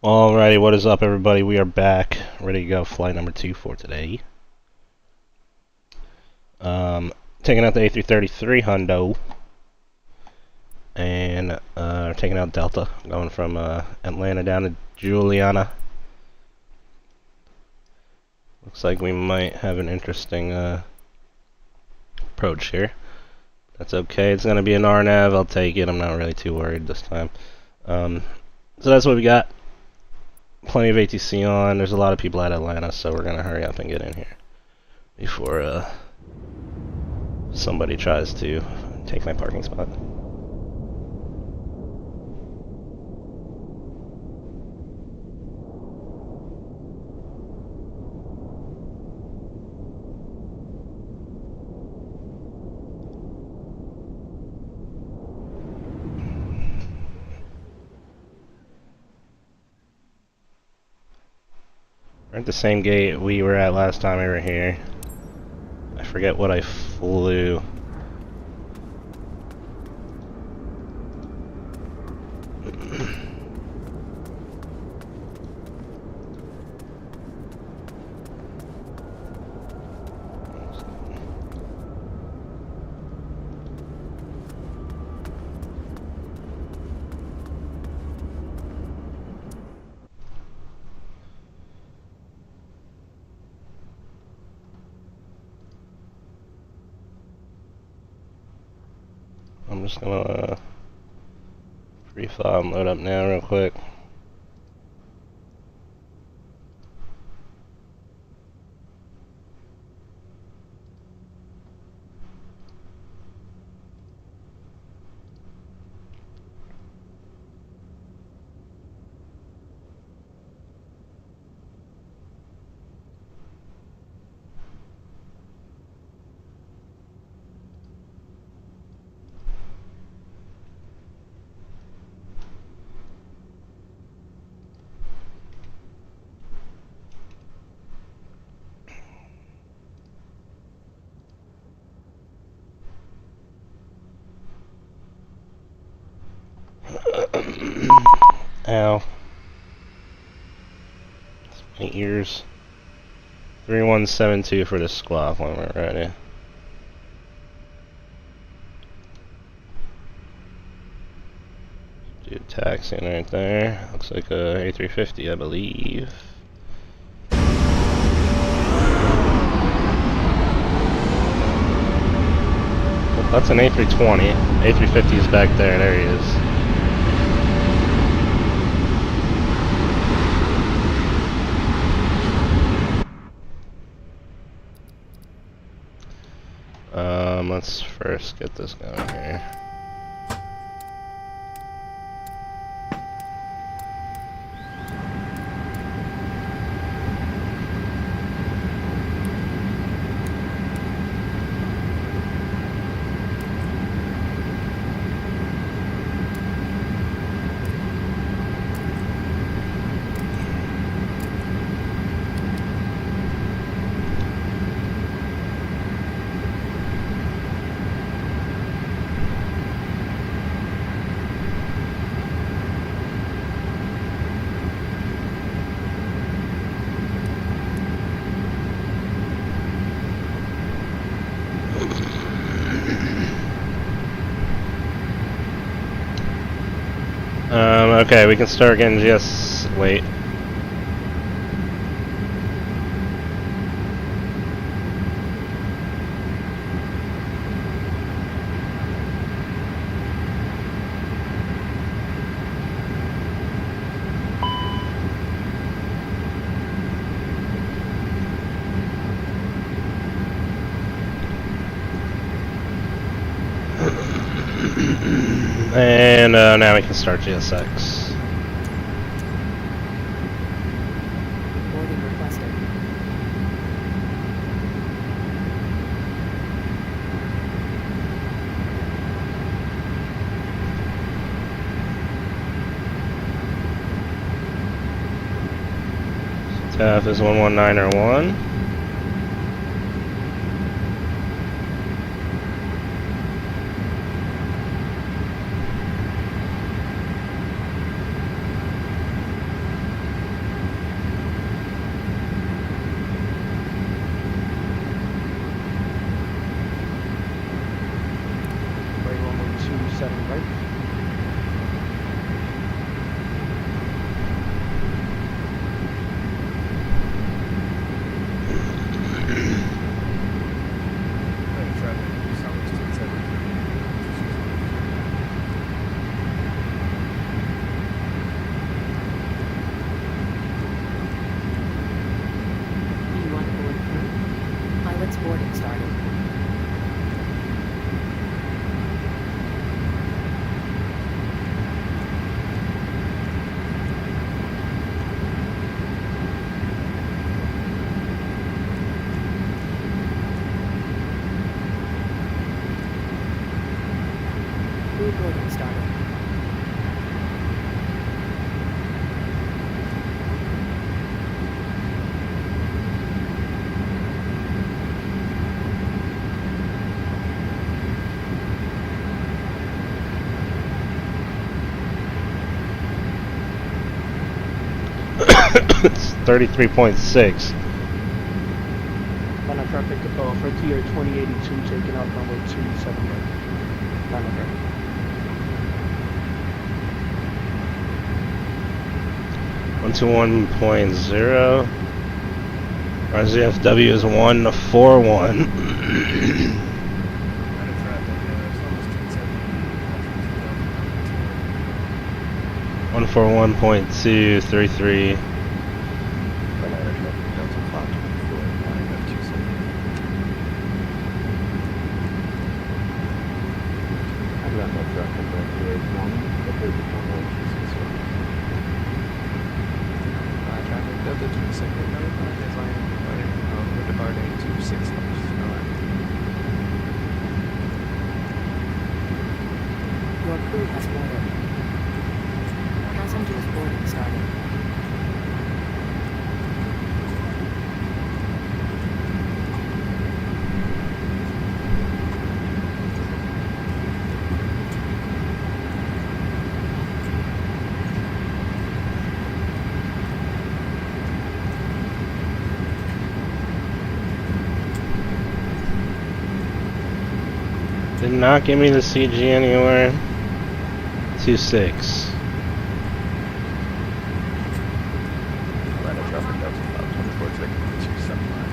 Alrighty, what is up, everybody? We are back, ready to go. Flight number 2 for today. Taking out the a330-300 and taking out Delta, going from Atlanta down to Juliana. Looks like we might have an interesting approach here. That's okay. It's going to be an RNAV. I'll take it. I'm not really too worried this time. So that's what we got. Plenty of ATC on. There's a lot of people at Atlanta, so we're going to hurry up and get in here before somebody tries to take my parking spot. We're at the same gate we were at last time we were here. I forget what I flew. I'm just gonna pre-file and load up now real quick. Ow. My ears. 3172 for the squawk when we're ready. Do taxiing right there. Looks like a A350, I believe. Oh, that's an A320. A350 is back there. There he is. Let's first get this going here. Okay, we can start getting just wait. And now we can start GSX. Boarding requested. TAF is 11901. It's 33.6. Line of traffic for TR 2082 taking out runway 27 right. Line of traffic. 121.0. RZFW is 141. 141.233. Delta 26 design we're departing 26 Your crew has boarded. Passengers boarding started. Did not give me the CG anywhere. 26. Line of traffic Delta 24 279.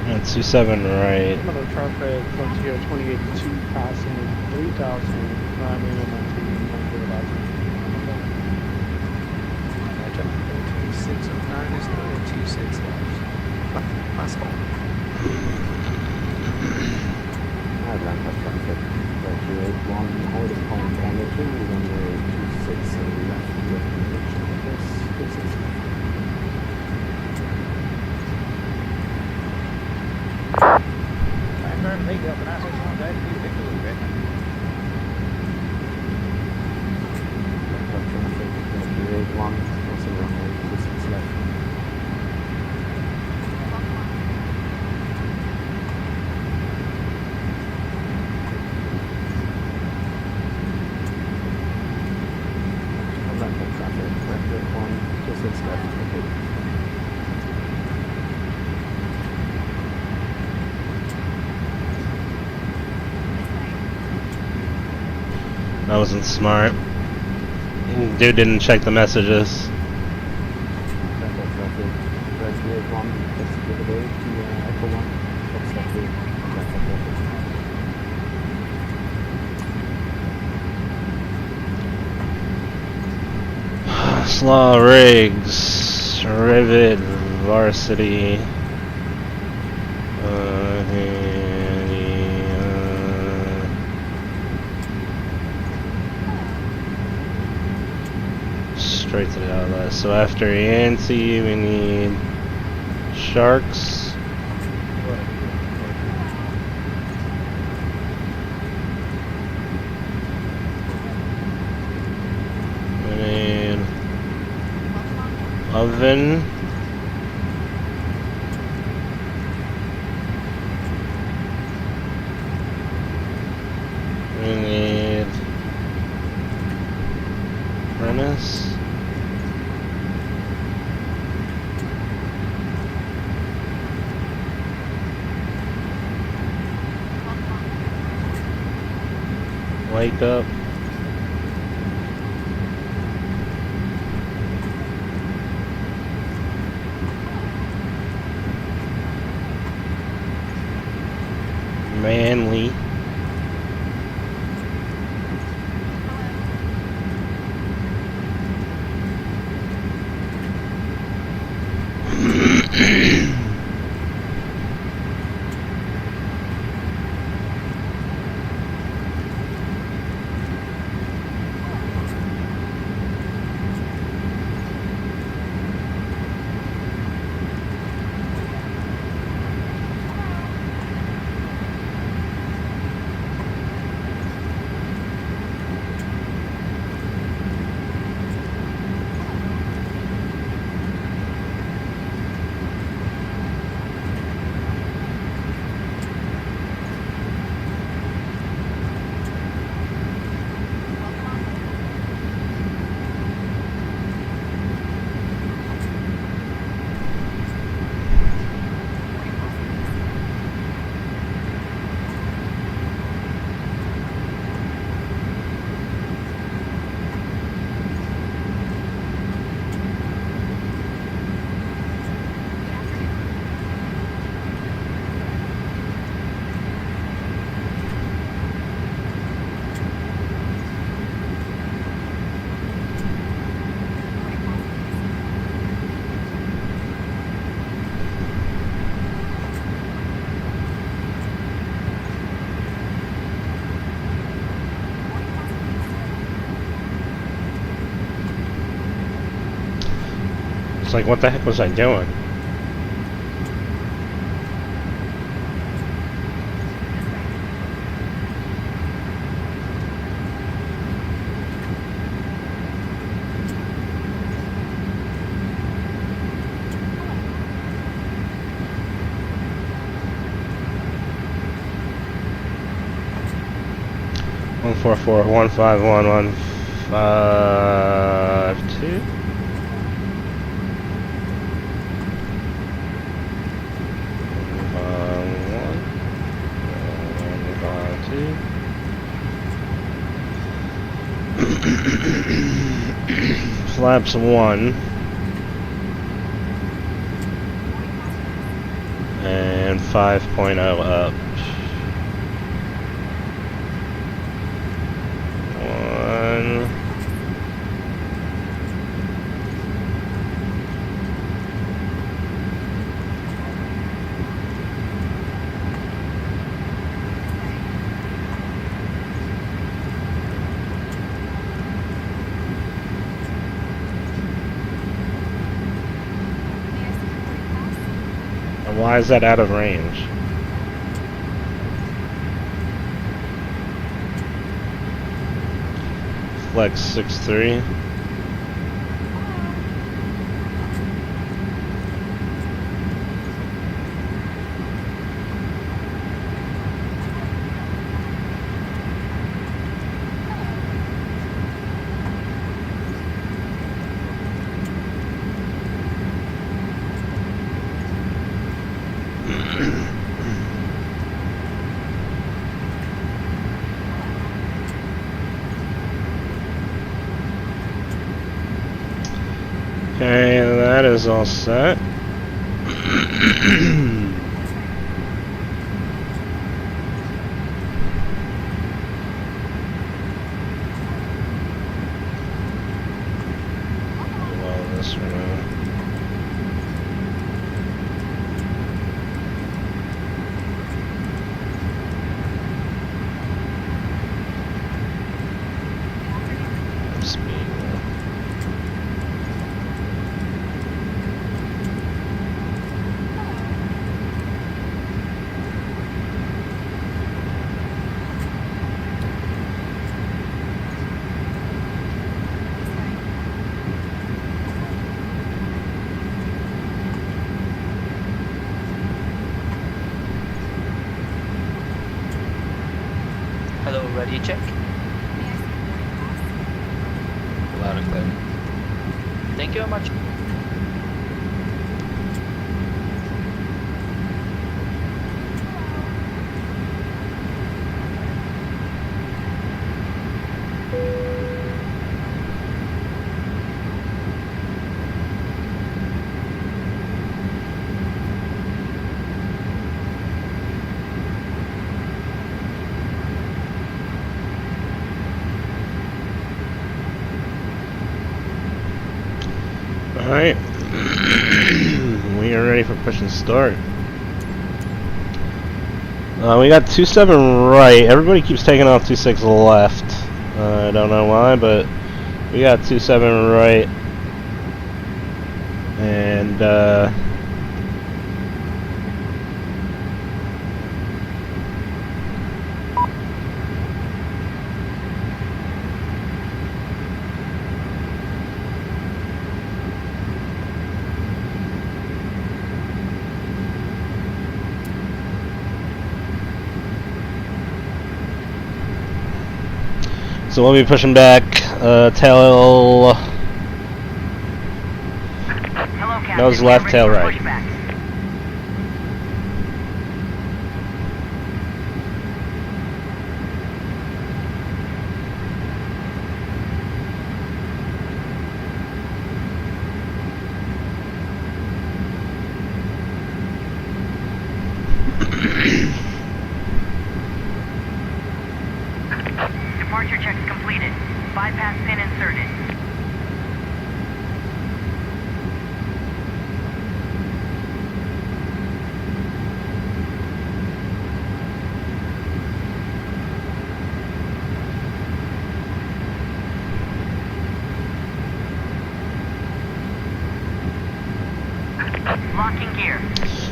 And 27 right. Line of traffic for TR 2082 passing 3,000. Climbing and maintaining 1,000. 2609 is the 26 left. Last call. Atlanta traffic, 381, holding point on the 2, runway 26 left, with connection address 26 left. Traffic, 381, also runway 26 left. Atlanta traffic, 381, 26 left, okay. That wasn't smart. Dude didn't check the messages. Atlanta traffic, 381, execute away to Echo 1, exactly, Atlanta traffic. Slaw rigs, rivet, varsity. Straight to the outlet. So after Yancy, we need sharks. We need oven. We need furnace. Wake up. Manly. It's like, what the heck was I doing? One four four 151 152. Flaps 1 and 5.0 up. 1. And why is that out of range? Flex 6.3. Okay, that is all set. Well, this for now. Speed. Hello, ready, check. Loud and clear. Thank you very much. Alright. We are ready for push and start. We got 27 right. Everybody keeps taking off 26 left. I don't know why, but we got 27 right. And so we'll be pushing back tail nose left, tail right. Departure checks completed. Bypass pin inserted.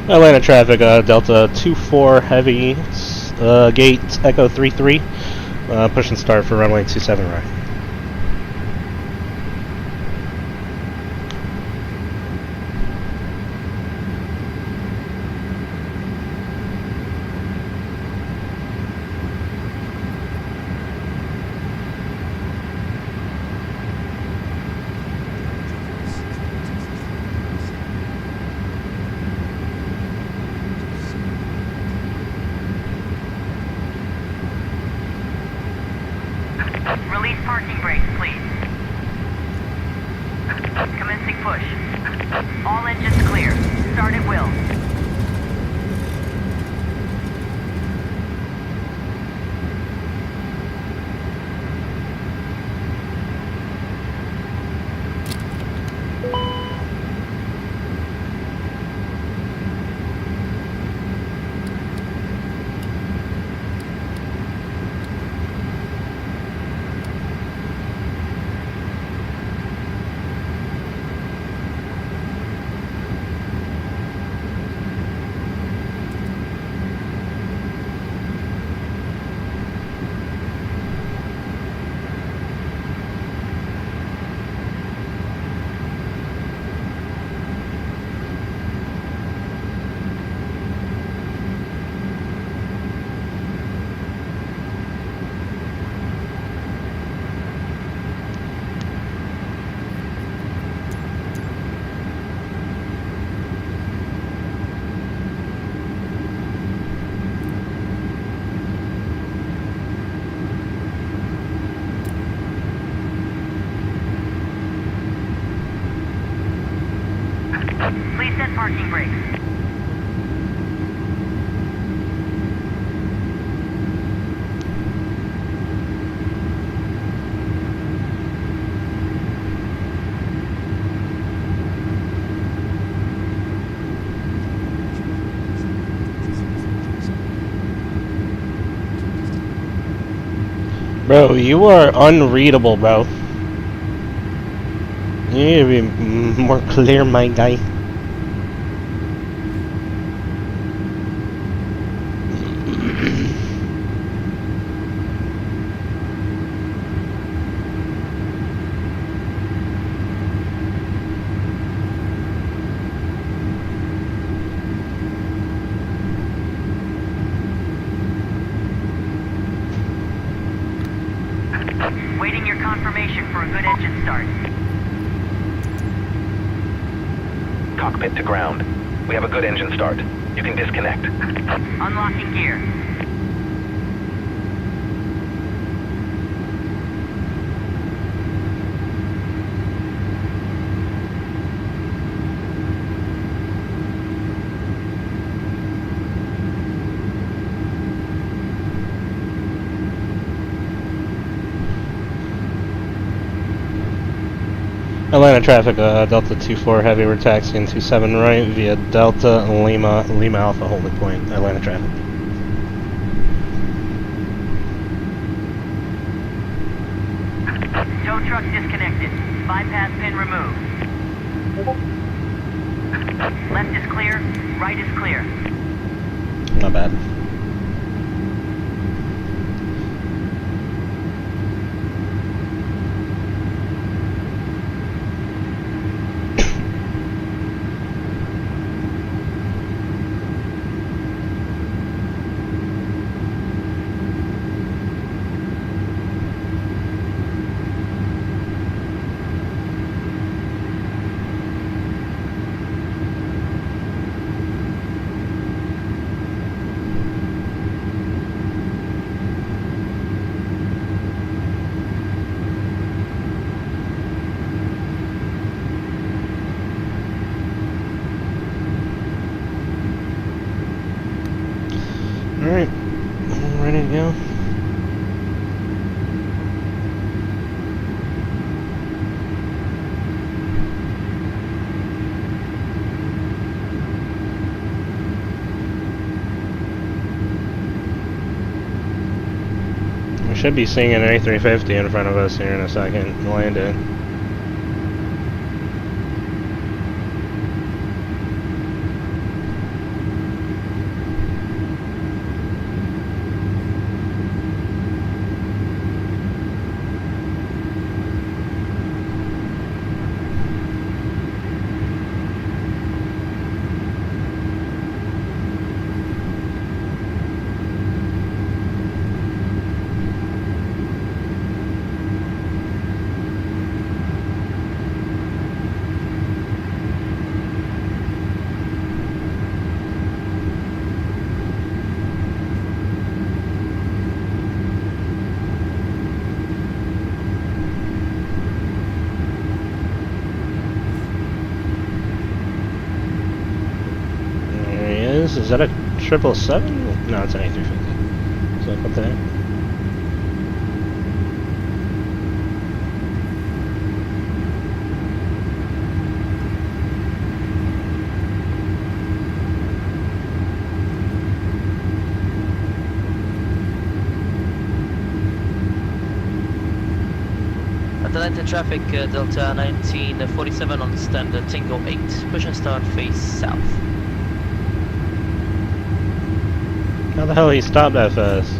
Atlanta traffic, Delta 24 heavy, gate Echo 33, push and start for runway 27 right. Release parking brakes, please. Commencing push. All engines clear. Start at will. Please set parking brakes. Bro, you are unreadable, bro. You need to be more clear, my guy. Waiting your confirmation for a good engine start. Cockpit to ground. We have a good engine start. You can disconnect. Unlocking gear. Atlanta traffic, Delta 24 heavy, we're taxiing 27 right via Delta Lima Alpha holding point. Atlanta traffic. Tow truck disconnected. Bypass pin removed. Left is clear. Right is clear. Not bad. Alright, ready to go. We should be seeing an A350 in front of us here in a second, landed. Is that a 777? No, it's an A350. So up there. Atlanta traffic, Delta 1947 on standard Tango 8. Push and start, face south. How the hell he stopped that fast?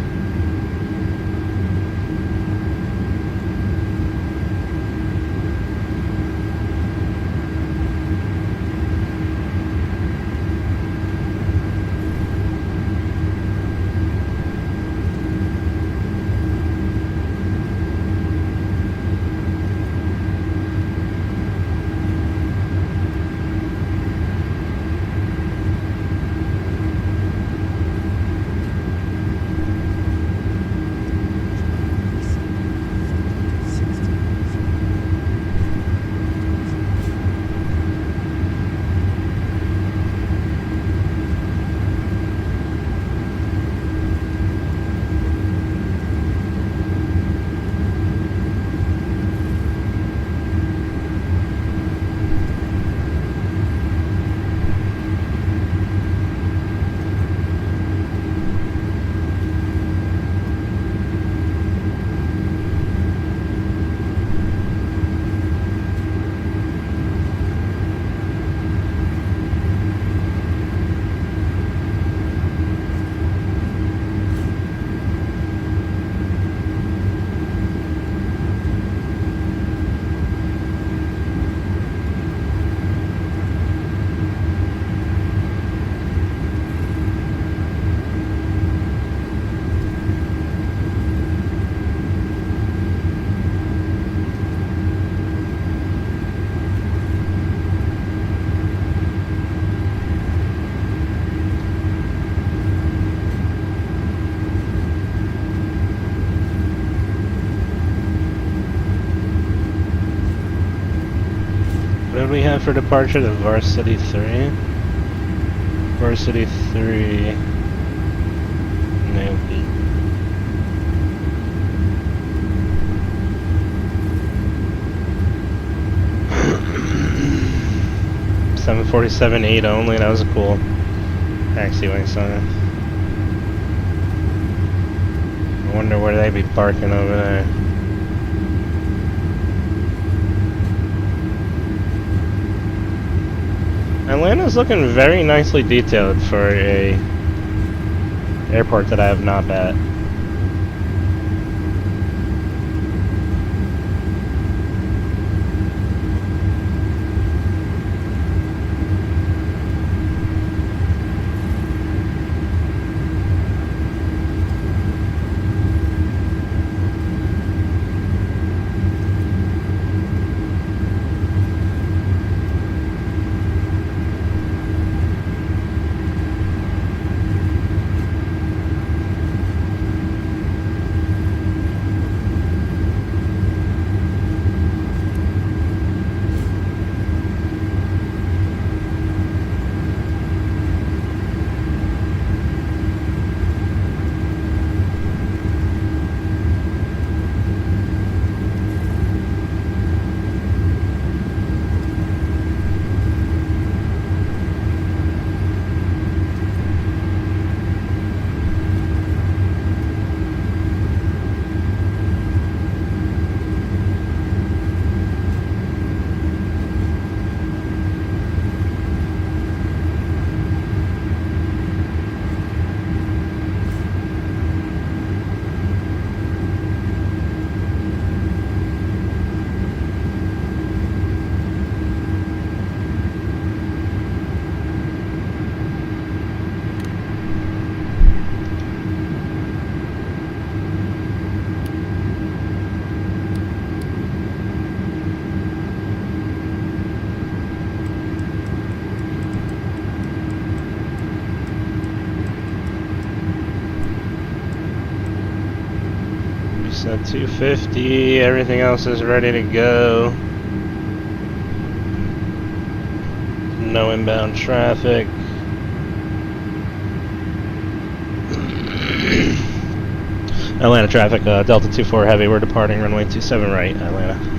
What did we have for departure? The Varsity 3? Varsity 3... No. 747-8 only, that was a cool taxiway sign. I wonder where they be parking over there. Atlanta's looking very nicely detailed for a airport that I have not been at. At 250, everything else is ready to go. No inbound traffic. Atlanta traffic, Delta 24 heavy, we're departing runway 27 right, Atlanta.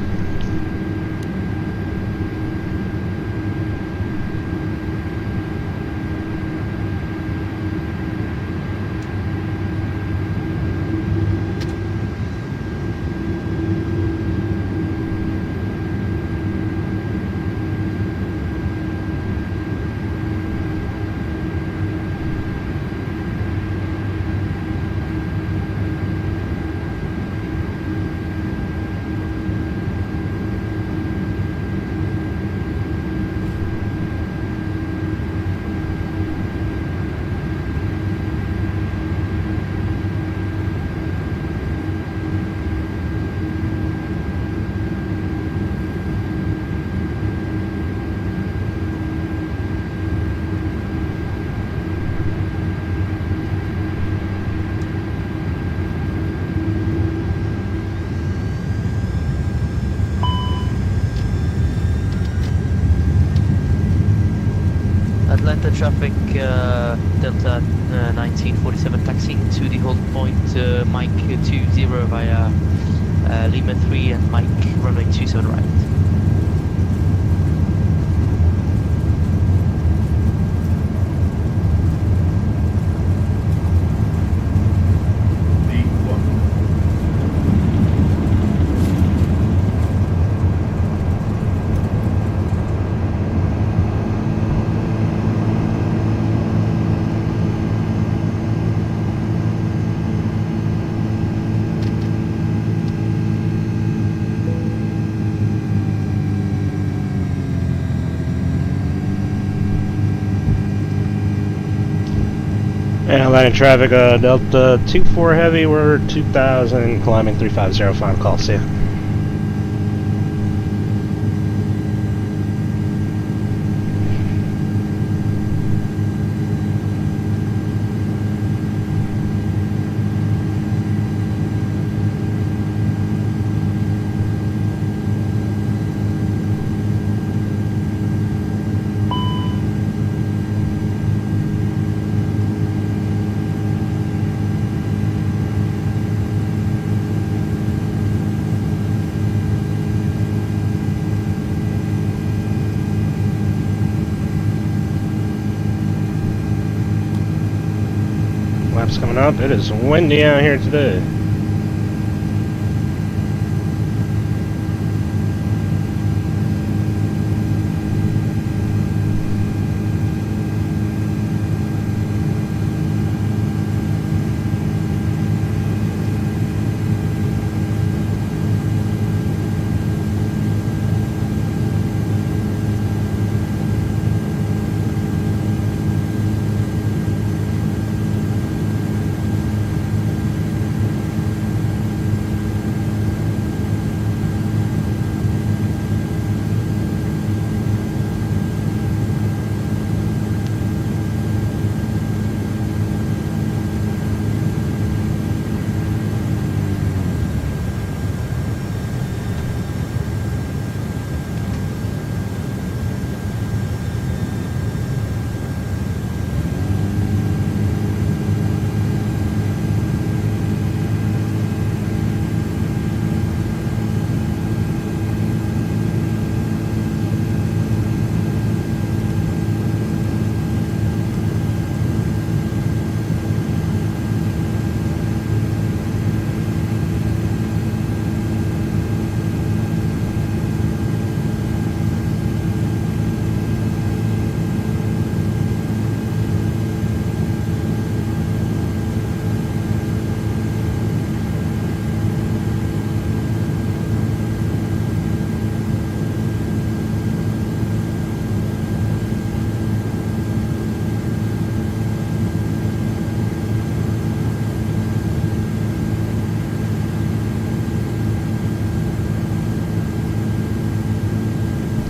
Atlanta traffic, Delta 1947 taxiing to the hold point, Mike 20 via Lima 3 and Mike runway 27 right. And Atlanta traffic, Delta 24 heavy, we're 2000, climbing 350, final call, see ya. Laps coming up. It is windy out here today.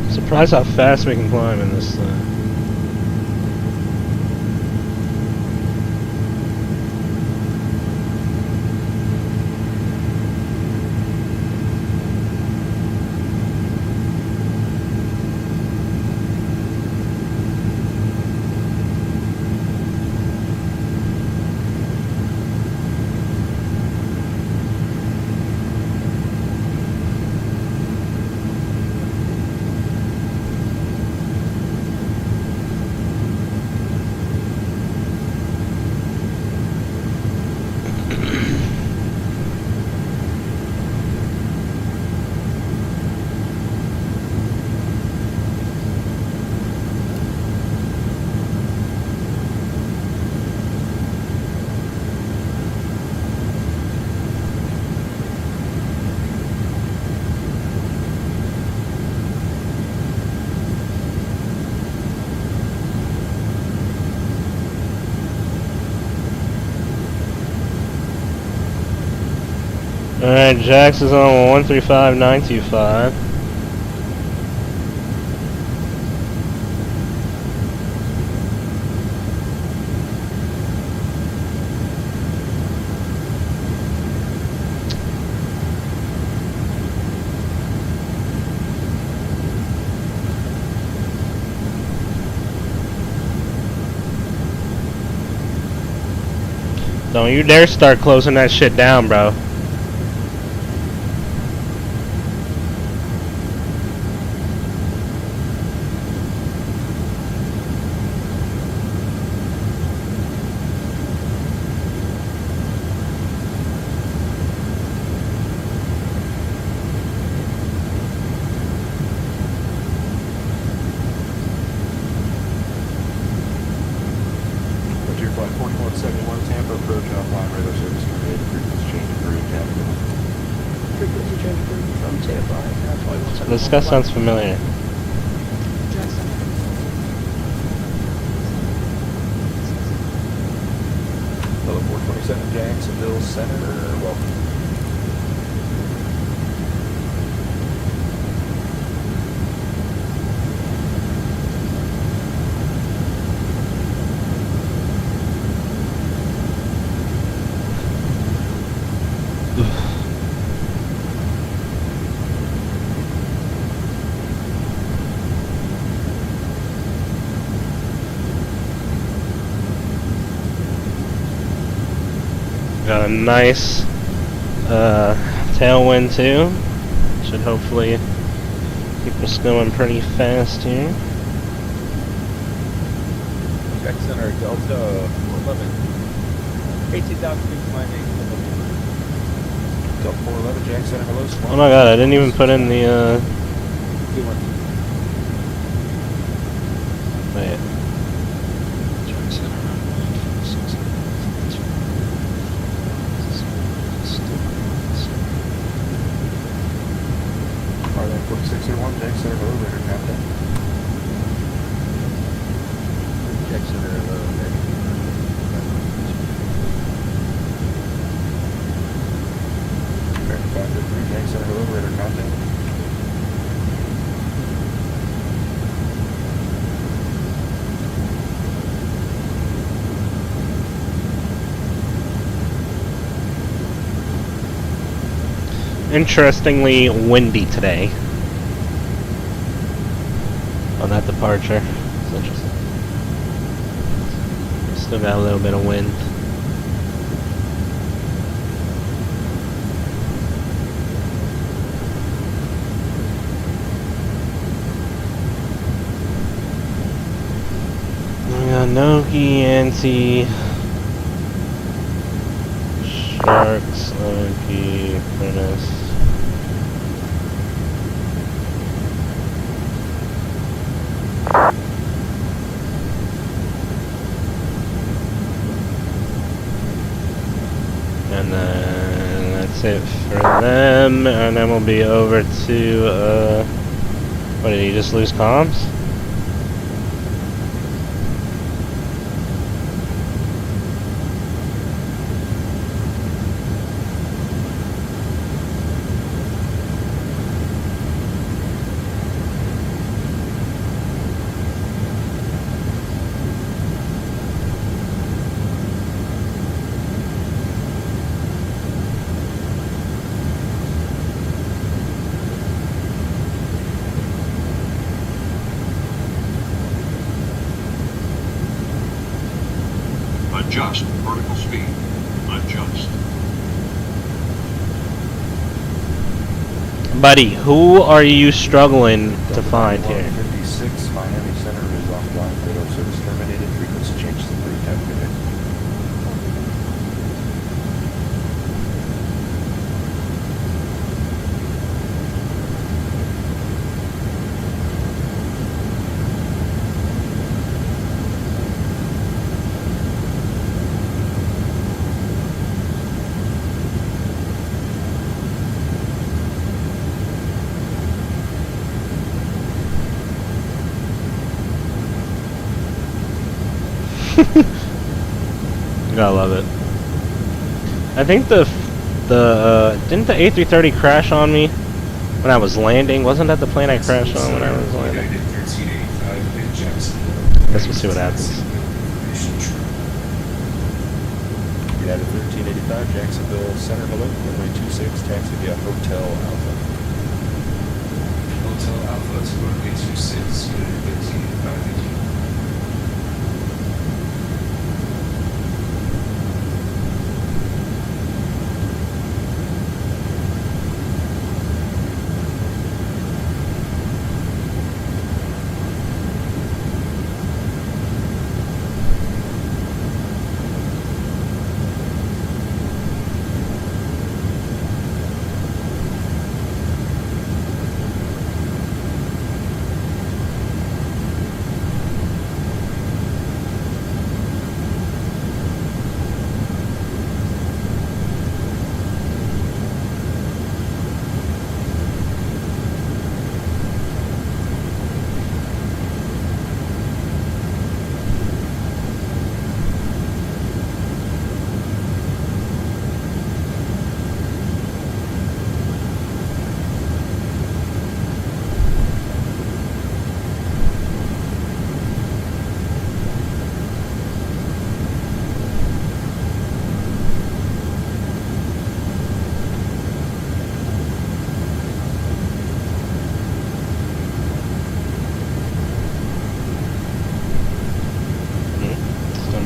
Surprised how fast we can climb in this thing. Alright, Jax is on 135925. Don't you dare start closing that shit down, bro. Your flight 4171 Tampa approach offline radar service terminated. Frequency change approved. Tampa. Frequency change approved from Tampa. This guy sounds familiar. Level 427 Jacksonville Center. Welcome. Got a nice tailwind too. Should hopefully keep us going pretty fast here. Jack Center Delta 411. 18,000 feet climbing. Delta 411 Jack Center hello. Oh my god, I didn't even put in the wait. Jack Center runway 46. Arlen 4601 Jack Center hello. Radar captain. Jack Center hello. American 553 Jack Center hello. Radar captain. Interestingly windy today on that departure. It's interesting. Still got a little bit of wind. We got Noki, Anti, Sharks, Noki, Furnace. And then that's it for them, and then we'll be over to, what, did he just lose comms? Adjust vertical speed. Adjust. Buddy, who are you struggling to find here? 56 Miami Center is offline. Radar service terminated. Frequency change to 3 Tampa. Gotta love it. I think the Didn't the A330 crash on me when I was landing? Wasn't that the plane I crashed on when I was landing? Guess we'll see what happens. United 1385, Jacksonville Center, hello, runway 26, taxi via Hotel Alpha. Hotel Alpha to runway 26, United 1385.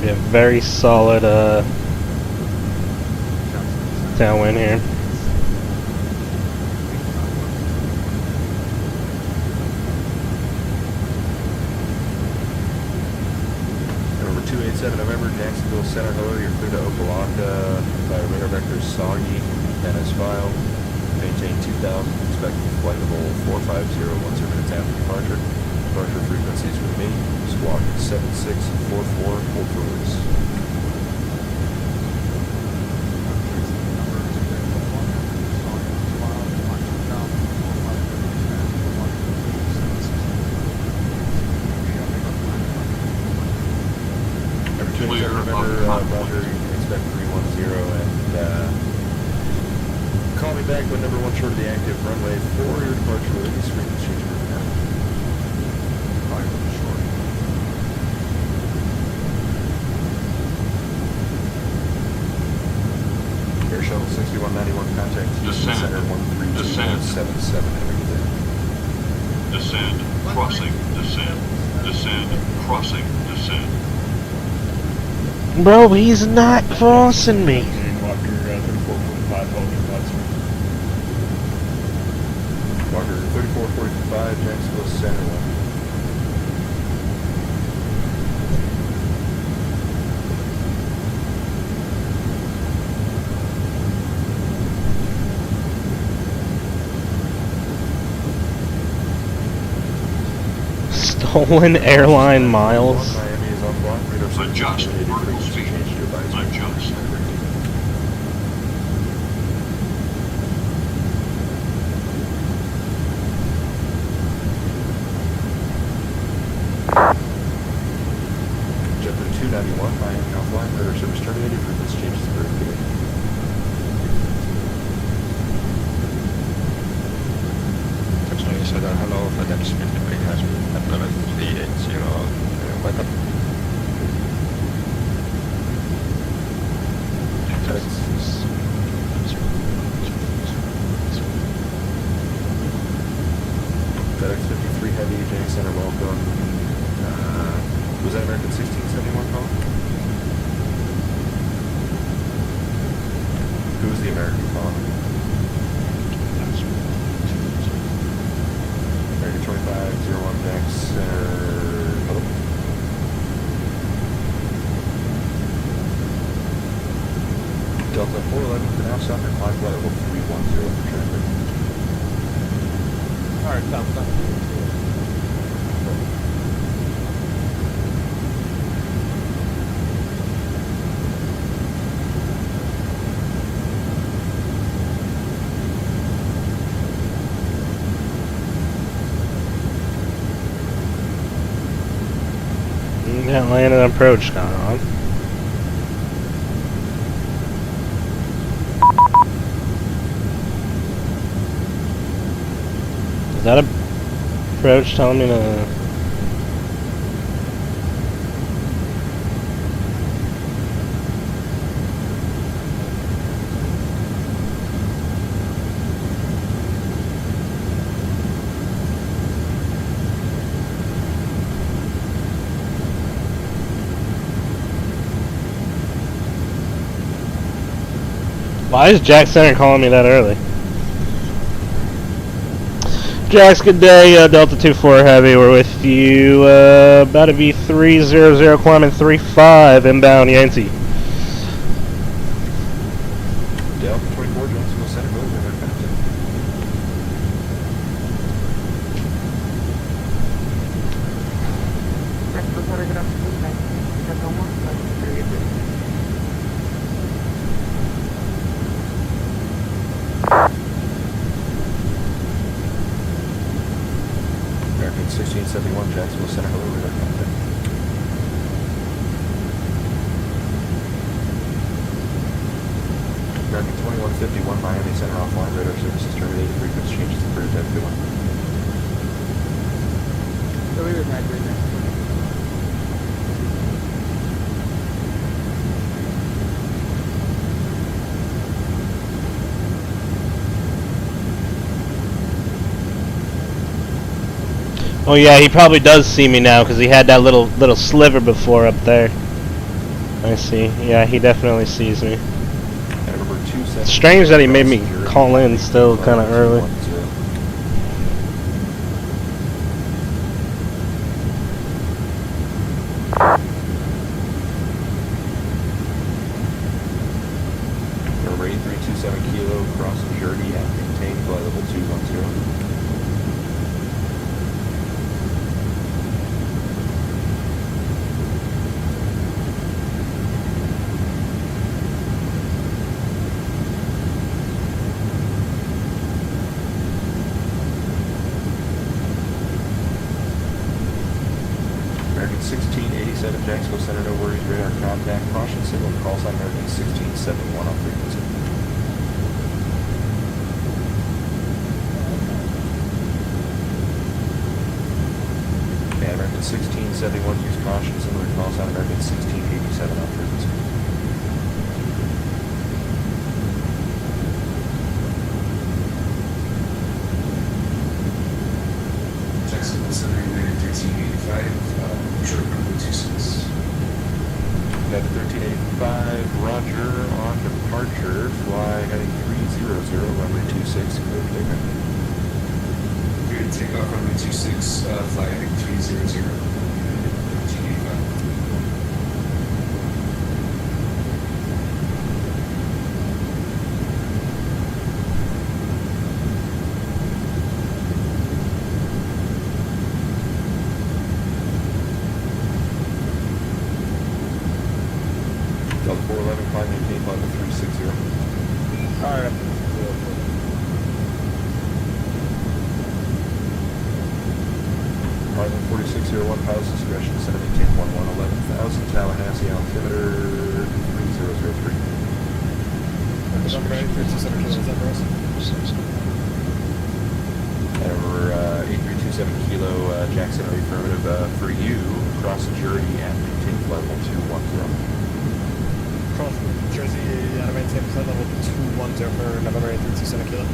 Be a very solid downwind here. Number 287 November, Jacksonville Center, hello, you're clear to Opa-locka by radar vector Soggy, NS file. Maintain 2000, expecting flight level 450, 10 minutes after departure. Departure frequencies with me, squawk 7644, hold for release. Number 287, remember, Roger, you can expect 310, and call me back when number 1 short of the active runway 4, your departure release, frequency change for now. Air Shuttle 6191, contact Descend. Center 13277, have a good day. Descend, crossing, descend, descend, crossing, descend. Bro, he's not crossing me. Walker 3445, hold your flight, sir. Walker 3445, Jacksonville Center 1. Stolen airline miles. Miami is on block. Adjust vertical speed. Adjust. JetBlue 291, Miami offline. Radar service terminated. Frequency changes to vertical. Hello, FedEx Philippine has been at 380. Welcome. FedEx 53 Heavy, J Center, welcome. Was that American 1671 call? Who was the American call? American 2501, Jack Center, hello? Delta 411 for now, south and climb flight level 310 for traffic. Alright, come. Got land and approach going on. Is that a approach telling me to... Why is Jack Center calling me that early? Jax, good day. Delta 24 Heavy, we're with you. About to be 300, climbing 35, inbound Yancey. Delta 24, Jacksonville Center, moving in our captain. Jacksonville Center, good afternoon. Thank you. Got no more. Very good. American 1671, Jacksonville Center, hello, radar contact. American 2151, Miami Center offline, radar services terminated, frequency changes to clear type 21. So we were graduating. Oh yeah, he probably does see me now because he had that little sliver before up there. I see. Yeah, he definitely sees me. It's strange that he made me call in still kind of early. Number 8327 Kilo, crossing Journey at maintain flight level 210. American 1687 Jacksonville Center, no worries, radar contact, caution signal, call sign American 1671 on frequency. And American 1671, use caution signal, call sign American 1687 on frequency. Jacksonville Center, United 1385, short runway 26. Got 1385, Roger, on departure, fly heading 300, runway 26, clear for takeoff. Clear to take off runway 26, fly heading 300, United 1385. Delta 411, climb maintain flight level 360. Alright. Pilot 4601, pilot's discretion, center maintain 11,000, Tallahassee altimeter 3003. Number 8327 Kilo, is that for us? And we're 8327 Kilo, Jackson, affirmative, for you, cross the Jersey and maintain flight level 210. Cross Jersey, out of maintain flight level 210 for November 8327 Kilo.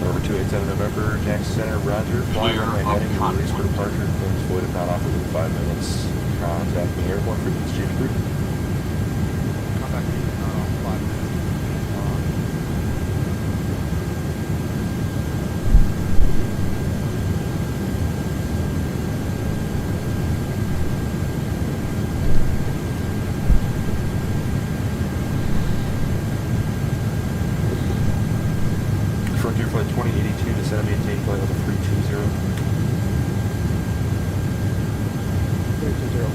Over 287 November, Jackson Center, Roger, fly runway heading to release for departure, things void if not offered within 5 minutes. Contact me airborne frequency change group. Contact me, 5 minutes. Frontier Flight 2082, descend and maintain flight level 320. 320,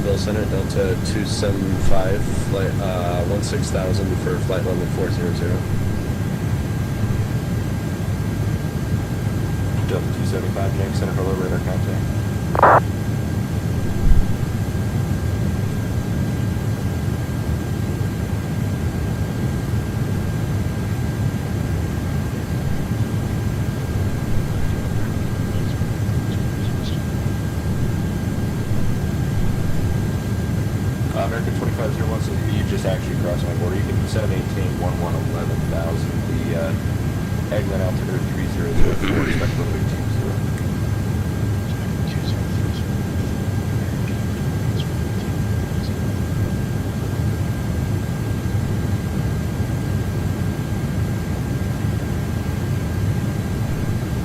Jacksonville Center, Delta 275, flight 16,000 for flight level 400. Delta 275, Jack Center, hello, radar contact. American 2501, so you just actually crossed my border. You can set and maintain 11,000. The Eglin altimeter 3004, expect runway 20.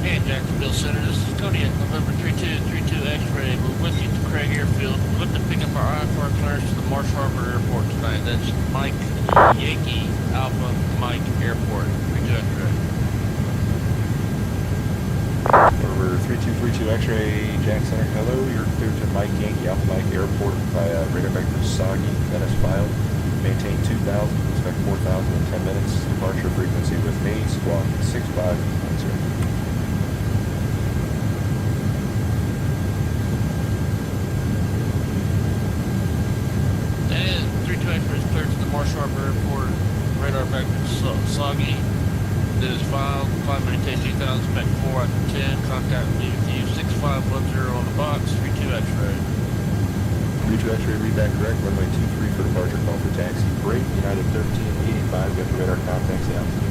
Hey, Jacksonville Center, this is Cody at November 3232 X-ray. We're with you to Craig Airfield. We're looking to pick up our IFR clearance to the Marsh Harbor Airport tonight. That's Mike Yankee Alpha Mike Airport. 32 X-ray. Over 3232 X-ray, Jack Center, hello. You're clear to Mike Yankee Alpha Mike Airport via radar vector Soggy. That is filed. Maintain 2,000. Expect 4,000 in 10 minutes. Departure frequency with me. Squawk 6590. And 32 X-ray is cleared to the Marsh Harbor Airport. Radar vector Soggy. That is filed. Flight maintain 2,000. Expect 4 out of 10. Contact me with you. 6510 on the box. 32 X-ray. 32 X-ray, read back correct, runway 23 for departure, call for taxi, break, United 1385, got the radar contacts the altitude.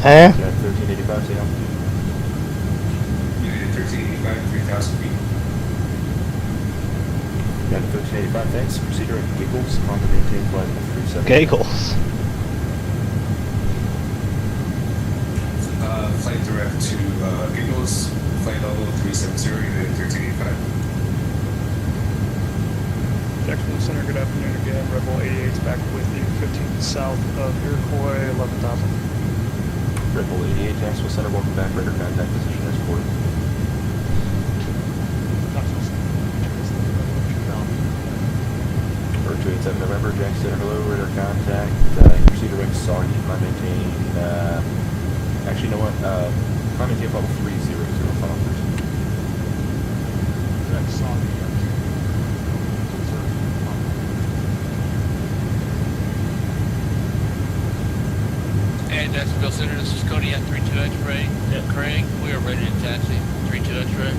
United 1385, say altitude. United 1385, 3,000 feet. United 1385, thanks, procedure at Giggles, on the maintain flight of 37. Giggles. Flight direct to Giggles, flight level 370, United 1385. Jacksonville Center, good afternoon again. Rebel 88's back with you. 15 south of Iroquois, 11,000. Red Bull 88, Jacksonville Center, welcome back, radar contact position as forward. Or 287 November, Jack Center, hello, radar contact, proceed direct Soggy, climb maintain, actually, you know what, climb maintain level 300, final person. That's Soggy. And Jacksonville Center, this is Cody at 32 X-ray. Craig, we are ready to taxi. 32 X-ray.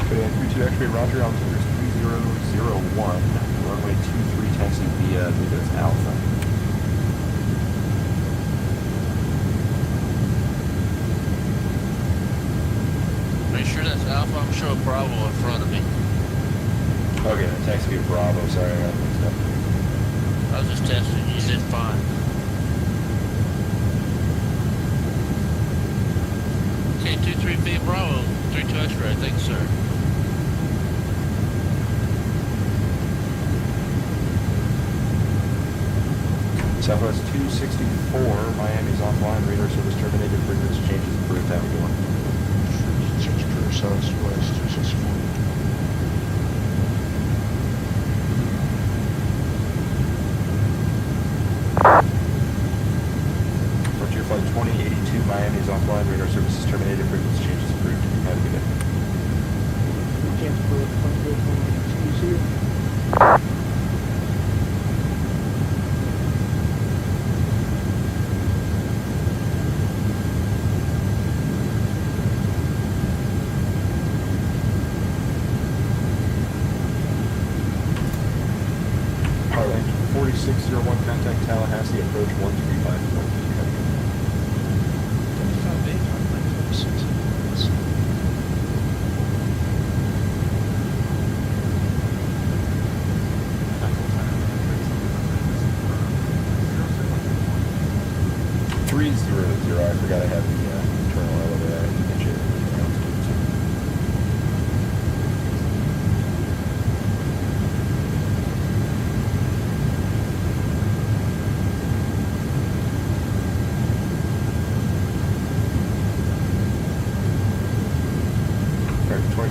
Cody at 32 X-ray, roger, altitude is 3001, runway 23, taxi via, I believe that's Alpha. Are you sure that's Alpha? I'm showing Bravo in front of me. Okay, then taxi via Bravo, sorry, I got mixed up. I was just testing. You did fine. Okay, 23 via Bravo, 32 X-ray. Thanks, sir. Southwest 264, Miami's offline, radar service terminated, frequency changes approved, have a good one. Change for Southwest 264. Frontier Flight 2082, Miami's offline, radar service is terminated, frequency changes approved, have a good day. Change for Frontier 2082. Heartland 4601, contact Tallahassee, approach 135. I forgot I had the internal elevator. I didn't get you.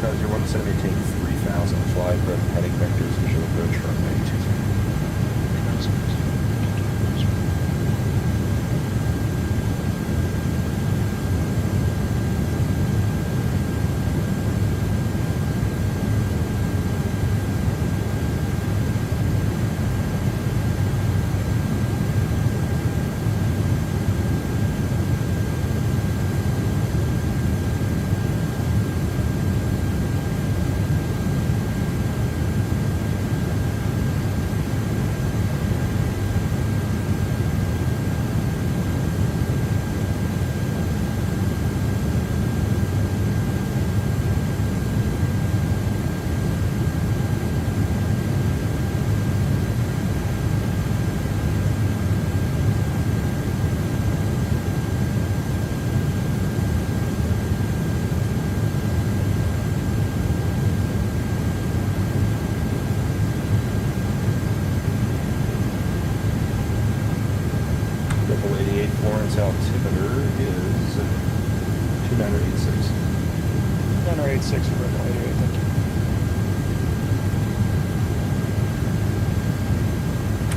Cause you're 1 centimeter, take 3,000, fly, prep, heading vectors, visual approach, runway 23. Altimeter is 2986. 986 for Rebel 88, thank you.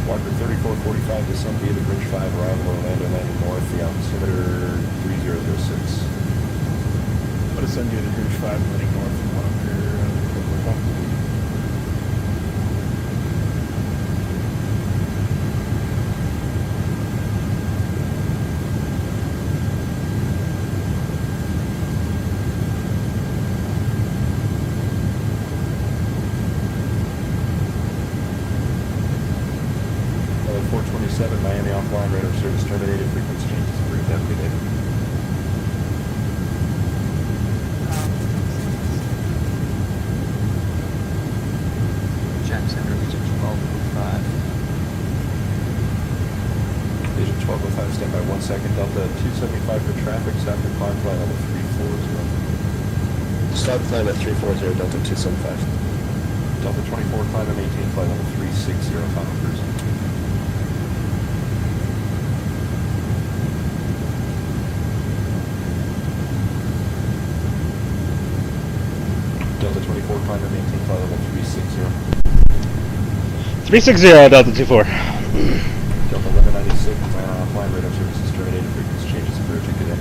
Walker 3445, descend via the Bridge 5, arrival Orlando, landing north, the altimeter 3006. I'll just send you the Bridge 5 landing north from Walker. Miami offline, radar service terminated, frequency changes approved. Have a good day. Jack Center, Region 1205. Region 1205, stand by 1 second. Delta 275 for traffic, stop and climb flight level 340. Stop climb at 340, Delta 275. Delta 24, climb and maintain flight level 360, final cruise. Delta 24, climb and maintain flight level 360. 360, Delta 24. Delta 1196, flying radar services terminated, frequency changes approved. Good day.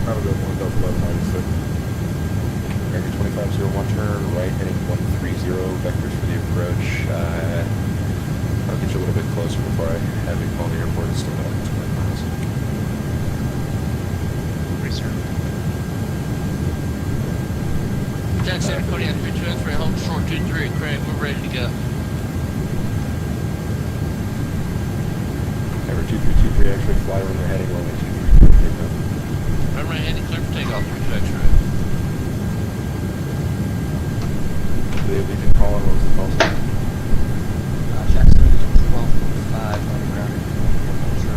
Probably go 1 Delta 1196. American 2501, turn right, heading 130, vectors for the approach. I'll get you a little bit closer before I have you call the airport. It's still about 20 miles. Reserve. Jack Center, Kodiak 32 X-ray, hold short 23, Craig, we're ready to go. Ever 2323, actually fly when they're heading runway 23, takeoff. Runway heading clear for takeoff, 32 X-ray. The Legion call on, what was the call sign? Jack Center, Region 1205, landing ground at Culture,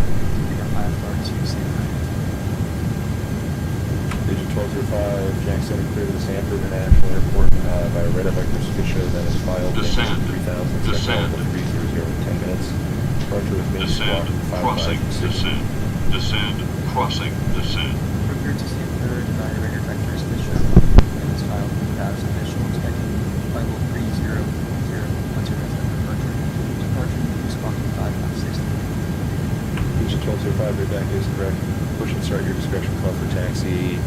IFR 279. Legion 1205, Jack Center, clear to the Sanford International Airport by radar vector show that is filed. Descend. 3000, Descend. 300 in 10 minutes. Departure with main Descend. squawk, Crossing. 556. Descend. Descend. Crossing. Descend. Prepare to Sanford by radar vectors mission. And it's filed 3000 initial expecting flight level 3010 once your departure. Departure with squawk 556. Legion 1205, your back is correct. Push and start your discretion call for taxi.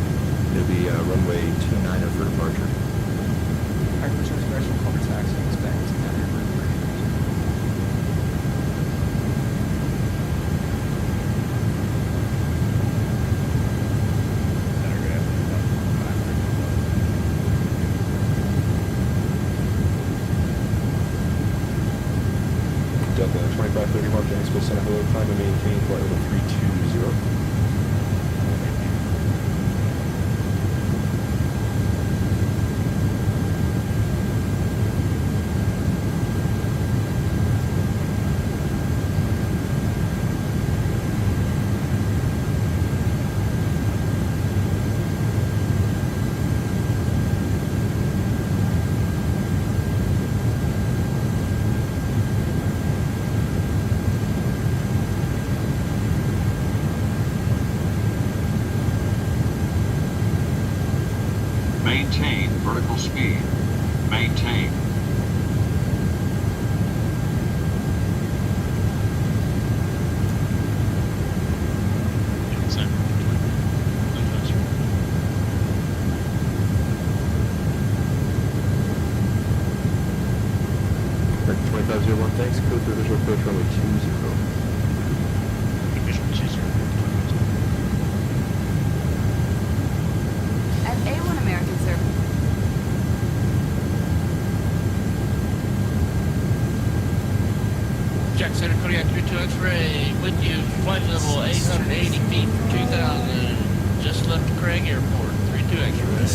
It'll be runway 29 for departure. Alright, push your discretion call for taxi. Expect to have your room ready. Delta 2531, Jacksonville Center, hello, climb and maintain flight level 320. Maintain vertical speed. Maintain. Vector 2501, thanks. Code for visual approach runway 20. At A1 American, sir. Jack Center, Kodiak 32 X-ray, with you, flight level 880 feet for 2000, just left Craig Airport, 32 X-ray.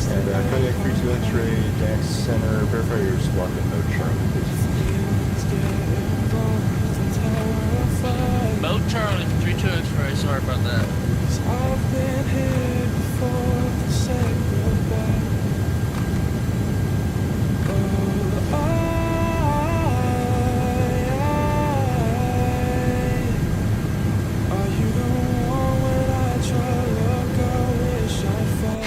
And Kodiak 32 X-ray, Jack Center, verify your squawk and mode Charlie, please. Mode Charlie for 32 X-ray, sorry about that. I've been here before to say goodbye. Oh, are you the one when I try to look, I wish I'd find?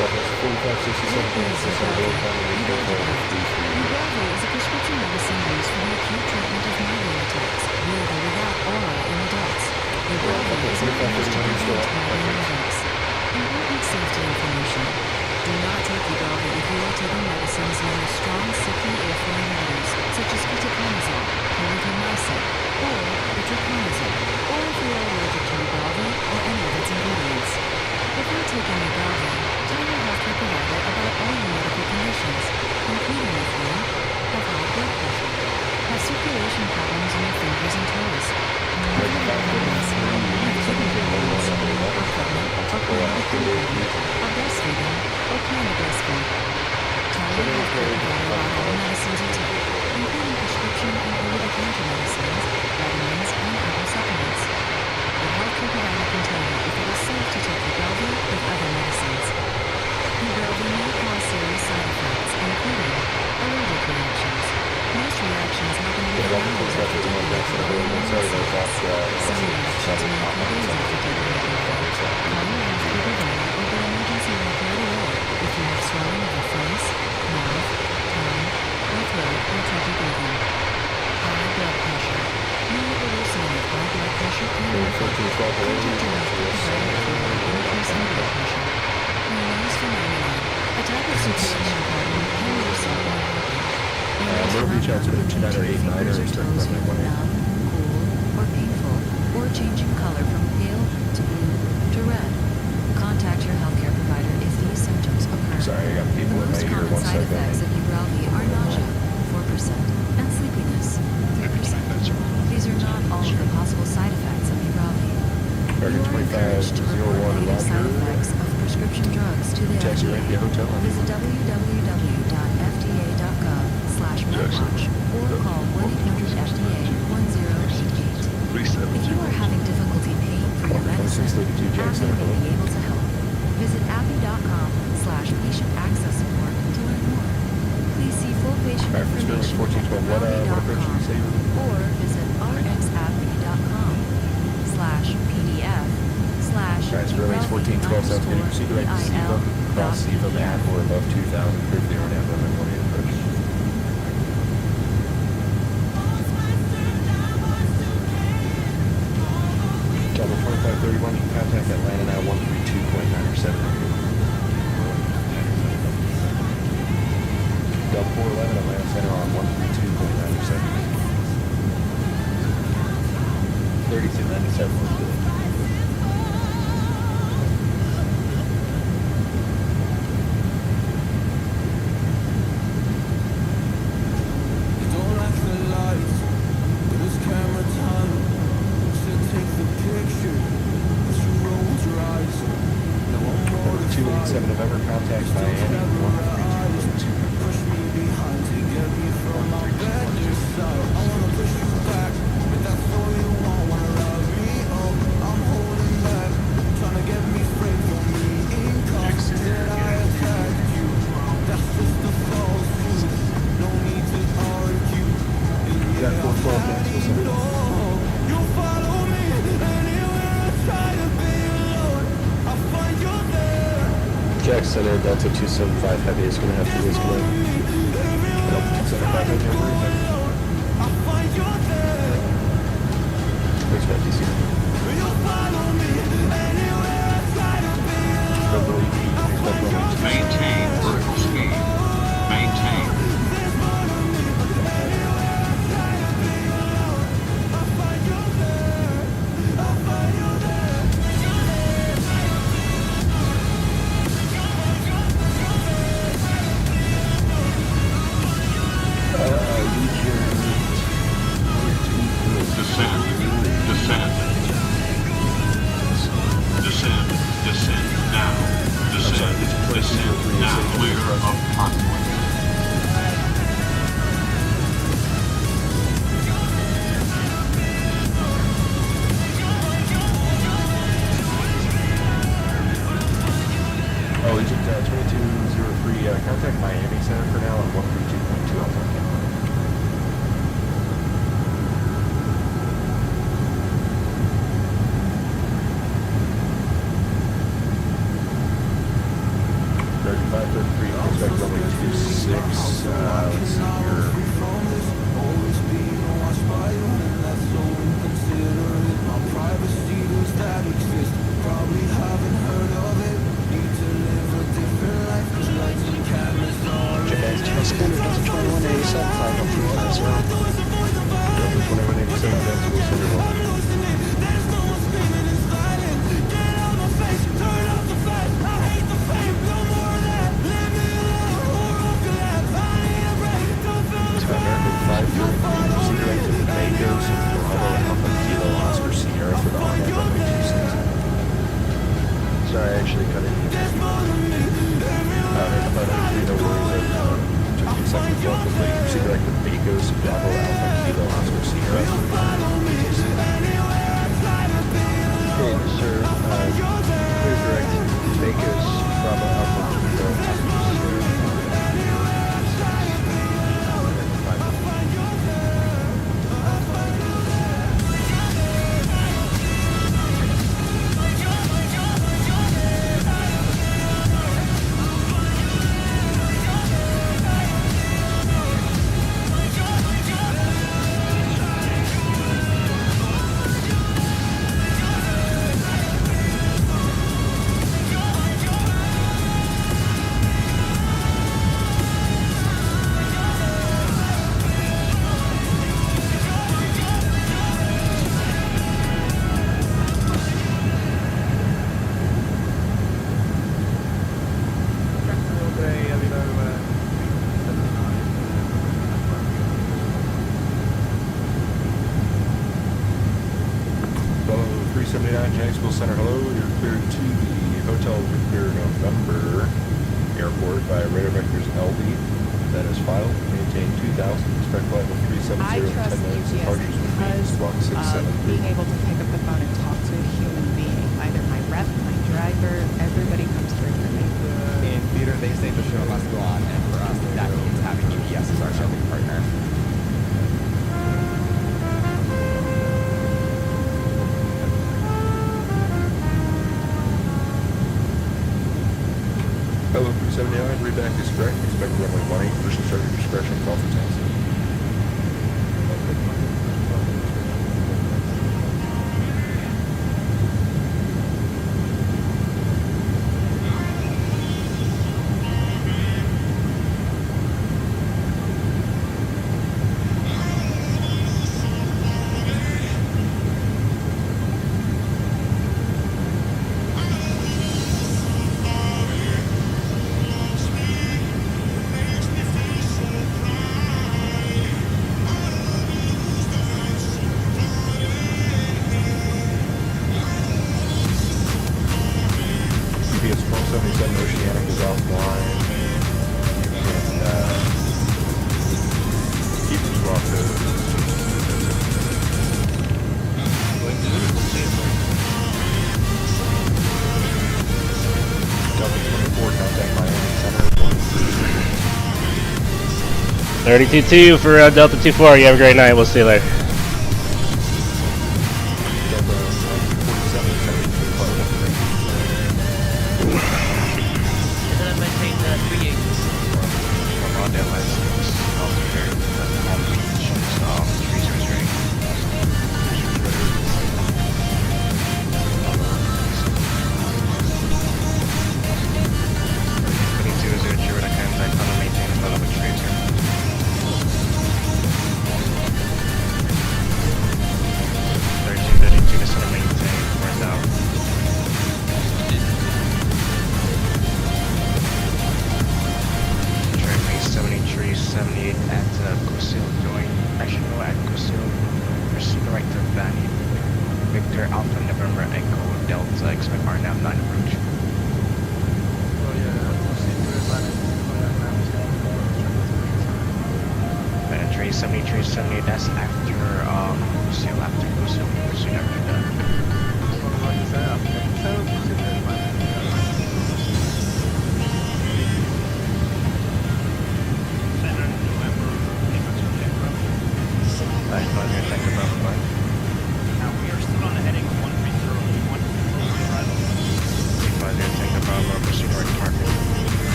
seconds. 45, 67 minutes. This is really fun. Ubrelvy is a prescription medicine used for the acute treatment of migraine attacks, with or without aura in adults. Ubrelvy is not used to prevent migraine headaches. Important safety information. Do not take Ubrelvy if you are taking medicines known as strong sickly airflow inhibitors, such as ketoconazole, erythromycin, or itraconazole, or if you are allergic to Ubrelvy or any of its ingredients. Before taking Ubrelvy, tell your healthcare provider about all your medical conditions, including if you have high blood pressure, have circulation problems in your fingers and toes, have diabetes, have kidney problems, are pregnant or plan to become pregnant, are breastfeeding or plan to breastfeed. Tell your healthcare provider about all the medicines you take, including prescription and over-the-counter medicines, vitamins, and herbal supplements. Your healthcare provider can tell you if it is safe to take Ubrelvy with other medicines. Ubrelvy may cause serious side effects, including allergic reactions. Most reactions happen within hours after taking Ubrelvy. Some reactions may occur days after taking Ubrelvy. Call your healthcare provider or get emergency help right away if you have swelling of the face, mouth, tongue, or throat, or trouble breathing. High blood pressure. Know that worsening of high blood pressure can be contact your healthcare provider for increase in blood pressure. Raynaud's phenomenon. A type of circulation problem can worsen or happen. We'll reach out to the 2989 or expect from numb, cool, or painful, or changing color from pale to blue to red. Contact your healthcare provider if these symptoms occur. Sorry, I got people in my ear. The most common side effects of Ubrelvy are nausea, 4%, and sleepiness, 3%. These are not all of the possible side effects of Ubrelvy. You are encouraged to report negative side effects of prescription drugs to the FDA. Visit www.fda.gov/medwatch or call 1-800-FDA-1088. If you are having difficulty paying for your medicine, AbbVie may be able to help. Visit abbvie.com/patient access support to learn more. Please see full patient information at abbvie.com or visit rxabbvie.com/PDF/Ubrelvy_EIL.com. Proceed to cross CEVA at or above 2,000 for the RNAV limit when you approach. Delta 2531, you can contact Atlanta now 132.907. Delta 411, Atlanta Center on 132.907. 3297 was good. November contact Miami 132. Push me behind to get me from my bed. I wanna push you back, but that's all you want. Wanna love me up, I'm holding back, trying to get me straight from me. Did I attack you? That's just the false truth. No need to argue. You follow me anywhere I try to be alone. I find you there. Jack Center, Delta 275 Heavy is going to have to disconnect. Delta 275 Heavy, Where's my DC? Maintain vertical speed. Maintain. Descend. Descend. Descend. Descend now. Descend. Descend now. Clear of convoy. Oh, Egypt 2203, contact Miami Center for now on 132.2 Alpha. American 533, expect runway 26. Let's see here. Japan Standard Delta 2187, 51350. Delta 2187, Jacksonville Center Hall. American 533, proceed right to the Pecos, Bravo Alpha Kilo Oscar Sierra for the on-ramp runway 26. Sorry, I actually cut in here. No worries. Just a second, welcome, please. Proceed right to Pecos, Bravo Alpha Kilo Oscar Sierra. Okay, sir. Clear direct Pecos, Bravo Alpha Kilo Oscar Sierra. Jacksonville Center, hello. You're cleared to the Hotel Victor November Airport by Radar Vectors LD. That is filed. Maintain 2000. Expect flight of 370 I trust 10 minutes. GPS Departures will be because being able to pick up the phone and talk to a human being, either my rep, my driver, everybody comes through for me. In theater, they say the show must go on, and for us, that means having GPS as our shipping partner. Hello, 379, readback is correct. Expect runway 18, push and start your discretion, call for taxi. GPS 1277 Oceanic is offline. You can keep the swap code. Delta 24, contact Miami Center. 32-2 for Delta 24. You have a great night. We'll see you later.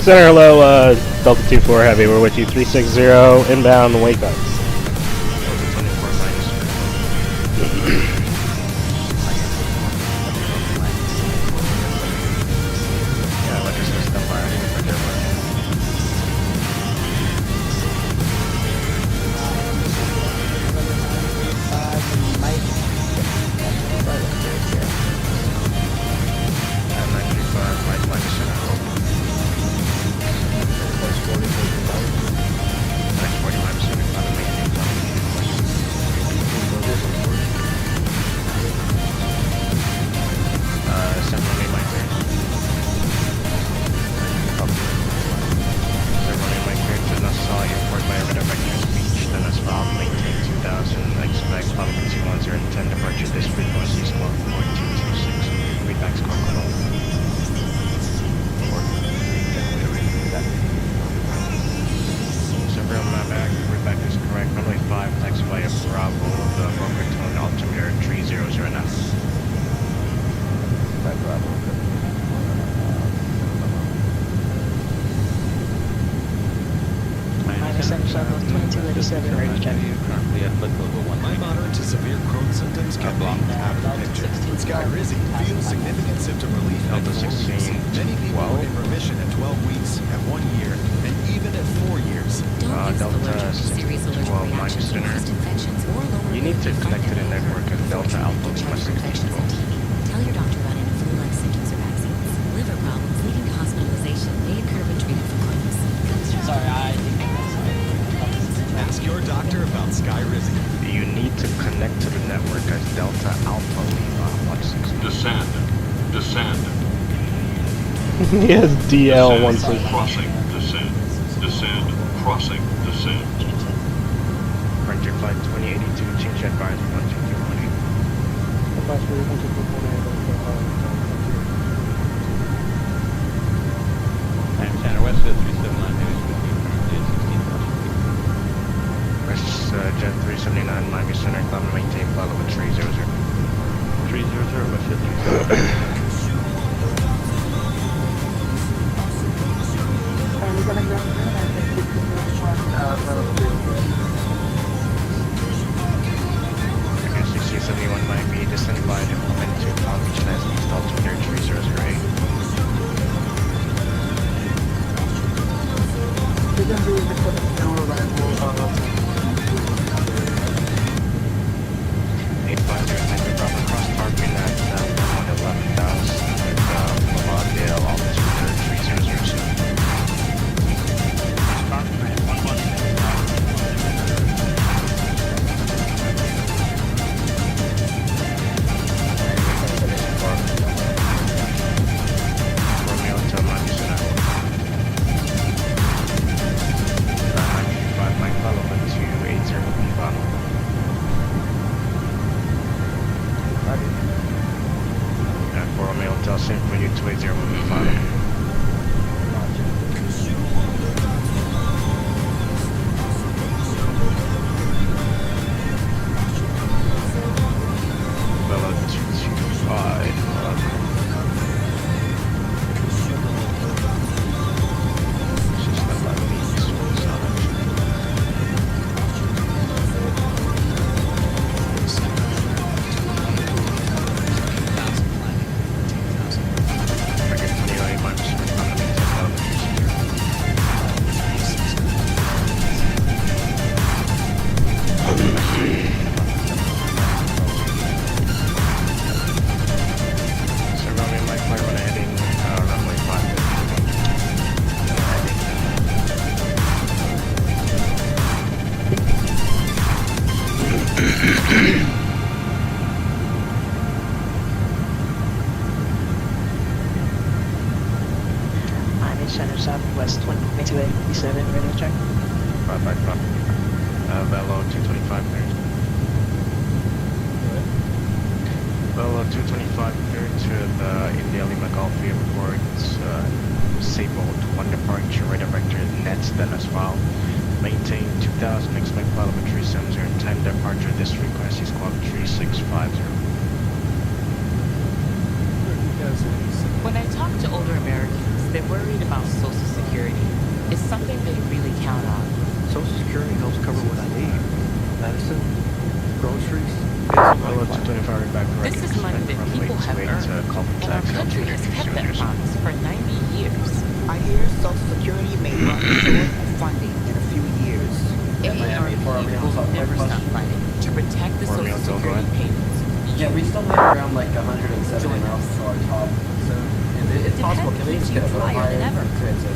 Center hello, Delta 24 Heavy, we're with you, 360, inbound, wake up. My moderate to severe Crohn's symptoms can be out of the picture. With Skyrizi, feel significant symptom relief at 4 weeks. Many people are in remission at 12 weeks, at 1 year, and even at 4 years. Delta 612 minus center. You need to connect to the network at Delta Alpha Lima 612. Tell your doctor about influenza symptoms or vaccines. Liver problems leading to hospitalization may occur when treated for Crohn's. Sorry, I think Ask your doctor about Skyrizi. You need to connect to the network as Delta Alpha Lima 16. Descend. Descend. Yes, DL16. Crossing. Descend. Descend. Crossing. Descend. Frontier flight 2082, change advisor 12218. I'm Center West 379 News with you currently at 16,000 feet. West Jet 379, Miami Center, climb and maintain follow with 300. 300, West Jet 379. CC71 Miami, descend by implement to Palm Beach and as East altimeter 3008. Cross parking at 111,000 with Lavondale, altimeter 3002. Romeo Hotel Miami Center. 995 Mike follow with 280 Bivano. And for Romeo Hotel Symphony 280 Bivano. Bella 225. Miami Center Southwest 2287, radio check. Velo 225 cleared. Velo 225 cleared to the India Lima Golf Airport. Disabled, 1 departure, radar vector nets, then as well. Maintain 2000, expect telemetry 70, 10 departure, this frequency is squawk 3650. When I talk to older Americans, they're worried about Social Security. It's something they really count on. Social Security helps cover what I need. Medicine, groceries. This is money that people have earned, and our country has kept that promise for 90 years. I hear Social Security may run short of funding in a few years. AARP will never stop fighting to protect the Social Security payments. Yeah, we still make around like 170 miles to our top. So if it's possible, can we just get a little higher?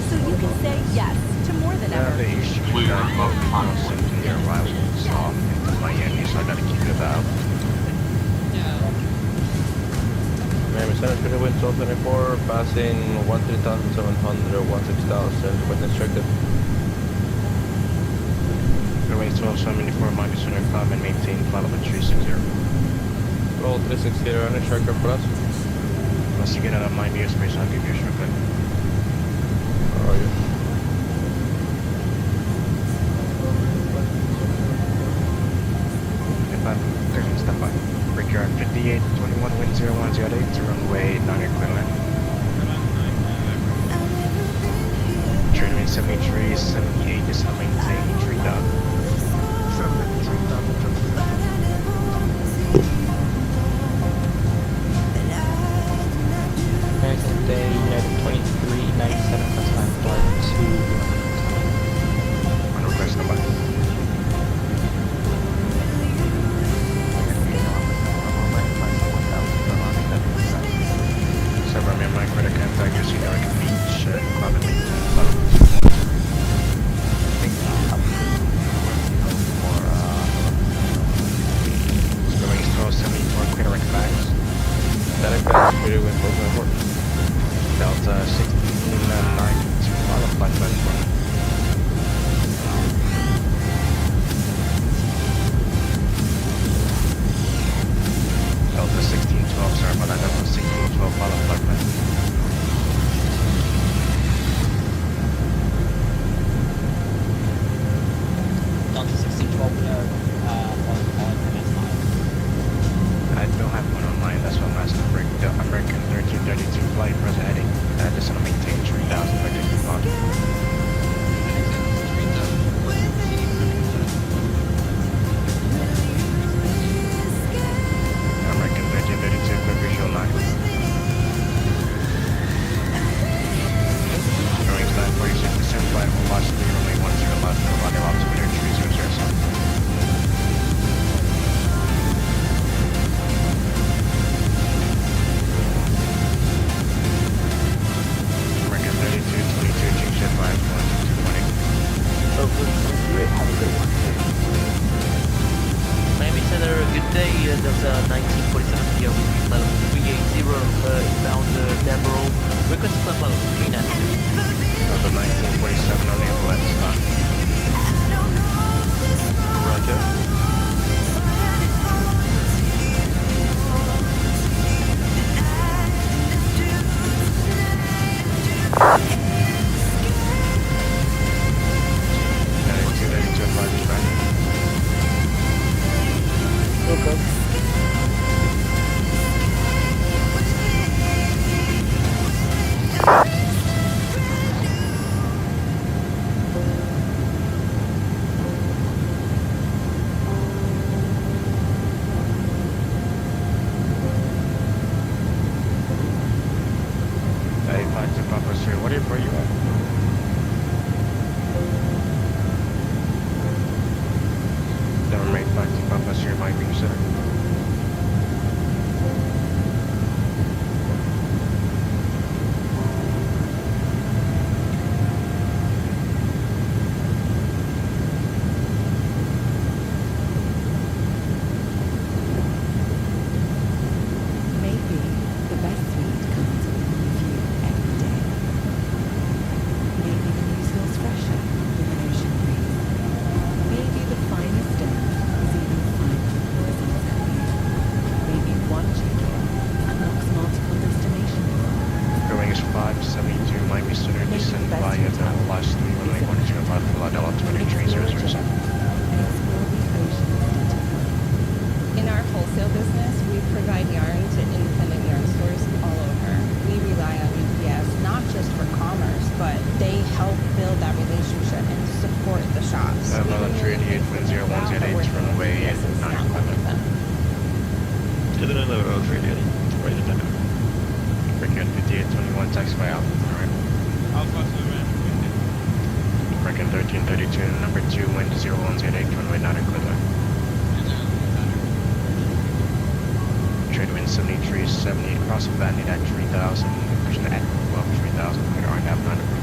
So you can say yes to more than ever. They issue clear above the their arrivals off into Miami, so I gotta keep it out. Miami Center, Twitter wind 1224, passing 13,700, 16,000, wind instructed. Runway 1274, Miami Center, climb and maintain flight level 360. Roll 360, uninstructed for us. Once you get out of Miami airspace, I'll give you a short cut. How are you? Stand by. Break your 58, 21, wind 0108 to runway 9 equipment. Trade wind 73, 78 is to maintain 3,000. American Day, United 2397, plus time flight 2. On request number. My credit contact, you see American Beach, club and Going 1274, clear direct bags. Direct bags, clear wind 1224. Delta 1692, follow flight 24. Delta 1612, sorry about that, Delta 1612, follow flight 24. Delta 1612, I don't have one online, that's what I'm asking. American 1332 flight, present heading. Just want to maintain 3,000 by taking off. American 1332, quick visual 9. Range 946%, flight velocity, runway 10 left, running altimeter 3007. American 3222, change jet 51220. have a good one. Miami Center, good day. There's a 1947 here with flight level 380 inbound Deborah. Request flight level 392. That was a 1947 on the ambulance stop. Roger. Okay. Hey, flight to Papa Sir, where you at? Never made flight to Papa Sir, Miami Center. Maybe the best sweet comes with a new view every day. Maybe the news feels fresher with an ocean breeze. Maybe the finest dinner is even finer as it is clear. Maybe one check-in unlocks multiple destinations. Going is 572, Miami Center, descend via the last 3 runway 105, Philadelphia 23007. In our wholesale business, we provide yarn to independent yarn stores all over. We rely on Level 3D. Write it down. Breaking 5821, taxiway out. Alright. Alpha to the Breaking 1332, number 2, wind 0108, runway 9 clear. Trade wind 7370, cross Batney at 3000, pushing at above 3000, clear RNAV 9.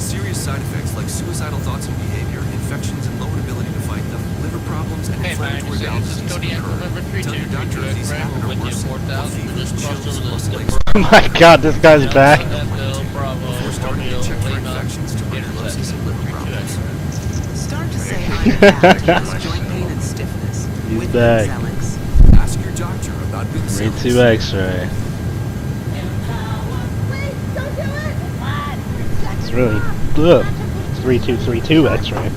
Serious side effects like suicidal thoughts and behavior, infections and low inability to fight them, liver problems, and Hey, man, inflammatory bowel this is disease Cody occur. November Tell your doctor if these happen or with you worsen, 4000. fever, Just crossed chills, over lost the legs, Oh my god, this guy's back. Bravo, before starting to check for infections, tuberculosis, and liver problems. Start to say I'm bad against joint pain and stiffness. He's with back. Xelix. Ask your doctor about Big Grade Xelix. 2 X-ray. It's really good. 3232 X-ray.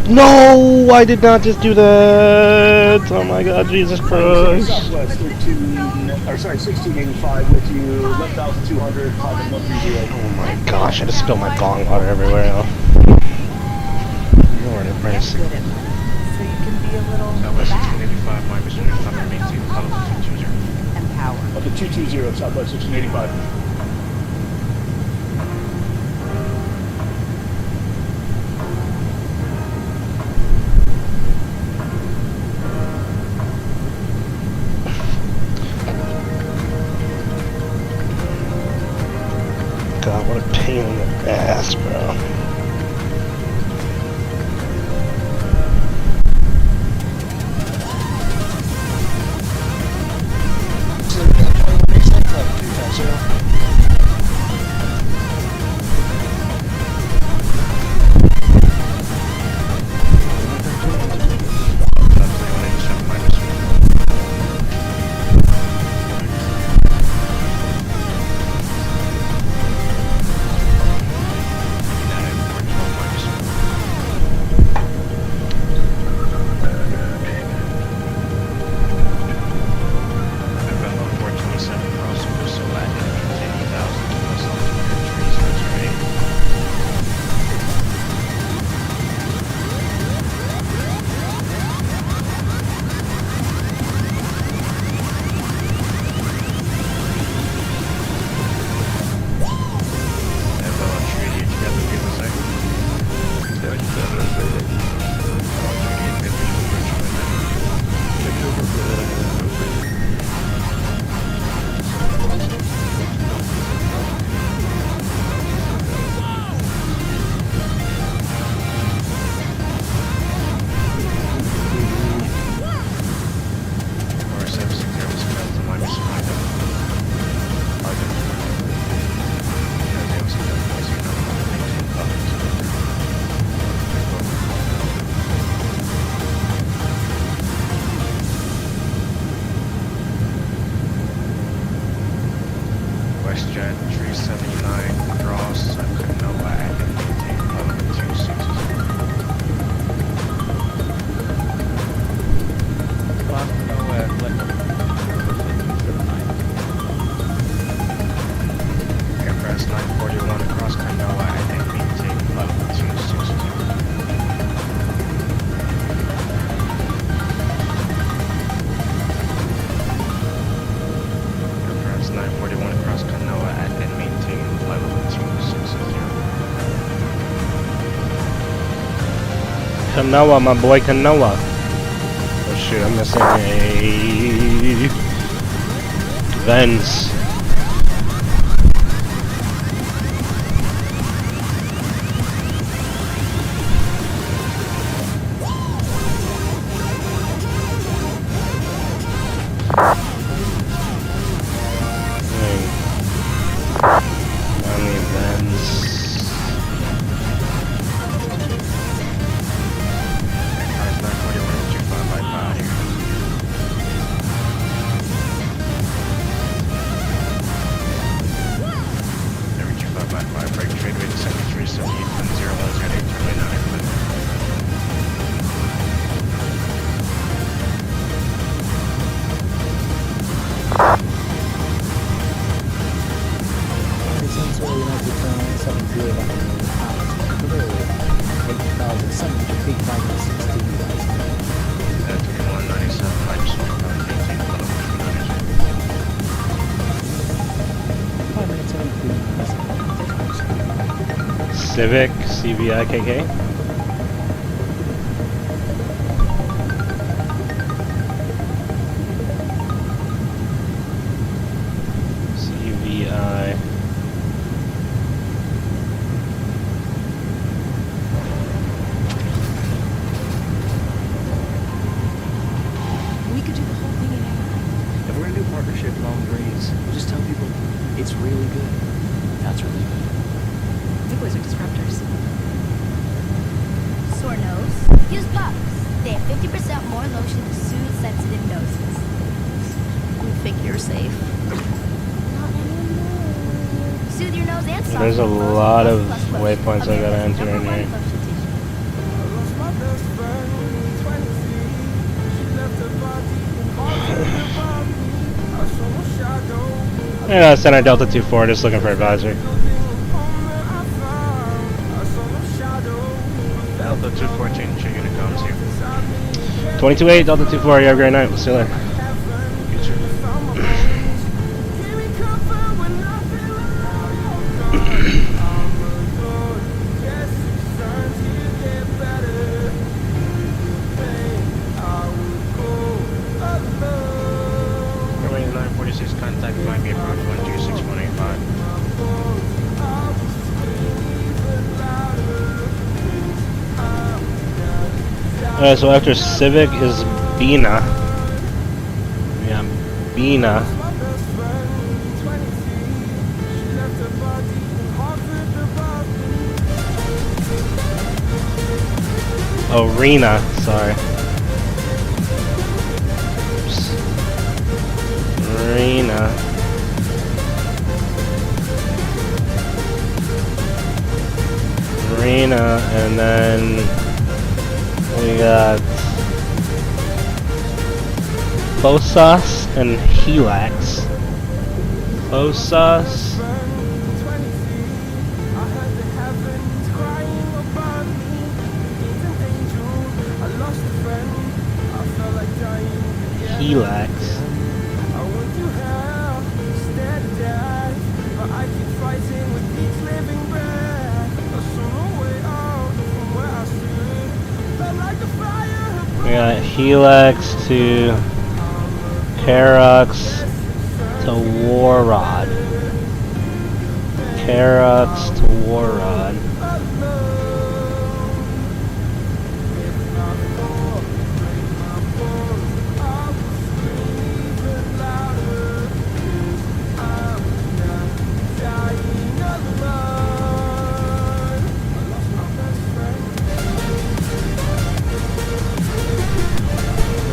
No, I did not just do that. Oh my god, Jesus Christ. Southwest 1685 with you, 1,200, 5130. Oh my gosh, I just spilled my bong water everywhere now. Lord have mercy. So you can be a little Southwest back 1685, my mission is number maintain level 220. and power. Okay, 220, Southwest 1685. God, what a pain in the ass, bro. WestJet 379 cross Canoa and maintain level 260. Aircraft 941 across Canoa and maintain level 260. Aircraft 941 across Canoa and maintain level 260. Kanoa, my boy, Kanoa. Oh shoot, I'm missing a Vents. Civic, CVIKK. CVI. really good. That's really good. You boys are disruptors. Sore nose? Use puffs. They have 50% more lotion to soothe sensitive noses. We think you're safe. Soothe your nose and soften There's a your nose lot with of Plus Plus waypoints I gotta America's enter in #1 here. lotion tissue. Yeah, center Delta 24, just looking for advisory. Delta 214, show unit comes here. 22-8, Delta 24, you have a great night. We'll see you later. You too. Runway 946, contact flying me approach 126-185. Alright, so after Civic is Bina. Yeah, Bina. Arena, sorry. Oops. Arena. Arena, and then we got Phosas and Helix. Phosas. Helix. We got Helix to Carux to Warrod. Carux to Warrod.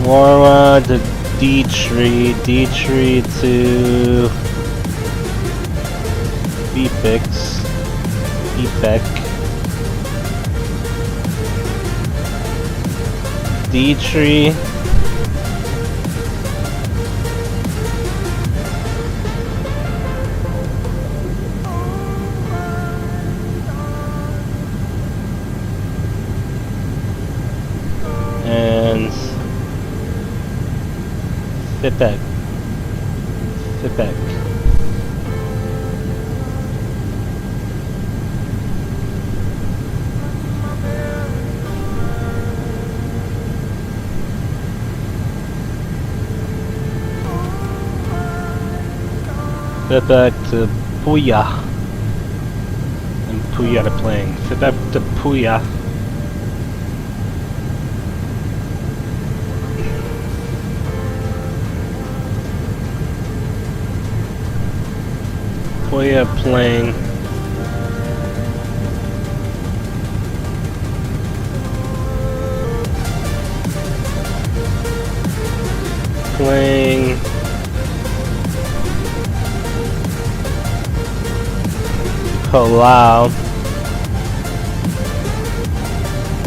Warrod to D-Tree, D-Tree to Bepix, Bepec, D-Tree, and Fipec. Fipec. Fipec to Puya. And Puya to plane. Fipec to Puya. Puya plane. Playing Colau.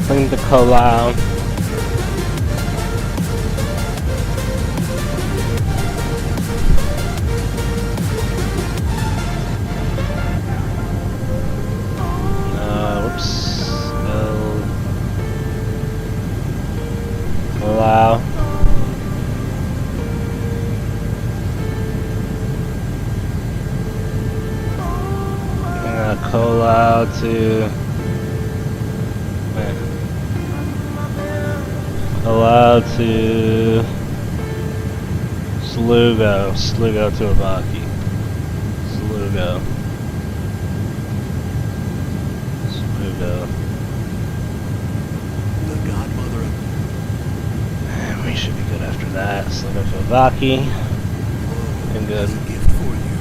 Playing the Colau. Colau. Colau to Colau to Slugo. Slugo to Abaki. Slugo. Slugo. The godmother of... And we should be good after that. Slugo to Abaki. And good. gift for you.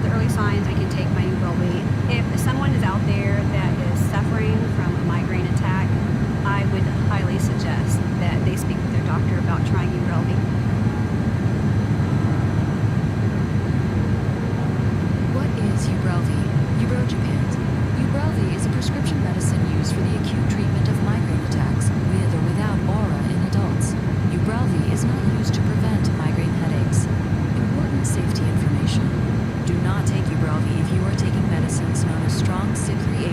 the early signs, I can take my Ubrelvy. If someone is out there that is suffering from a migraine attack, I would highly suggest that they speak with their doctor about trying Ubrelvy. What is Ubrelvy? Ubrogepant. Ubrelvy is a prescription medicine used for the acute treatment of migraine attacks with or without aura in adults. Ubrelvy is not used to prevent migraine headaches. Important safety information. Do not take Ubrelvy if you are taking medicines known as strong CYP3A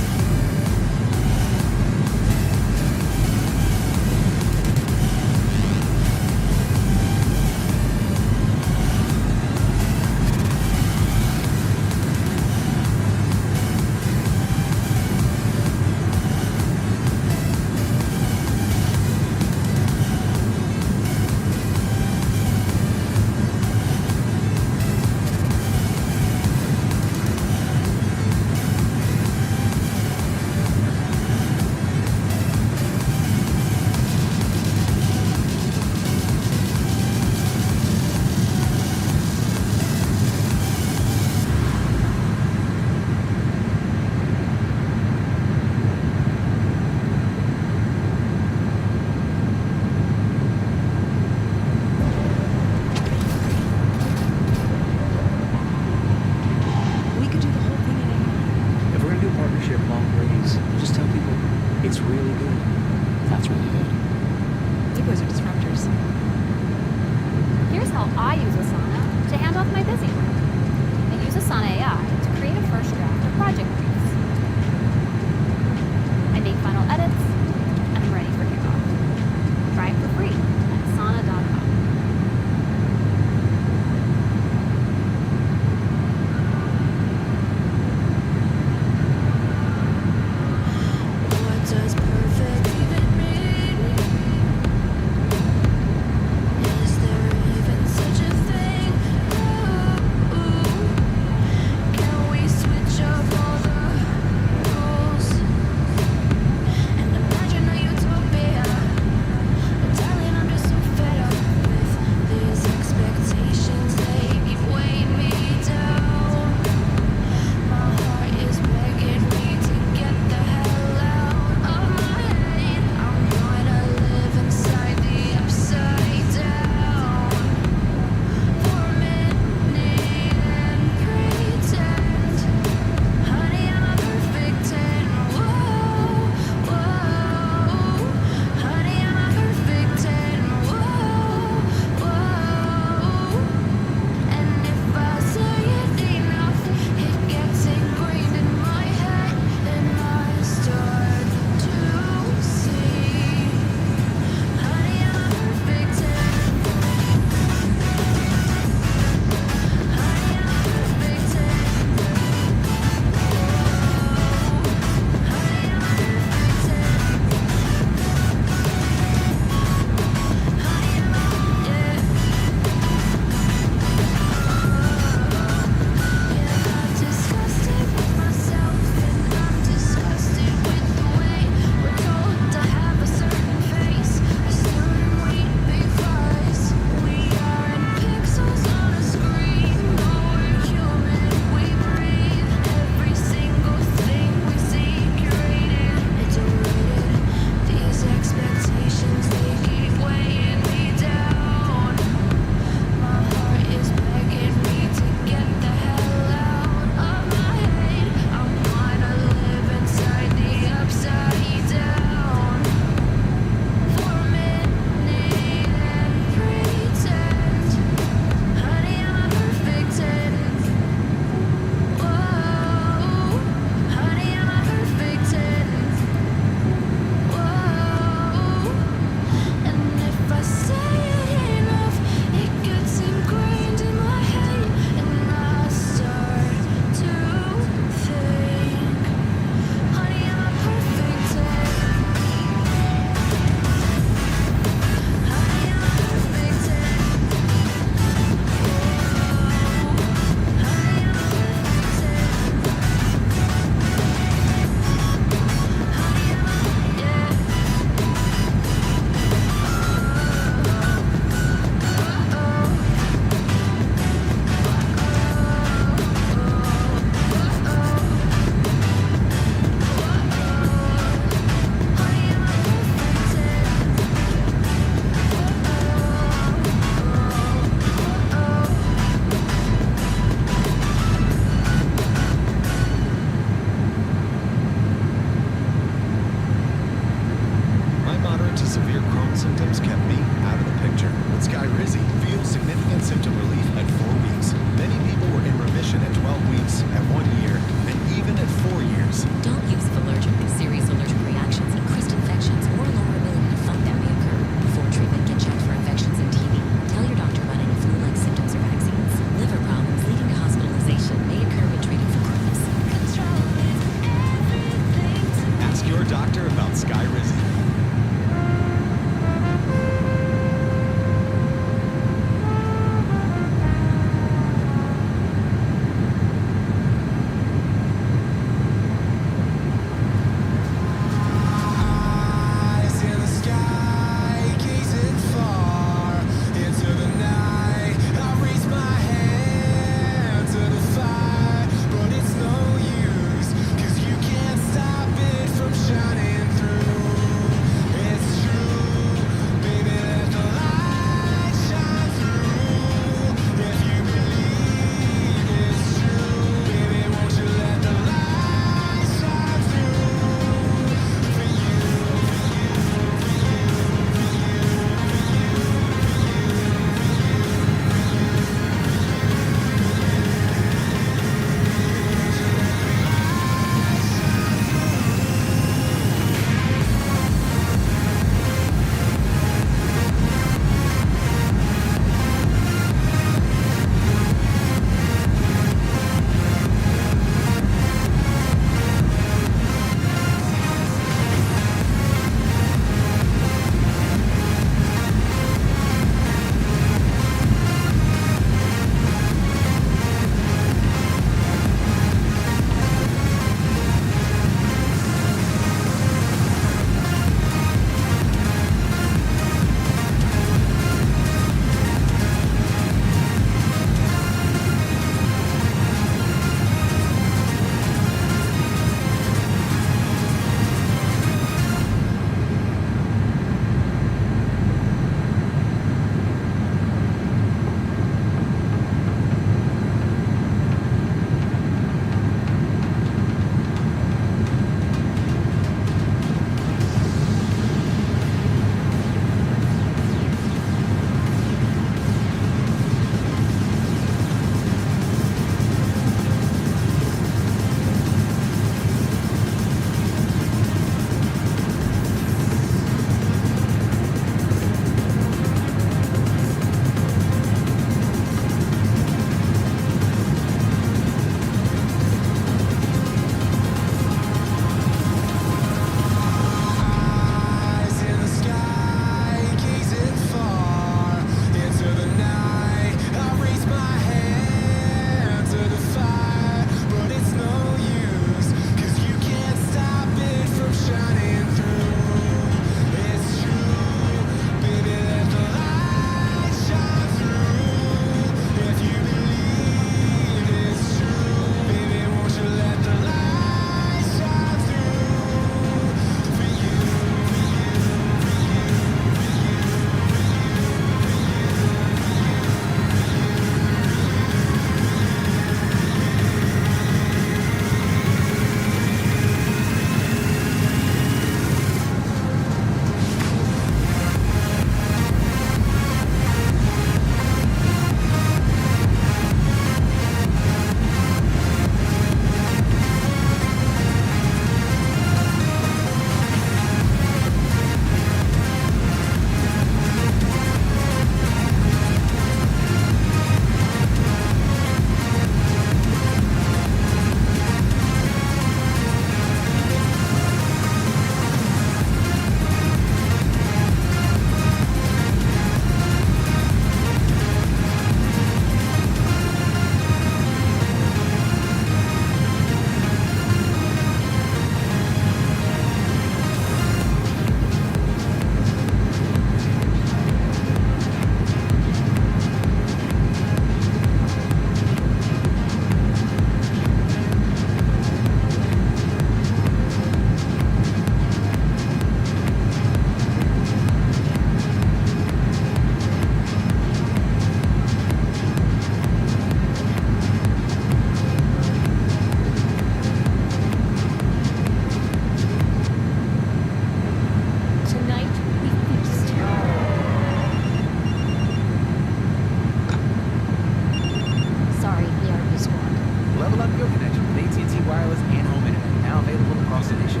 unlock your connection with AT&T Wireless and Home Internet, now available across the nation.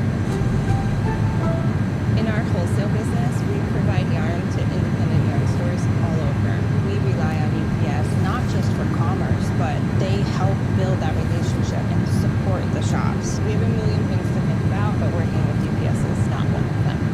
In our wholesale business, we provide yarn to independent yarn stores all over. We rely on UPS not just for commerce, but they help build that relationship and support the shops. We have a million things to think about, but working with UPS is not one of them.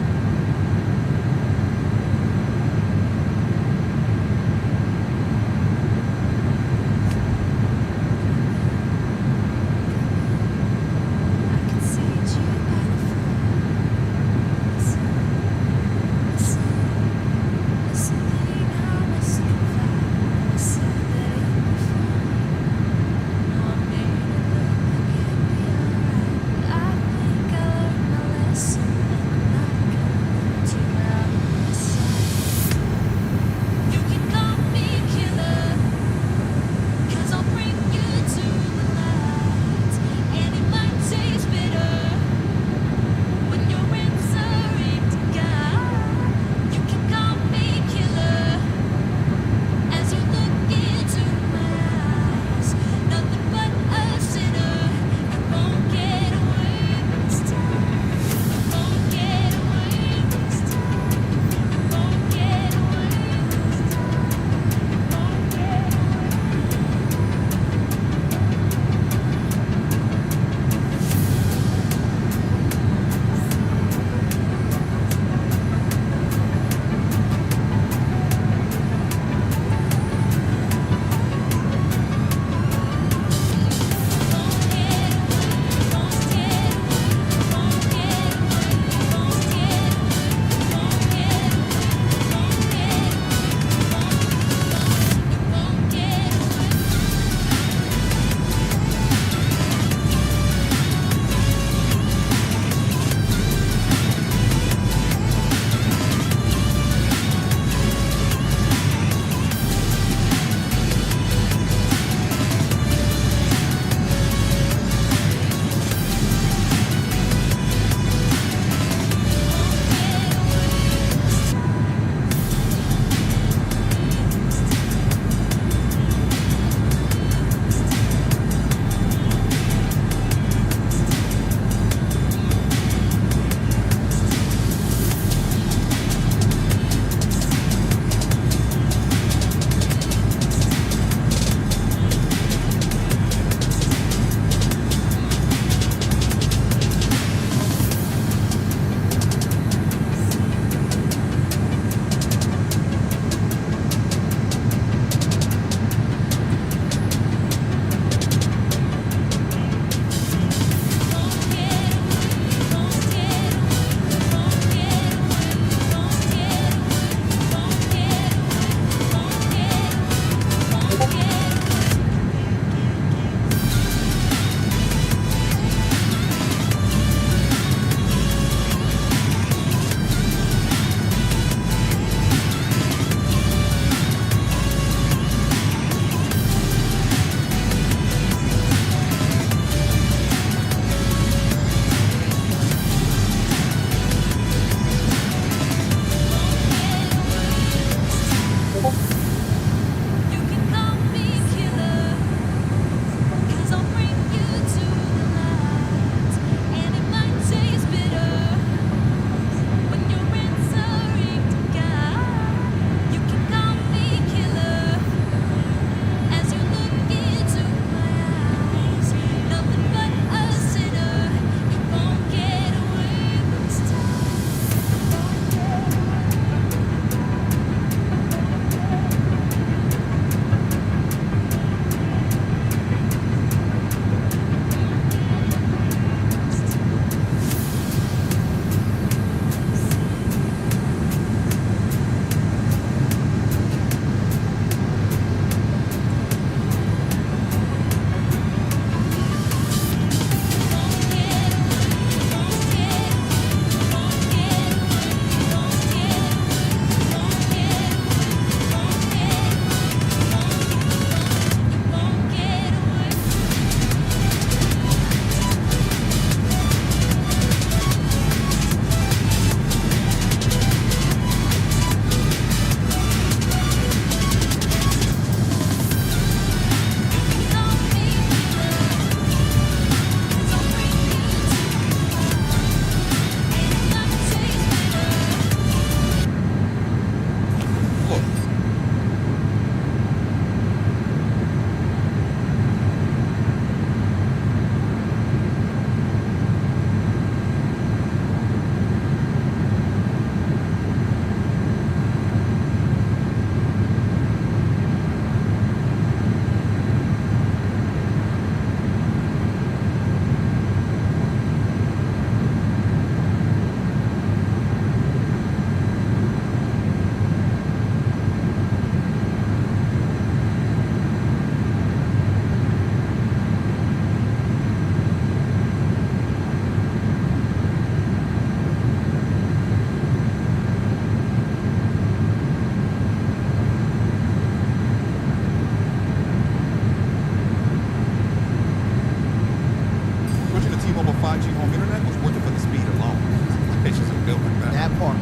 5G home internet was worth it for the speed alone. My patients are built like that. That part.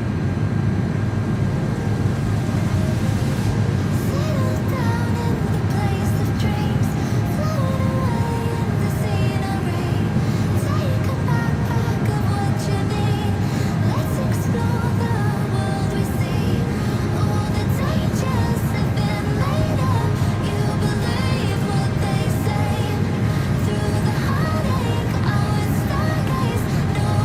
Through the heartache, I would stargaze. No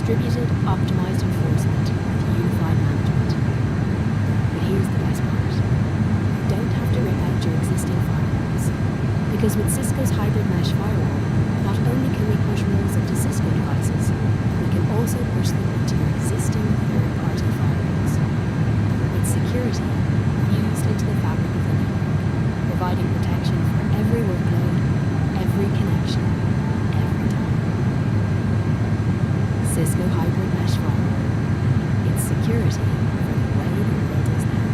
distributed, optimized enforcement with unified management. But here's the best part. You don't have to rip out your existing firewalls. Because with Cisco's hybrid mesh firewall, not only can we push rules into Cisco devices, we can also push them into your existing third-party firewalls. It's security fused into the fabric of the network, providing protection for every workload, every connection, every time. Cisco hybrid mesh firewall. It's security for the way the world is now.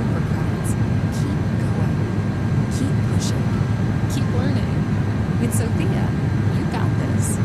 uppercuts. Keep going. Keep pushing. Keep learning. With Sophia, you got this.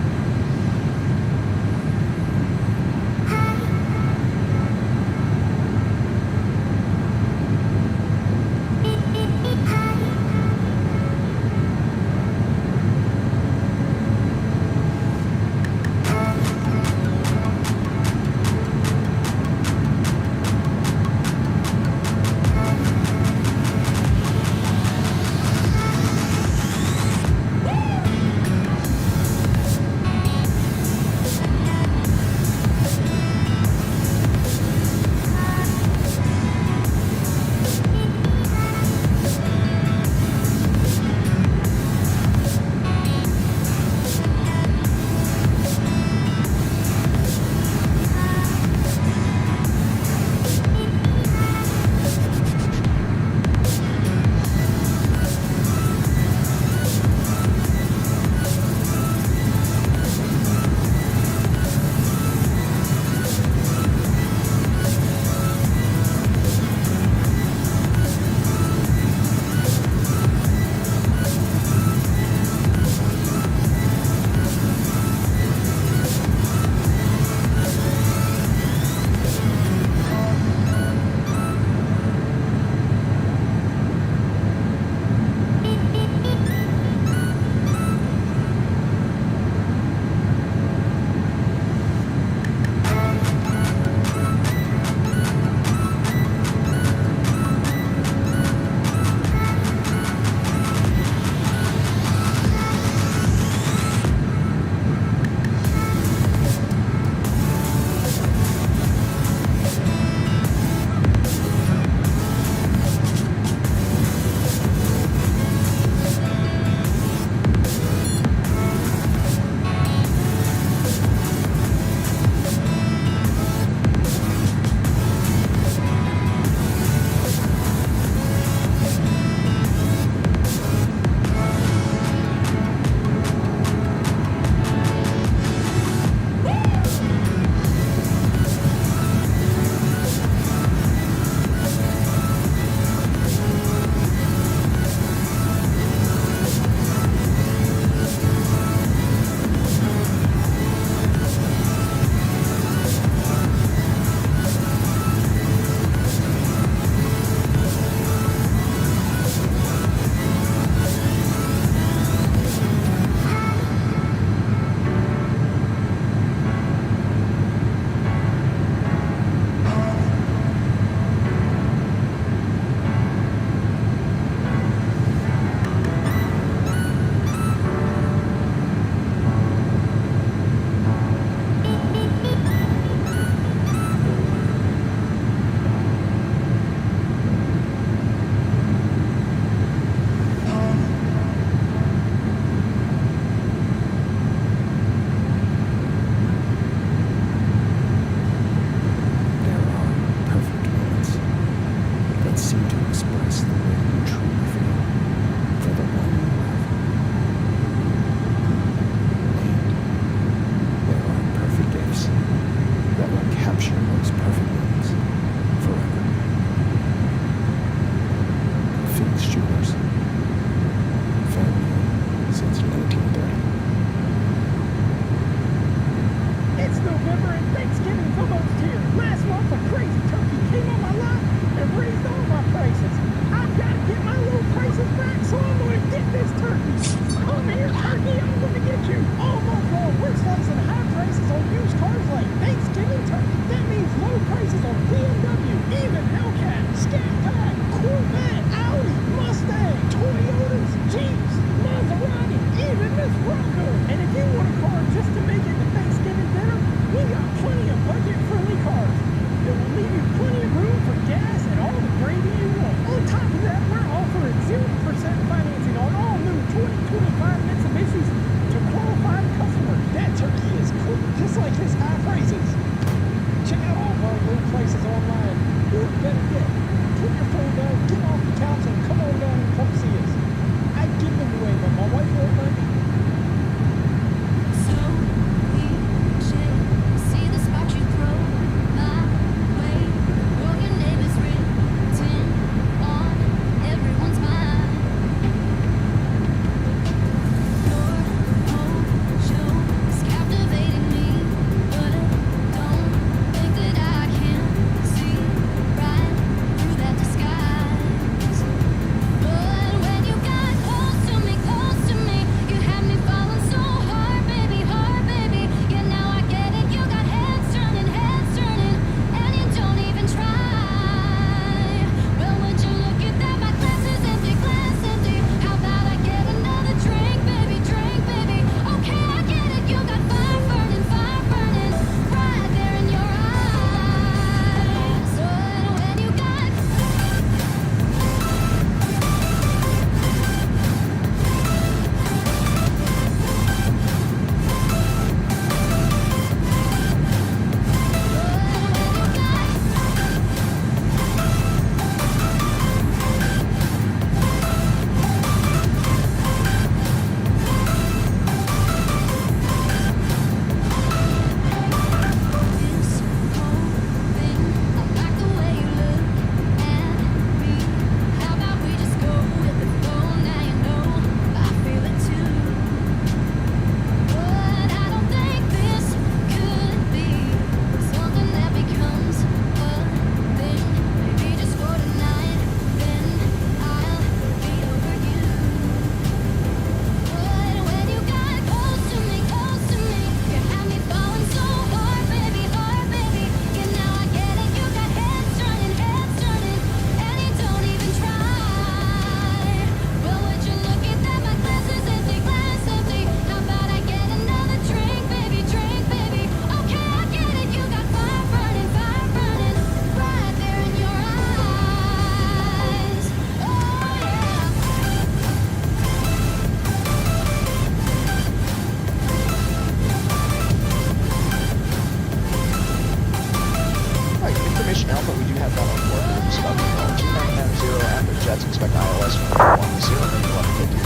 jets, expect ILS from 10 to 1150.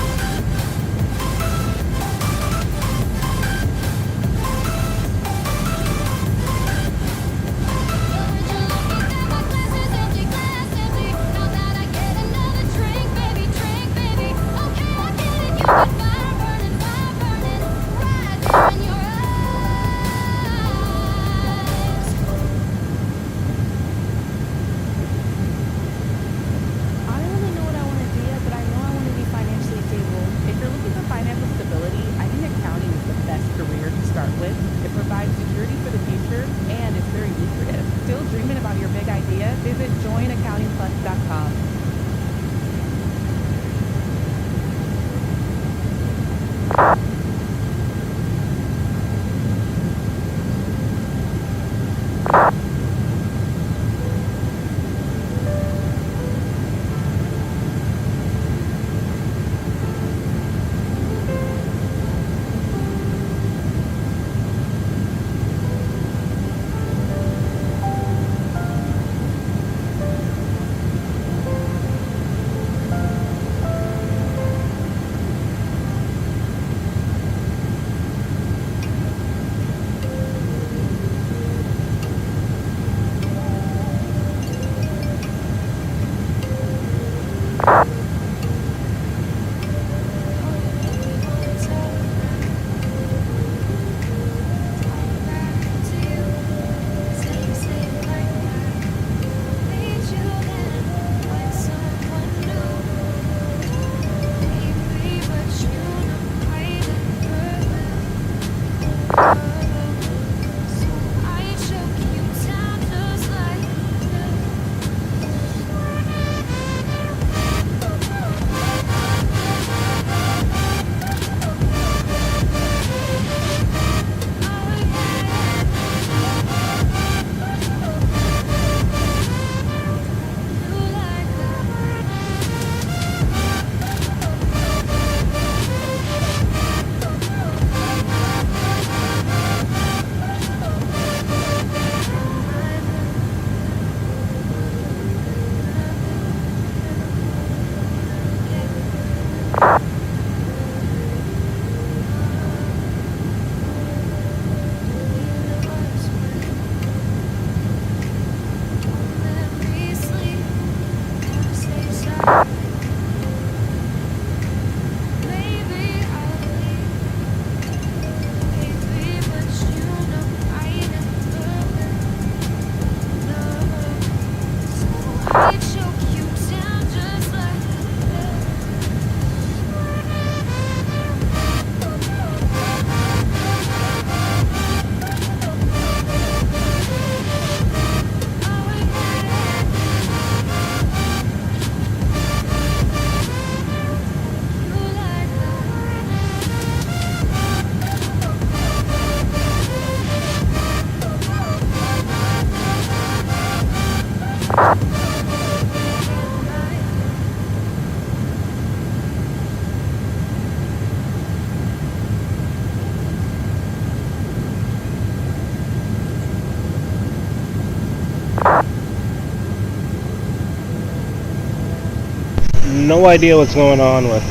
No idea what's going on with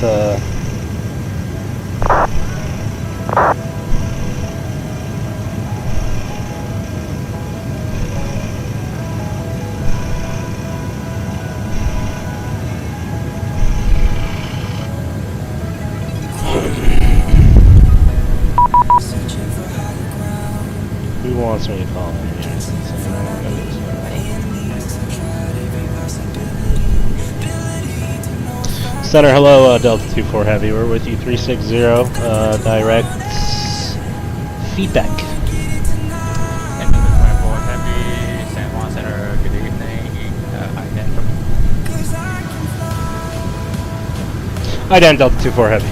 who wants me to call him? Center, hello, Delta 24 Heavy. We're with you, 360, direct feedback. And Delta 24 Heavy, San Juan Center, good evening. Ident Delta 24 Heavy.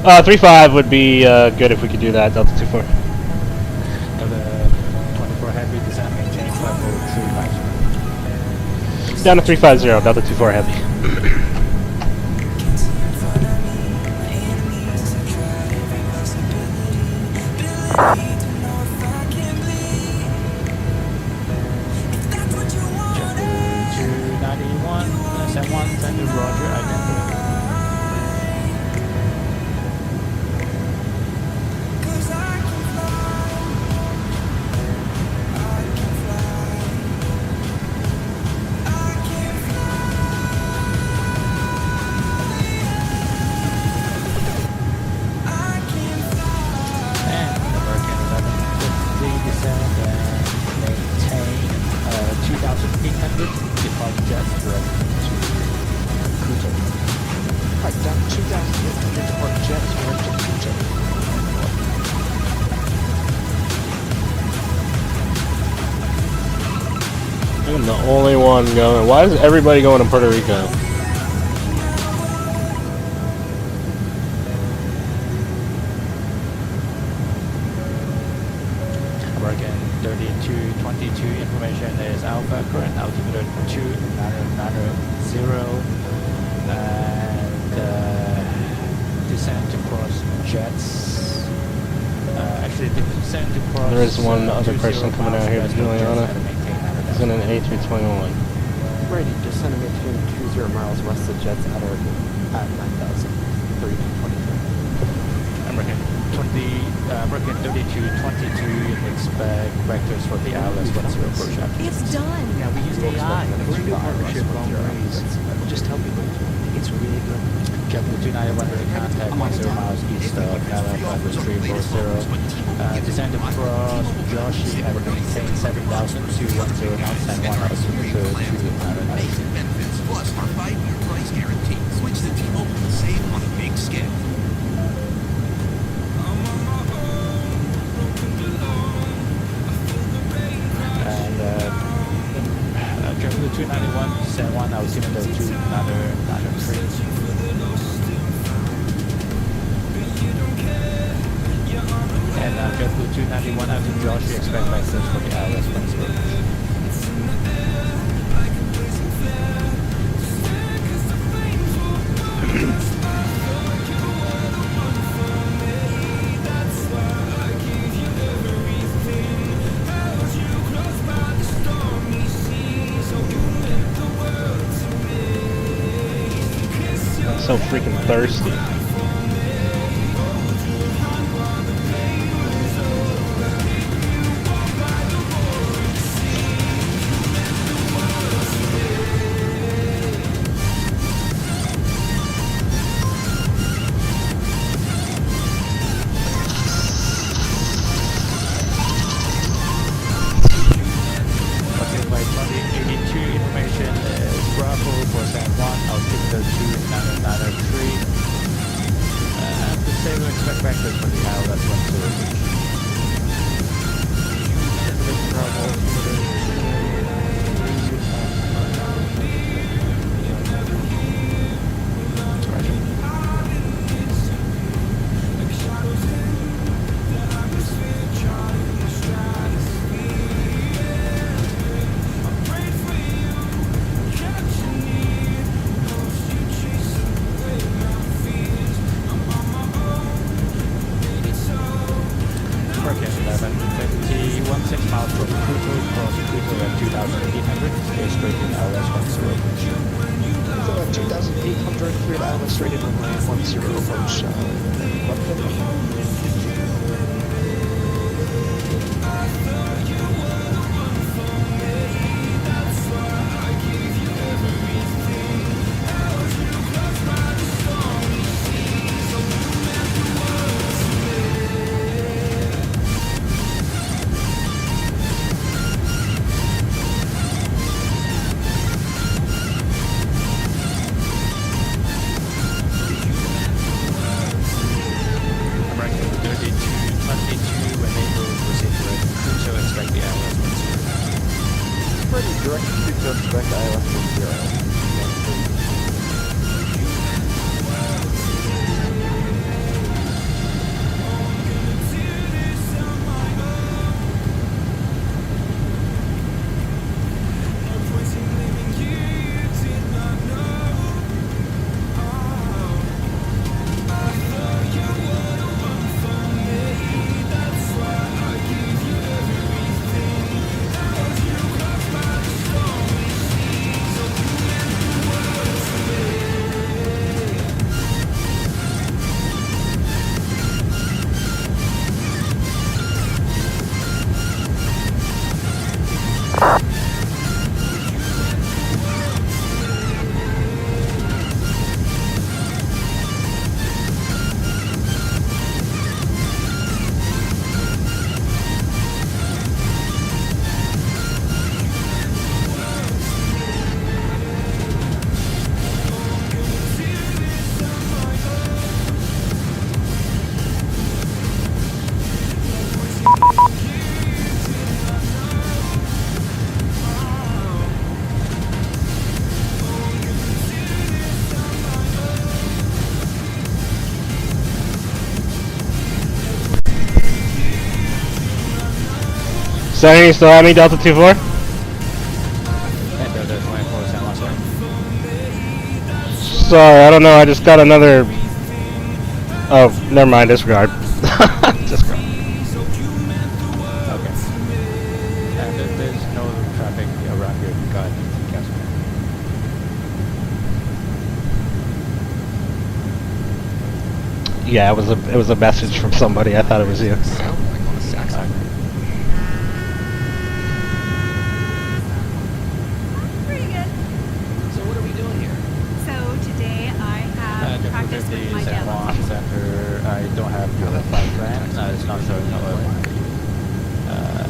3-5 would be good if we could do that. Delta 2-4. Delta 24 Heavy, descent maintain level 350. Down to 350. Delta 2-4 Heavy. I'm the only one going. Why is everybody going to Puerto Rico? American 3222 information is Alpha, current altimeter 2990, and descent across jets. Actually, descent across. There is one other person coming out here to Juliana. He's in an A321. Ready, descend and maintain 20 miles west of jets at 9,000. 323. American 3222 expect vectors for the ILS 10 approach. It's done. Yeah, we use AI. We're in a partnership long ways. Just tell people it's really good. JetBlue 291 ready contact 10 miles east of Alabama 340. Descend across Joshi at maintain 7,210 knots and 1 altimeter to 290. Benefits plus our 5-year price guarantee. Switch to T-Mobile to save on a big scale. And JetBlue 291 descend 1 altimeter to 993. And JetBlue 291 out to Josh, you expect vectors for the ILS 10 approach. I'm so freaking thirsty. Sunny, you still have me, Delta 2-4? And Delta 24, San Juan, sir. Sorry, I don't know, I just got another... Oh, never mind, disregard. Disregard. Okay. And there's no traffic around here. Got anything else? Yeah, it was a message from somebody, I thought it was you. Sound like on a saxophone. Pretty good. So what are we doing here? So today I have practiced with my San demo Juan team. Center. I don't have the flight plan. It's not showing up.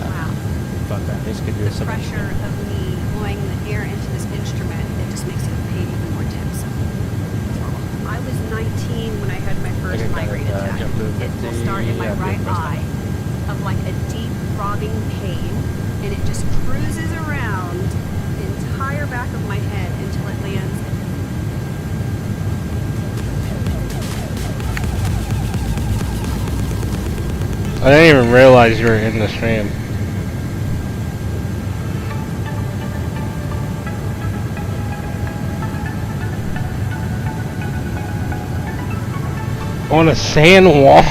Wow. But basically do The some pressure of me blowing the air into this instrument, it just makes it pain even more tense. I was 19 when I had my first migraine attack. It will start in my right eye of like a deep throbbing pain, and it just cruises around the entire back of my head until it lands. I didn't even realize you were in the stream. On a San Juan.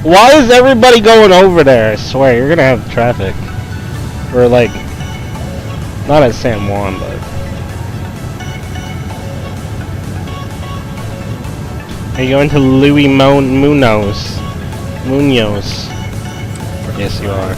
Why is everybody going over there? I swear, you're gonna have traffic. Or like, not at San Juan, but. Are you going to Louis Munoz? Munoz. Yes, you are.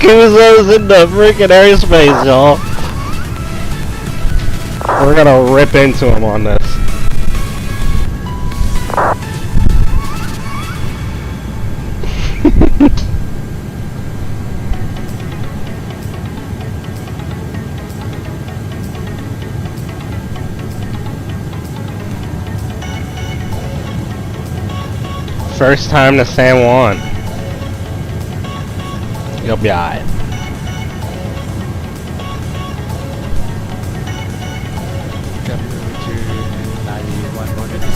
Kuzo's in the freaking airspace, y'all. We're gonna rip into him on this. First time to San Juan. You'll be alright.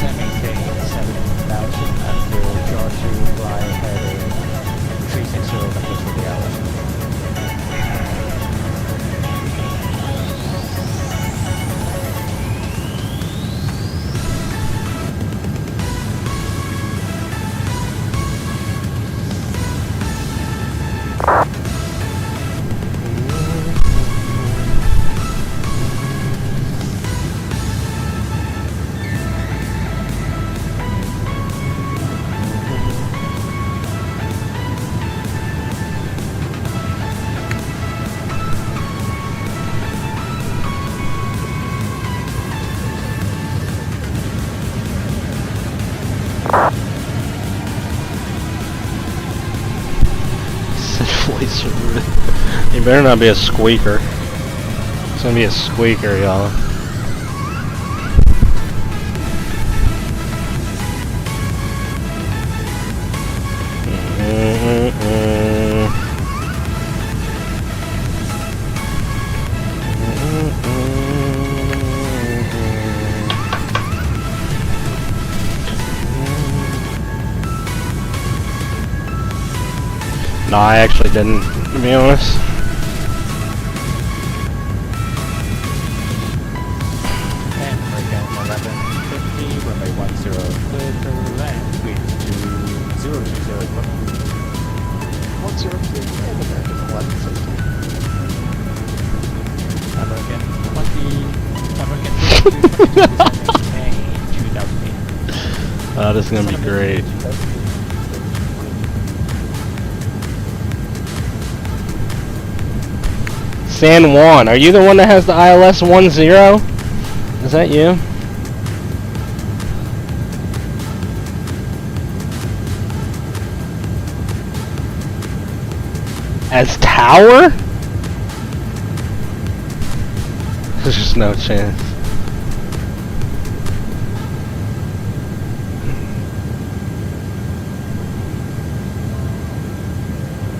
Maintain 7,000 until Joshua fly heading 360 meters per hour. You better not be a squeaker. It's gonna be a squeaker, y'all. No, I actually didn't, to be honest. And breakdown 1150, runway 10, clear to land, wind to 020. 103, and American 1160. American 20, American 22, 2008. That this is gonna be great. San Juan, are you the one that has the ILS 10? Is that you? As Tower? There's just no chance.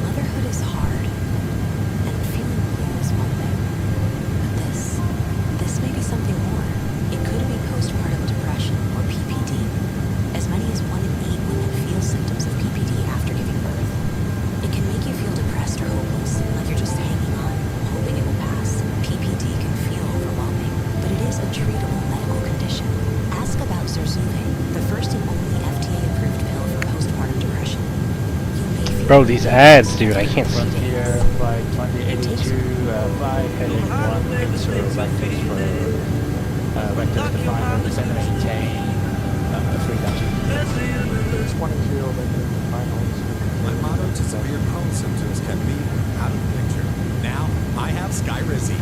Motherhood is hard, and feeling blue is one thing. But this may be something more. It could be postpartum depression, or PPD. As many as 1 in 8 women feel symptoms of PPD after giving birth. It can make you feel depressed or hopeless, like you're just hanging on, hoping it will pass. PPD can feel overwhelming, but it is a treatable medical condition. Ask about Zurzuvae, the first and only FDA-approved pill for postpartum depression. Bro, these ads, dude, I can't see. Here, flight 2082, flight heading 1 into vectors for vectors defined, represent and maintain 3,000. 20 finals. My motto to severe Crohn's symptoms kept me out of the picture. Now, I have Skyrizi.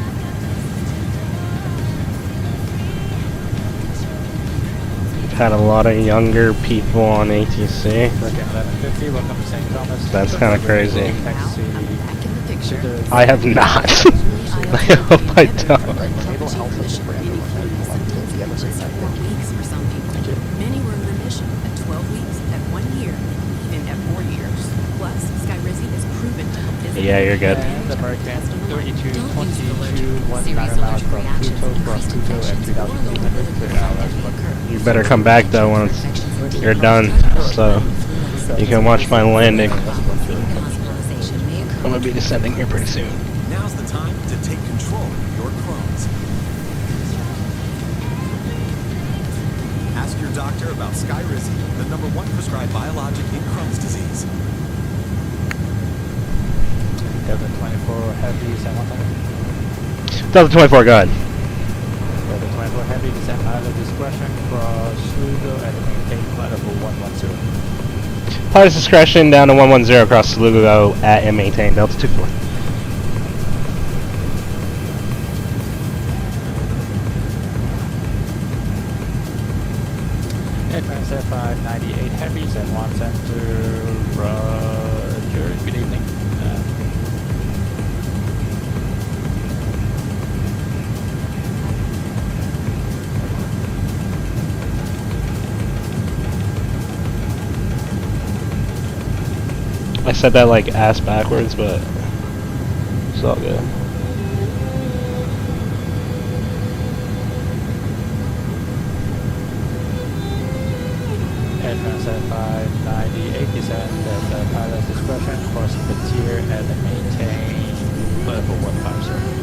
We've had a lot of younger people on ATC. Welcome to St. Thomas. That's kind of crazy. Taxi. I have not. I hope I don't. Many were in remission at 12 weeks, at 1 year, even at 4 years. Plus, Skyrizi is proven to help physical Yeah, you're good. And American 3222, 1 miles from Pluto at 3,200 clear hours. You better come back though once you're done, so you can watch my landing. I'm gonna be descending here pretty soon. Now's the time to take control of your Crohn's. Ask your doctor about Skyrizi, the #1 prescribed biologic in Crohn's disease. Delta 24 heavy, descend 100. Delta 24, go ahead. Delta 24 heavy, descend pilot discretion, cross Lugo and maintain flight level 110. Pilot's discretion down to 110 across Lugo at and maintain Delta 24. Aircraft 598 heavies and 1 center, roger, good evening. I said that like ass backwards, but it's all good. Aircraft 598 descend at pilot's discretion, cross Petier and maintain level 150.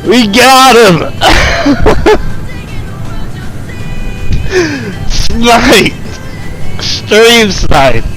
We got him! Sniped! Extreme sniped!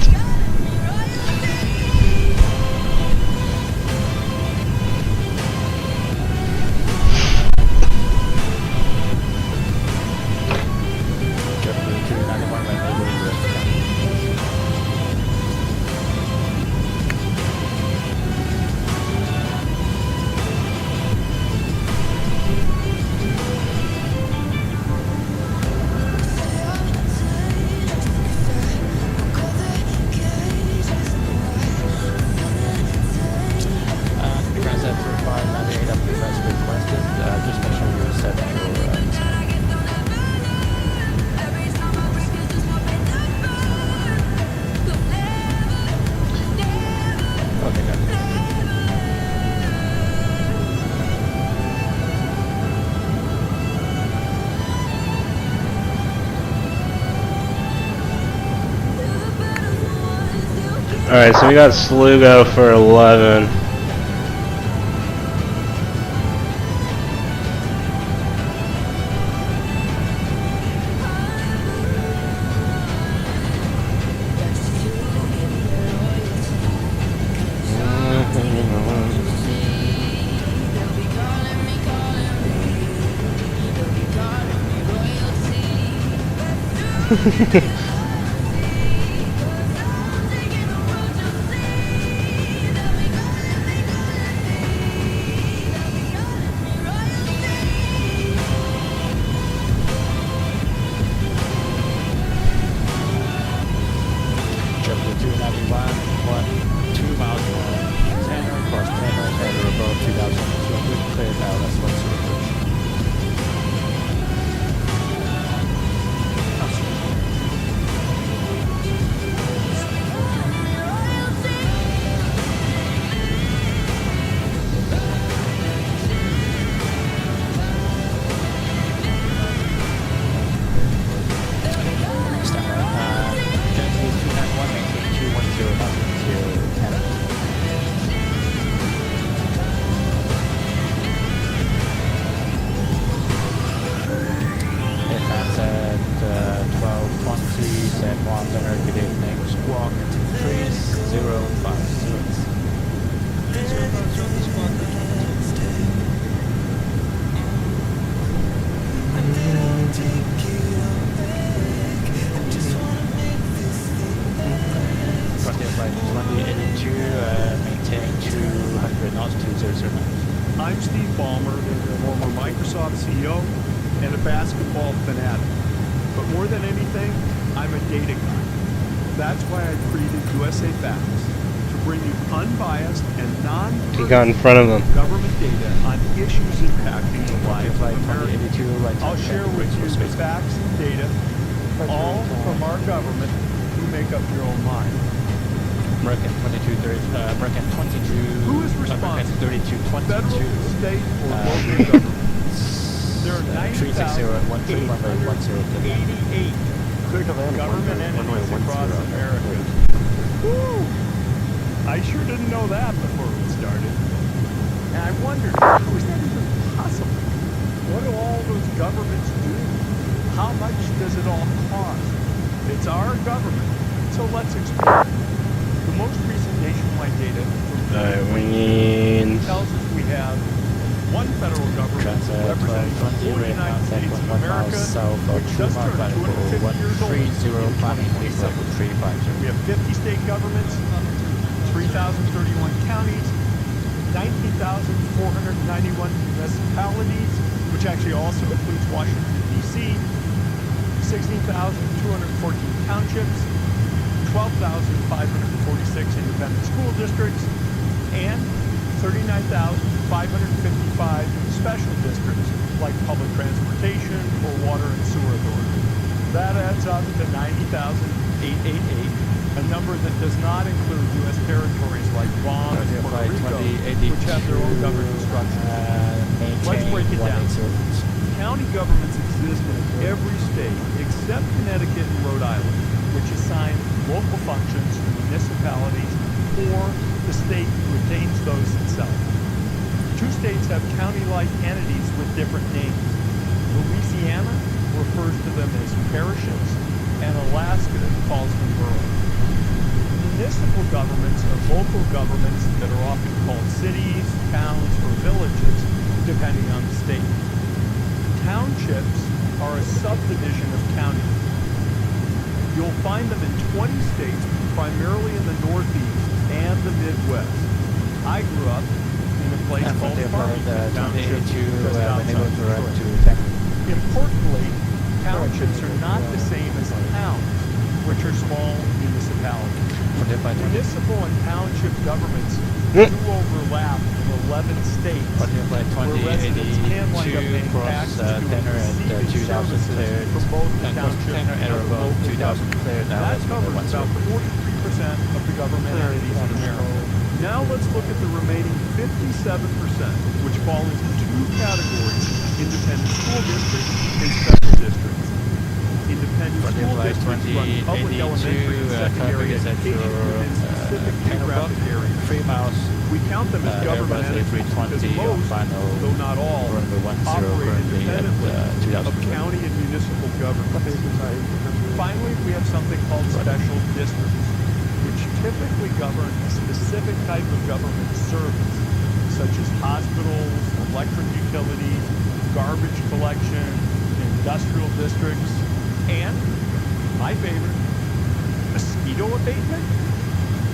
Alright, so we got Slugo for 11. Triple 291, 2 miles from Tanner, cross Tanner, header above 2,200, cleared out, that's what's the bridge. I'm Steve Ballmer, former Microsoft CEO and a basketball fanatic. But more than anything, I'm a data guy. That's why I created USA Facts, to bring you unbiased and He got in front of them. government data on issues impacting the lives of Americans. I'll share with you the facts and data, all from our government. You make up your own mind. American 22, American 22. Who is responsible? 32, 22. Federal, state, or local governments. There are 360-131-10. 88 government entities across America. Woo! I sure didn't know that before we started. And I wondered, how is that even possible? What do all those governments do? How much does it all cost? It's our government, so let's explore. The most recent nationwide data tells us we have one federal government representing 49 states of America, which just turned 250 years old in 2026. We have 50 state governments, 3,031 counties, 19,491 municipalities, which actually also includes Washington, D.C., 16,214 townships, 12,546 independent school districts, and 39,555 special districts like public transportation or water and sewer authority. That adds up to 90,888, a number that does not include U.S. territories like Guam and Puerto Rico, which have their own government structure. Let's break it down. County governments exist in every state except Connecticut and Rhode Island, which assign local functions to municipalities, or the state retains those itself. Two states have county-like entities with different names. Louisiana refers to them as parishes, and Alaska calls them boroughs. Municipal governments are local governments that are often called cities, towns, or villages, depending on the state. Townships are a subdivision of counties. You'll find them in 20 states, primarily in the Northeast and the Midwest. I grew up in a place called Farmington Township, just outside Detroit. Importantly, townships are not the same as towns, which are small municipalities. Municipal and township governments do overlap in 11 states, where residents can wind up paying taxes to receiving services from both the township and the local government. That covers about 43% of the government entities in America. Now let's look at the remaining 57%, which fall into two categories: independent school districts and special districts. Independent school districts 2082, traffic is at your 10 o'clock, 3 miles. We count them as government entities because most, though not all, operate independently of county and municipal governments. Finally, we have something called special districts, which typically govern a specific type of government service, such as hospitals, electric utilities, garbage collection, industrial districts, and, my favorite, mosquito abatement.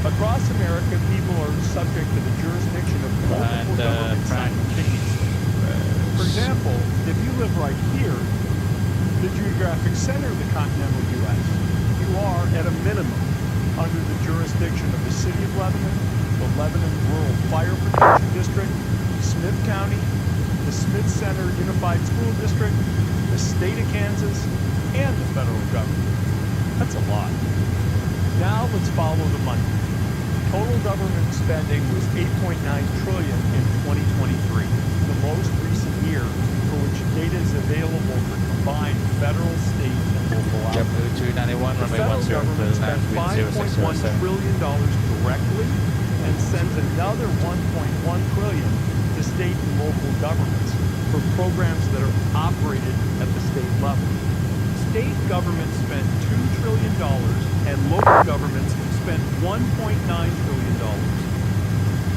Across America, people are subject to the jurisdiction of multiple government simultaneously. For example, if you live right here, the geographic center of the continental U.S., you are, at a minimum, under the jurisdiction of the City of Lebanon, the Lebanon Rural Fire Protection District, Smith County, the Smith Center Unified School District, the state of Kansas, and the federal government. That's a lot. Now let's follow the money. Total government spending was $8.9 trillion in 2023, the most recent year for which data is available for combined federal, state, and local outlays. The federal government spent $5.1 trillion directly and sends another $1.1 trillion to state and local governments for programs that are operated at the state level. State governments spent $2 trillion and local governments spent $1.9 trillion.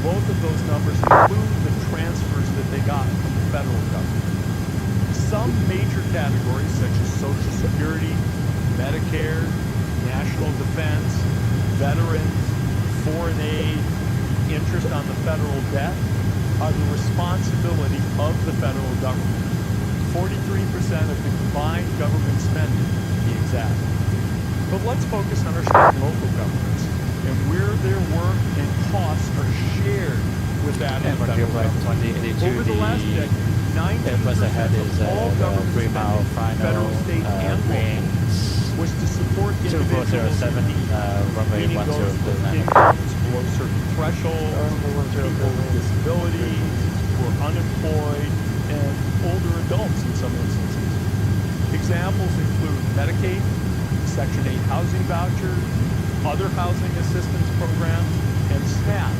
Both of those numbers include the transfers that they got from the federal government. Some major categories such as Social Security, Medicare, National Defense, Veterans, Foreign Aid, interest on the federal debt are the responsibility of the federal government. 43% of the combined government spending, to be exact. But let's focus on our state and local governments and where their work and costs are shared with that of the federal government. Over the last decade, 90% of all government spending, federal, state, and local, was to support individuals in need, meaning those with incomes below certain thresholds, people with disabilities, who are unemployed, and older adults in some instances. Examples include Medicaid, Section 8 housing vouchers, other housing assistance programs, and SNAP,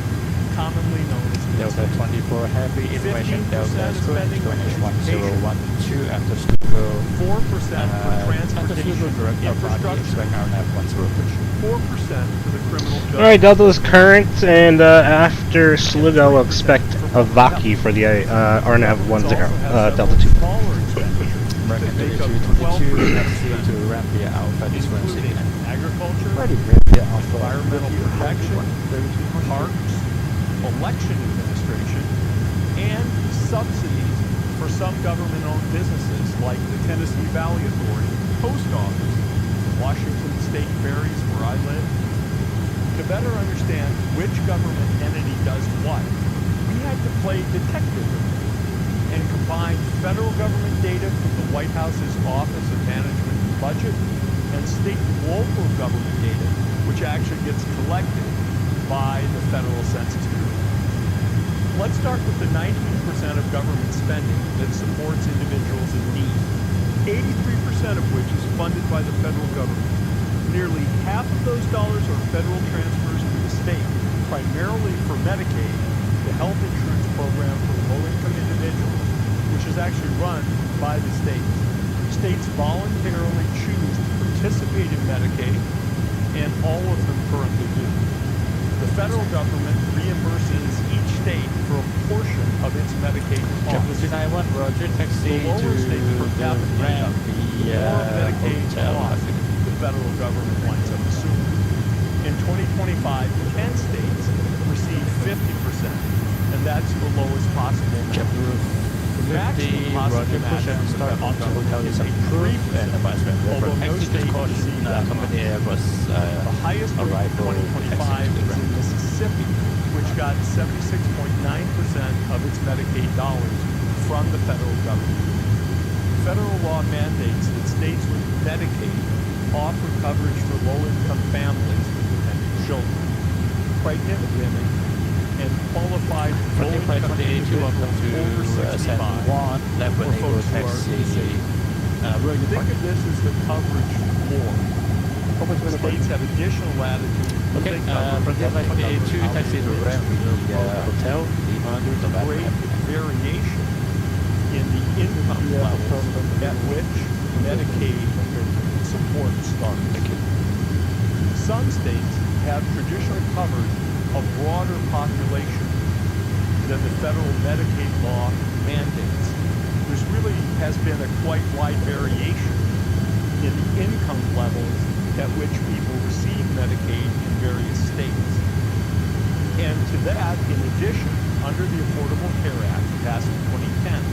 commonly known as Delta 24 heavy information, Delta spending 1012 after Stugo, 4% for transportation infrastructure, 4% for the criminal justice. Alright, Delta is current, and after Slugo, we'll expect a Vaki for the RNAV 10, Delta 2. Recommended to 22 FC to Rampia Alpha including agriculture, environmental protection, parks, election administration, and subsidies for some government-owned businesses like the Tennessee Valley Authority, Post Office, Washington State Ferries, where I live. To better understand which government entity does what, we had to play detective and combine federal government data from the White House's Office of Management and Budget and state and local government data, which actually gets collected by the Federal Census Bureau. Let's start with the 19% of government spending that supports individuals in need, 83% of which is funded by the federal government. Nearly half of those dollars are federal transfers to the state, primarily for Medicaid, the health insurance program for low-income individuals, which is actually run by the states. States voluntarily choose to participate in Medicaid, and all of them currently do. The federal government reimburses each state for a portion of its Medicaid costs. The lower states per capita income, the more Medicaid costs the federal government winds up assuming. In 2025, 10 states received 50%, and that's the lowest possible number. The maximum possible match from the federal government is 3%, although no state received that much. The highest rate for 2025 is in Mississippi, which got 76.9% of its Medicaid dollars from the federal government. Federal law mandates that states with Medicaid offer coverage for low-income families with dependent children, pregnant women, and qualified low-income individuals over 65 or folks who are disabled. Think of this as the coverage floor. States have additional latitude. Okay, from the FIA to taxi to Hotel, great variation in the income levels at which Medicaid support starts. Some states have traditionally covered a broader population than the federal Medicaid law mandates. There really has been a quite wide variation in the income levels at which people receive Medicaid in various states. And to that, in addition, under the Affordable Care Act passed in 2010,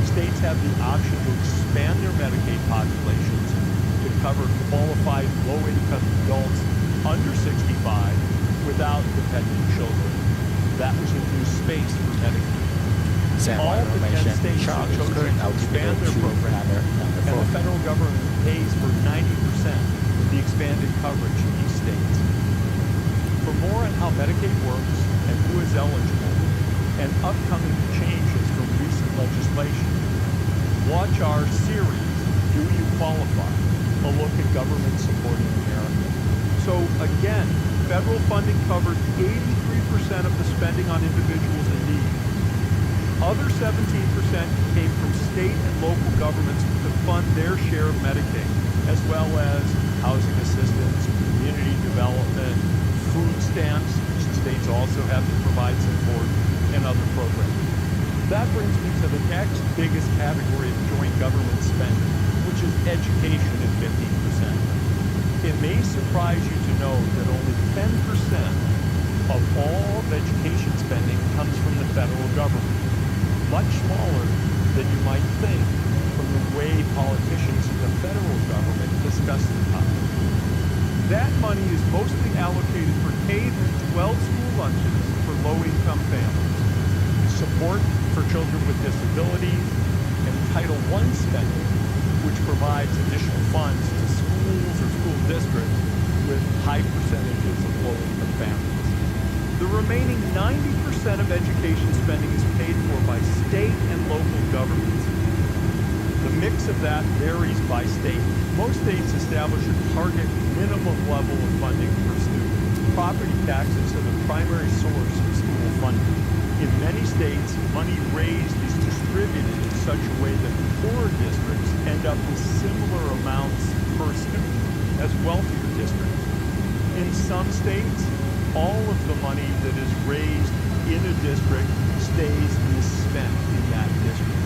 states have the option to expand their Medicaid populations to cover qualified low-income adults under 65 without dependent children. That was a new space for Medicaid. All the 10 states have chosen to expand their program, and the federal government pays for 90% of the expanded coverage in these states. For more on how Medicaid works and who is eligible, and upcoming changes from recent legislation, watch our series, Do You Qualify? A look at government supporting America. So again, federal funding covered 83% of the spending on individuals in need. Other 17% came from state and local governments to fund their share of Medicaid, as well as housing assistance, community development, food stamps, which the states also have to provide support, and other programs. That brings me to the next biggest category of joint government spending, which is education at 15%. It may surprise you to know that only 10% of all of education spending comes from the federal government. Much smaller than you might think from the way politicians in the federal government discuss the topic. That money is mostly allocated for K-12 school lunches for low-income families, support for children with disabilities, and Title I spending, which provides additional funds to schools or school districts with high percentages of low-income families. The remaining 90% of education spending is paid for by state and local governments. The mix of that varies by state. Most states establish a target minimum level of funding per student. Property taxes are the primary source of school funding. In many states, money raised is distributed in such a way that poor districts end up with similar amounts per student as wealthier districts. In some states, all of the money that is raised in a district stays and is spent in that district.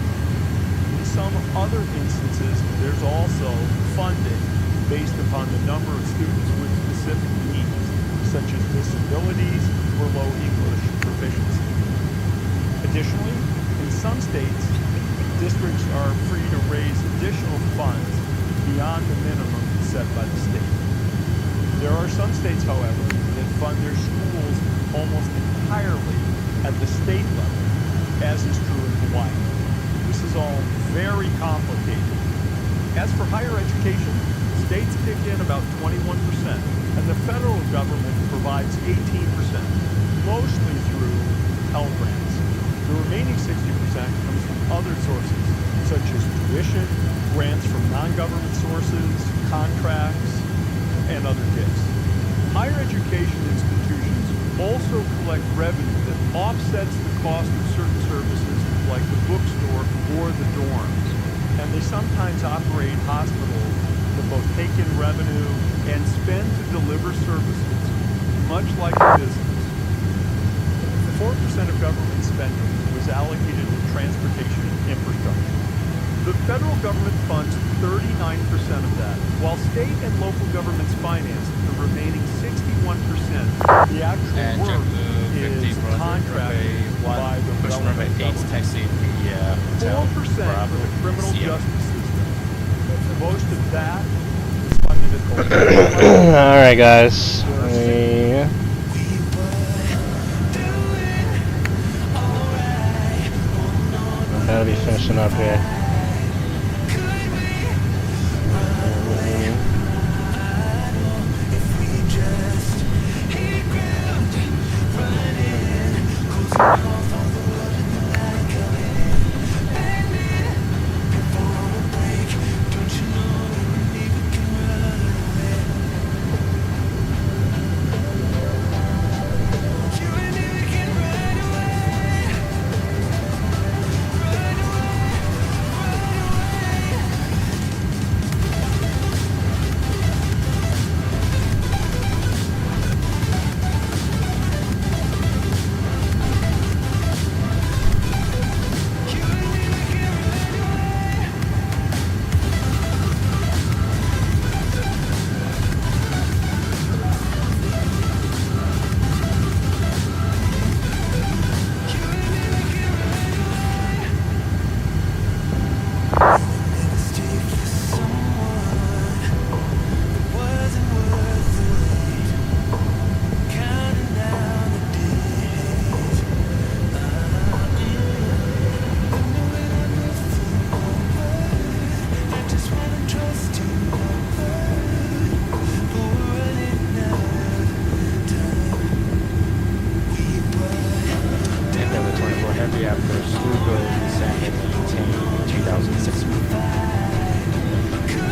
In some other instances, there's also funding based upon the number of students with specific needs, such as disabilities or low English proficiency. Additionally, in some states, districts are free to raise additional funds beyond the minimum set by the state. There are some states, however, that fund their schools almost entirely at the state level, as is true in Hawaii. This is all very complicated. As for higher education, states kick in about 21%, and the federal government provides 18%, mostly through Pell Grants. The remaining 60% comes from other sources, such as tuition, grants from non-government sources, contracts, and other gifts. Higher education institutions also collect revenue that offsets the cost of certain services like the bookstore or the dorms. And they sometimes operate hospitals that both take in revenue and spend to deliver services, much like a business. 4% of government spending was allocated to transportation and infrastructure. The federal government funds 39% of that, while state and local governments finance the remaining 61%. The actual work is contracted by the relevant government. 4% for the criminal justice system. Most of that is funded at the local level. Alright guys, I'm about to be finishing up here.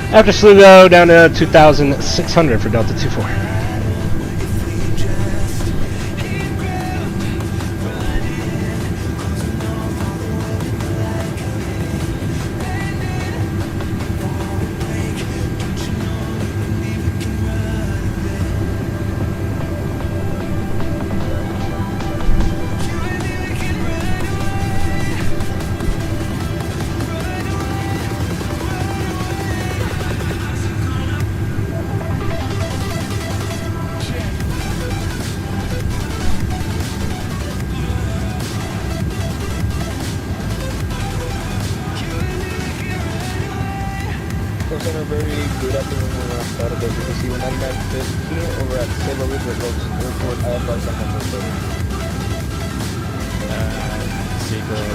After Slugo, down to 2,600 for Delta 24. Are very good at doing Saturday because even 9915 over at Sailor River Road Airport IFR San Francisco. Seagull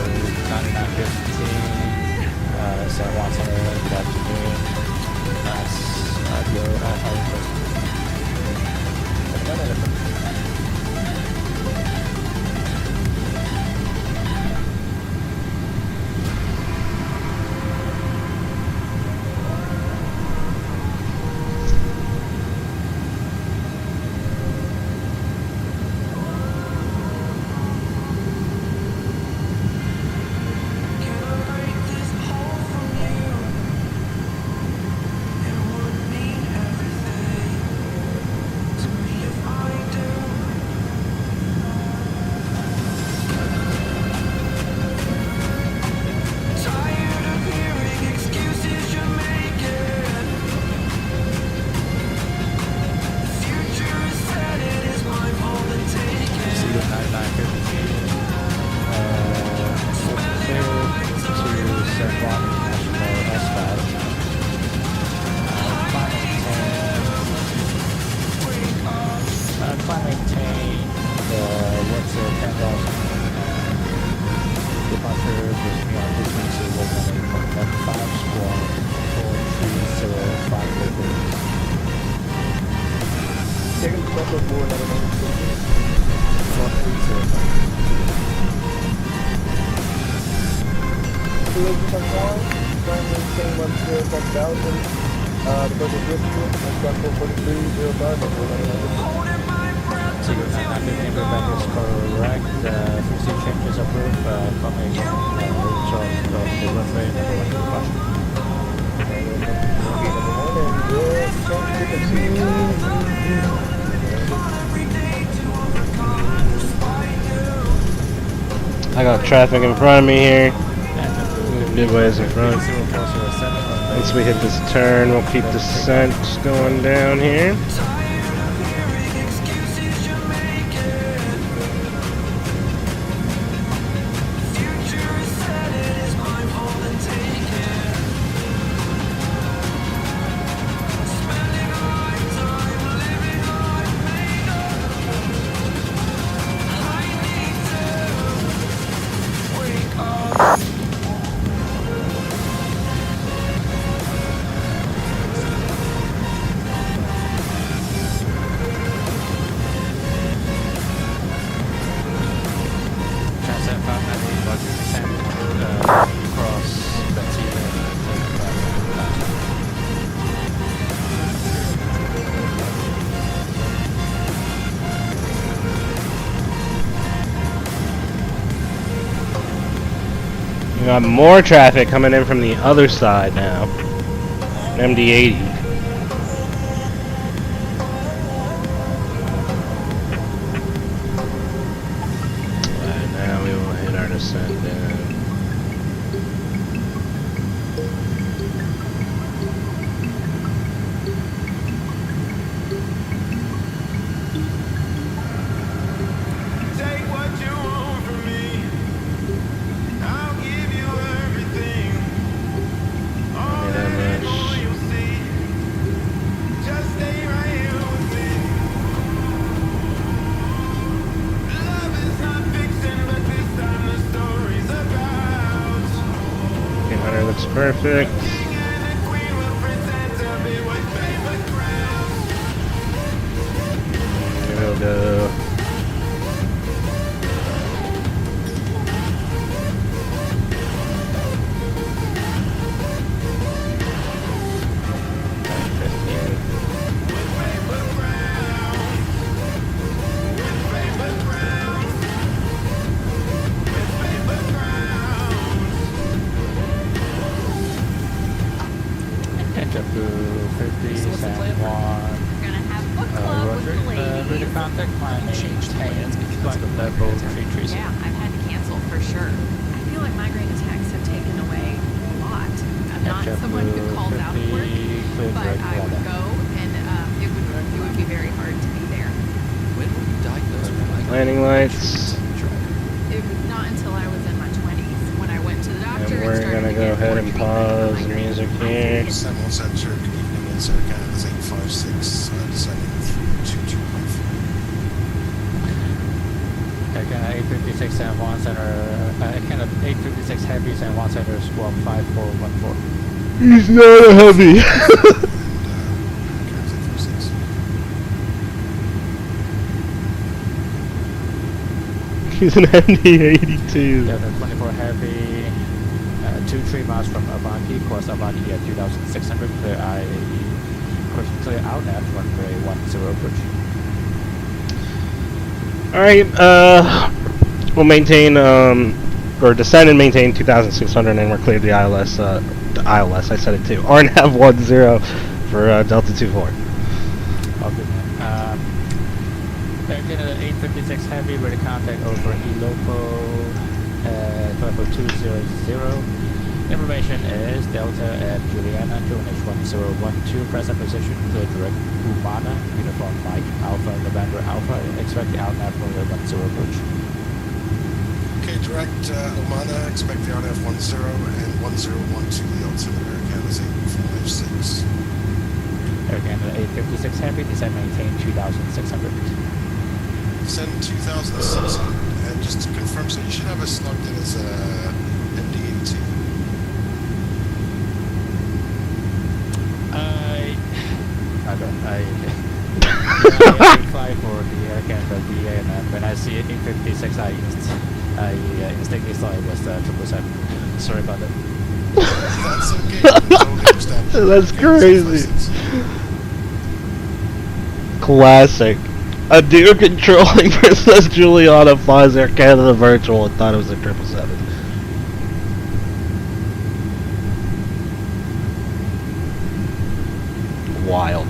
9915, San Juan Center, good afternoon. That's your I got traffic in front of me here. Good ways in front. Once we hit this turn, we'll keep the descent going down here. We got more traffic coming in from the other side now. MD-80. Alright, now we will hit our descent down. Looks perfect. Here we'll go. JetBlue 50, So what's the San plan? Juan. We're gonna have book club with Roger. the ladies. With the contact planning, flight level 330. Yeah, I've had to cancel for sure. I feel like migraine attacks have taken away a lot. I'm not someone who calls out of work, but I would go, and it would be very hard to be there. When were you diagnosed with migraine? Landing lights. Not until I was in my 20s when I went to the doctor. And we're gonna go ahead and pause the music here. Sentinel Center, good evening, Insert Canada is 856, descending through 22.4. Again, 856 San Juan Center, kind of 856 Heavy San Juan Center, squawk 5414. He's not a heavy. He's an MD-82. Delta 24 Heavy, 2-3 miles from Avanti, course Avanti at 2600, clear clear out at runway 10 approach. Alright, we'll maintain, or descend and maintain 2,600, and we're cleared the ILS, I said it too, RNAV 10 for Delta 24. All good, man. Again, 856 Heavy, ready contact over eLoco, 200. Information is Delta at Juliana, 2H1012, present position, clear direct Humana, uniform Mike, Alpha, November Alpha, expect the outnap runway 10 approach. Okay, direct Humana, expect the RNF 10 and 1012, the altimeter, Air Canada's 856. Air Canada 856 Heavy, descend maintain 2,600. Send 2,600, and just to confirm, so you should have us logged in as MD-82. I fly for the Air Canada VA, and when I see 856, I instinctively thought it was 777. Sorry about that. That's okay. Totally understand. That's crazy. Classic. A dude controlling Princess Juliana flies Air Canada Virtual and thought it was a 777. Wild.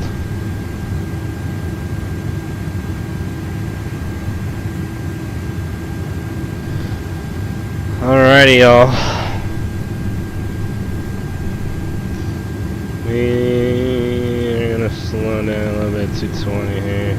Alrighty, y'all. We're gonna slow down a little bit, 220 here.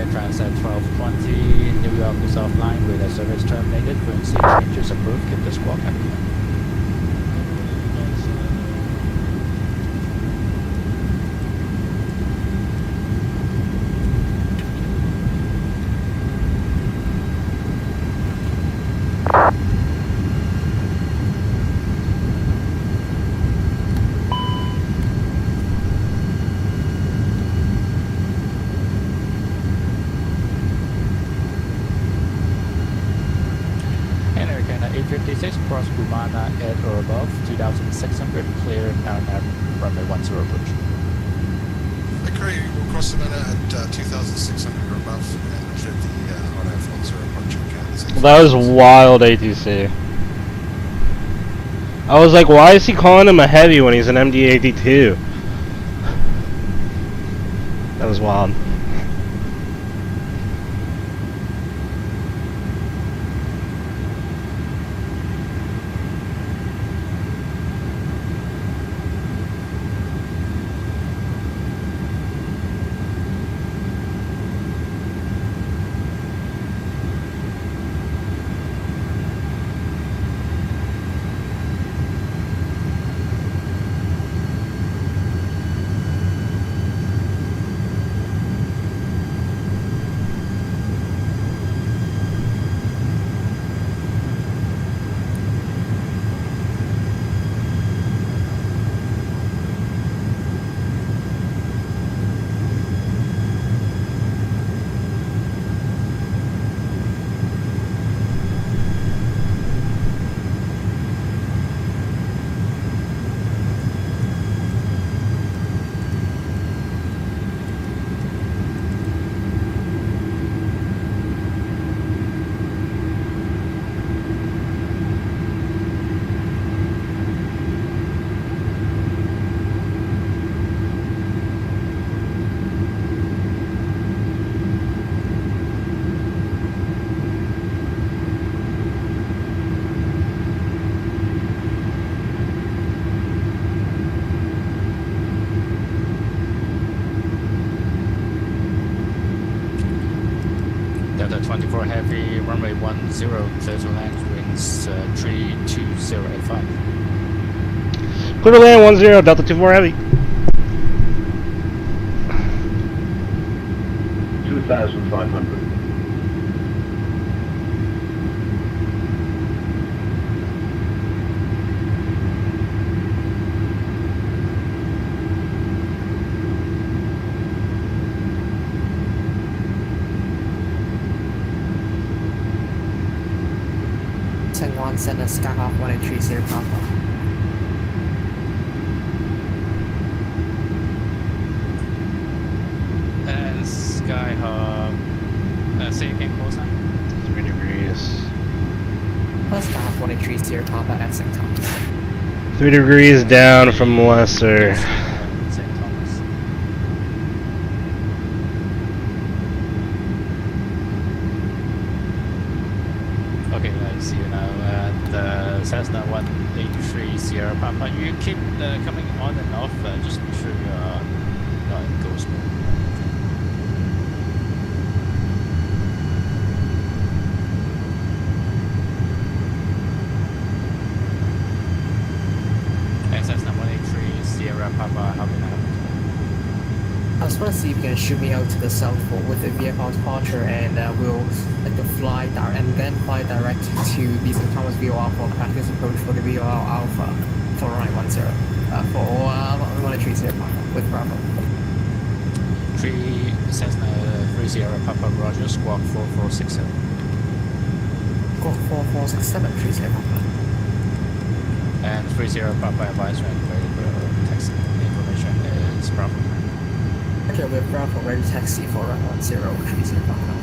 Transat 1220, New York is offline, radar service terminated, frequency changes approved, keep the squawk happy. Cross Humana at or above, 2,600, clear, now runway 10 approach. Okay, we'll cross the Savannah at 2,600 or above, and clear the RNF 10 approach Air Canada. That was wild, ATC. I was like, why is he calling him a heavy when he's an MD-82? That was wild. Delta 24 Heavy, runway 10, clear to land, winds 32085. Clear to land 10, Delta 24 Heavy. 2,500. Taiwan send a Skyhawk 1830 Papa. And Skyhawk, say again, close sign. 3 degrees. Plus Skyhawk 1830 Papa at St. Thomas. 3 degrees down from Lesser. St. Thomas. Okay, I see you now at Cessna 183 Sierra Papa. You keep coming on and off, just make sure you're not in ghost mode. Cessna 183 Sierra Papa, how can I help you? I just want to see if you can shoot me out to the south with the vehicle departure, and we'll fly direct to the St. Thomas VOR for practice approach for the VOR Alpha for runway 10 for 130 Papa with Bravo. 3 Cessna 3 Sierra Papa, Roger, squawk 4467. Squawk 4467, 3 Sierra Papa. And 30 Papa advisory and radio taxi information is Bravo. Okay, we have Bravo ready taxi for runway 10, 30 Papa.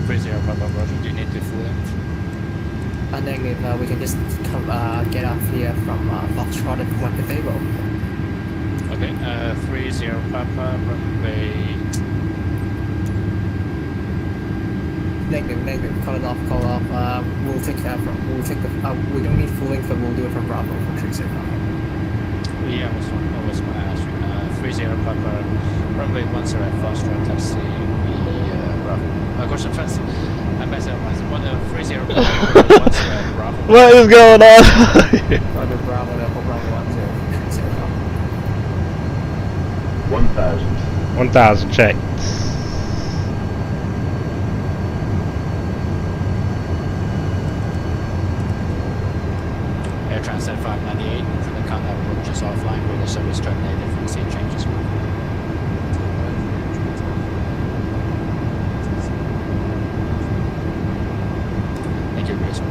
30 Papa, Roger, do you need to fly in? And then if we can just come, get off here from Foxtrot and Point Cathedral. Okay, 30 Papa, runway... Negative, call off. We'll take that from, we don't need full length, but we'll do it from Bravo for 30 Papa. Yeah, I was going to ask you. 30 Papa, runway 10 at Foxtrot taxi, Bravo. Question first. I'm better at 30 Papa, 10 at Bravo. What is going on? Roger, Bravo, Delta, Bravo 10, 1,000. 1,000, check. Air Transat 598, for the contact approaches offline, radio service terminated, frequency changes. Thank you, Grace.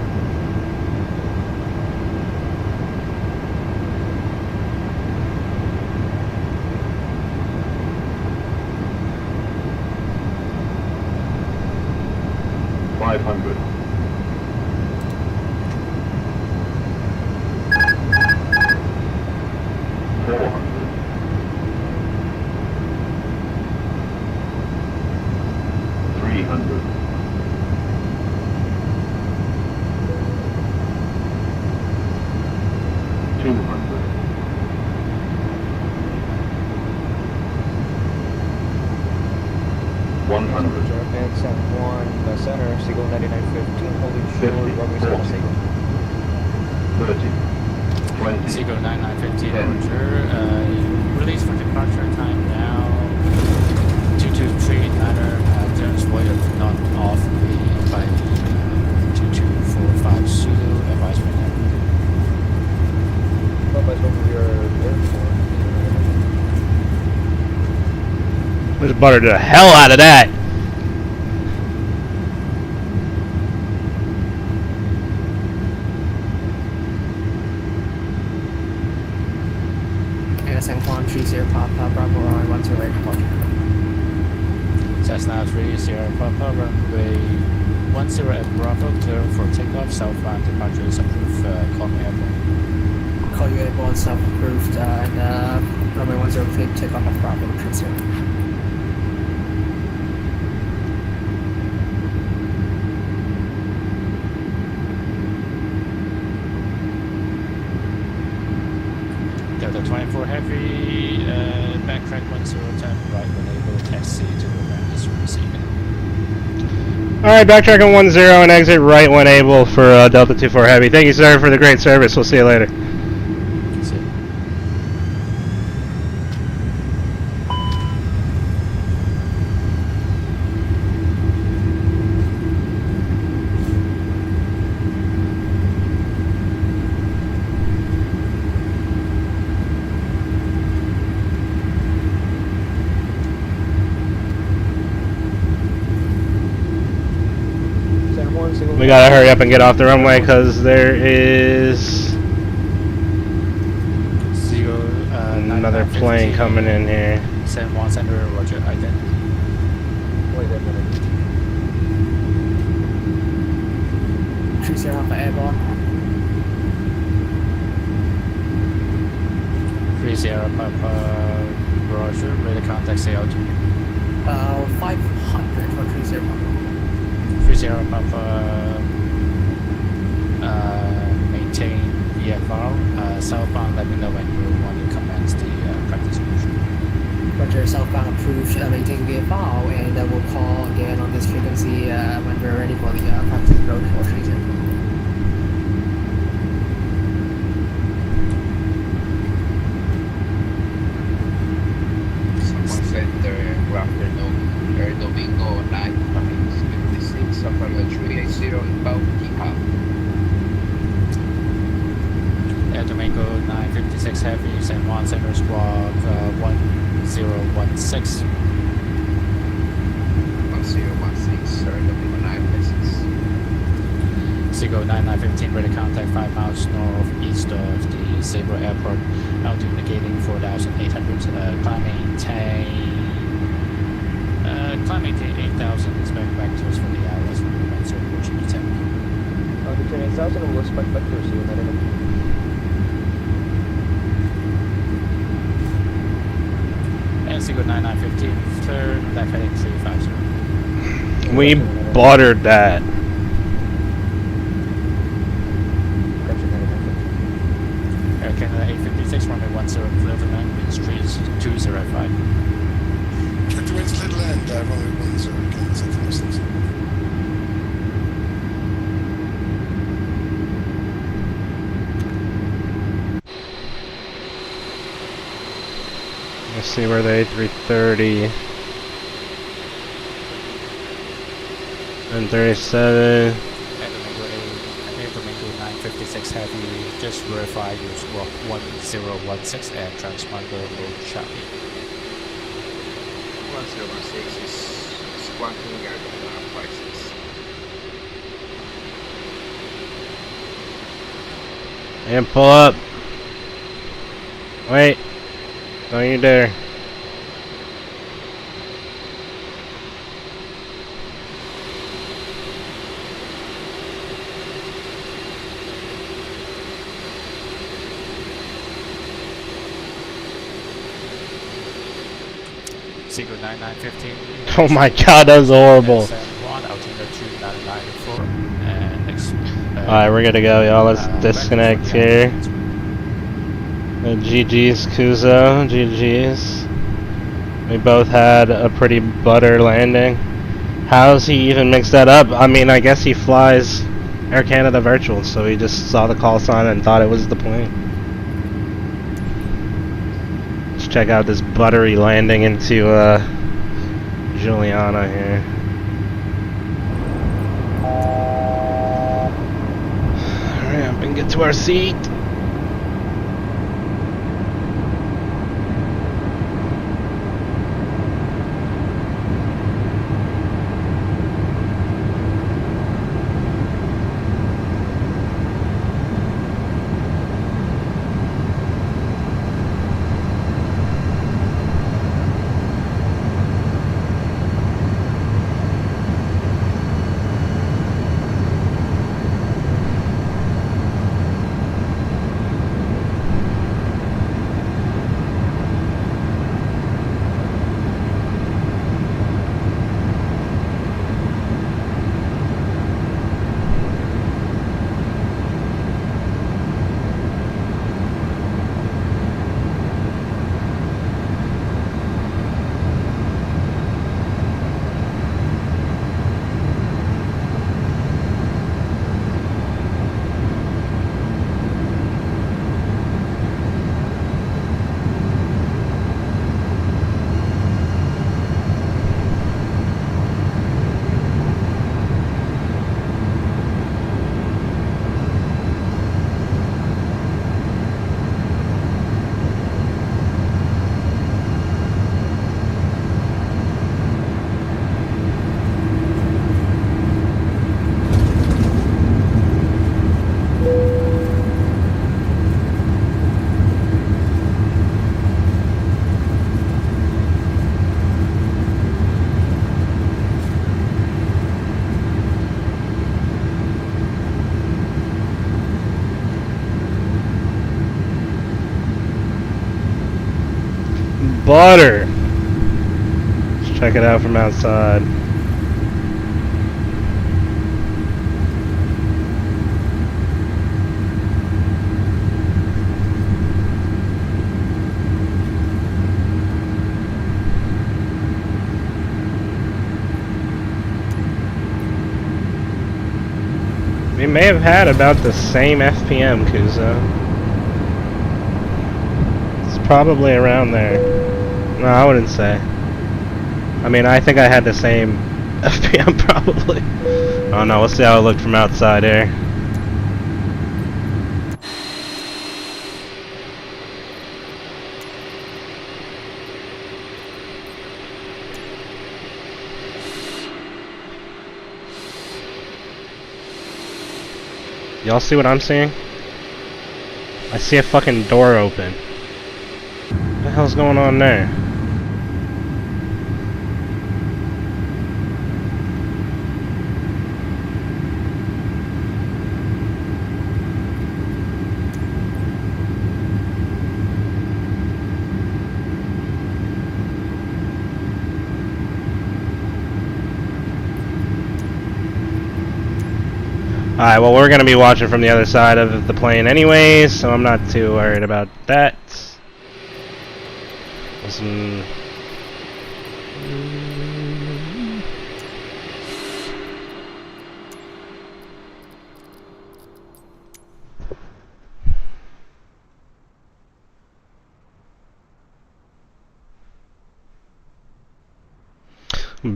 500. 400. 300. 200. 100. Accent 1, center, Seagull 9915, holding short, runway 70. 30. 20. Seagull 9915, Roger. Release for departure time now. 223 ladder, turns void of not off by 2245 Zulu, advice right now. Otherwise, over your airport. Let's butter the hell out of that. San Juan 30 Papa, Bravo runway 10 departure. Cessna 3 Sierra Papa, runway 10 at Bravo, clear for takeoff, southbound departure is approved, call me airport. Call you airborne, self-approved, and runway 10 clear takeoff at Bravo 30. Delta 24 Heavy, backtrack 1010, right when able, taxi to the ground is receiving. Alright, backtrack on 10 and exit right when able for Delta 24 Heavy. Thank you, sir, for the great service. We'll see you later. We gotta hurry up and get off the runway because there is another plane coming in here. 71 Center, Roger, ident. Wait a minute. 30 Alpha airborne. 30 Alpha, Roger, ready to contact say out. 500 for 30 Alpha. 30 Alpha, maintain VFR, southbound, let me know when you want to commence the practice approach. Roger, southbound approved, maintain VFR, and we'll call again on this frequency when we're ready for the practice approach for 30. Center, good afternoon. Air Domingo 956 of runway 380 inbound Kihab. Air Domingo 956 Heavy, San Juan Center Squawk 1016. 1016, Air Domingo 956. Seagull 9915, ready to contact 5 miles northeast of the Sabre Airport, altitude indicating 4,800, climbing to 8,000, expect vectors for the ILS from the Windsor, approaching the 10. Between 8,000 and we'll expect vectors to United. And Seagull 9915, turn left heading 350. We buttered that. Air Canada 856, runway 10 clear for land, wind streets 205. Check the winds clear to land, runway 10, Canada 746. Let's see where the A330 and 37. Air Domingo 956 Heavy, just verify your squawk 1016 and transponder load choppy. 1016 is squawking Air Domingo 956. And pull up. Wait. Don't you dare. Seagull 9915. Oh my god, that was horrible. Alright, we're gonna go, y'all. Let's disconnect here. GG's, Kuzo. GG's. We both had a pretty butter landing. How's he even mixed that up? I mean, I guess he flies Air Canada Virtual, so he just saw the call sign and thought it was the plane. Let's check out this buttery landing into Juliana here. Hurry up and get to our seat. butter. Let's check it out from outside. We may have had about the same FPM, Kuzo. It's probably around there. No, I wouldn't say. I mean, I think I had the same FPM probably. Oh no, we'll see how it looked from outside here. Y'all see what I'm seeing? I see a fucking door open. What the hell's going on there? Alright, well we're gonna be watching from the other side of the plane anyways, so I'm not too worried about that. Some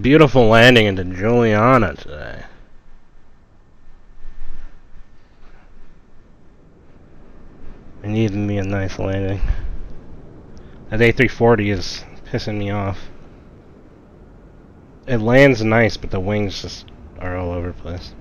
beautiful landing into Juliana today. It needed me a nice landing. That a330 is pissing me off. It lands nice, but the wings just are all over the place.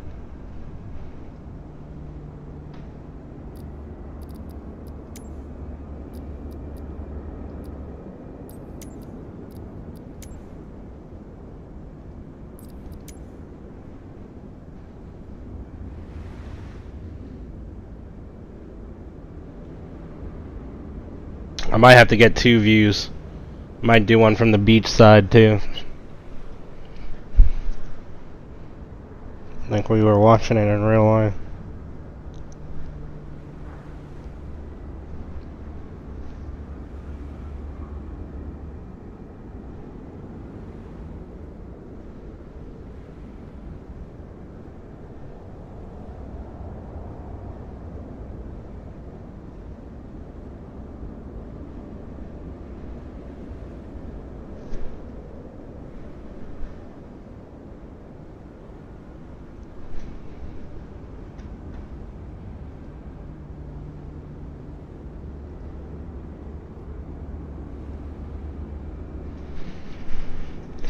I might have to get two views. Might do one from the beach side too. Like we were watching it in real life.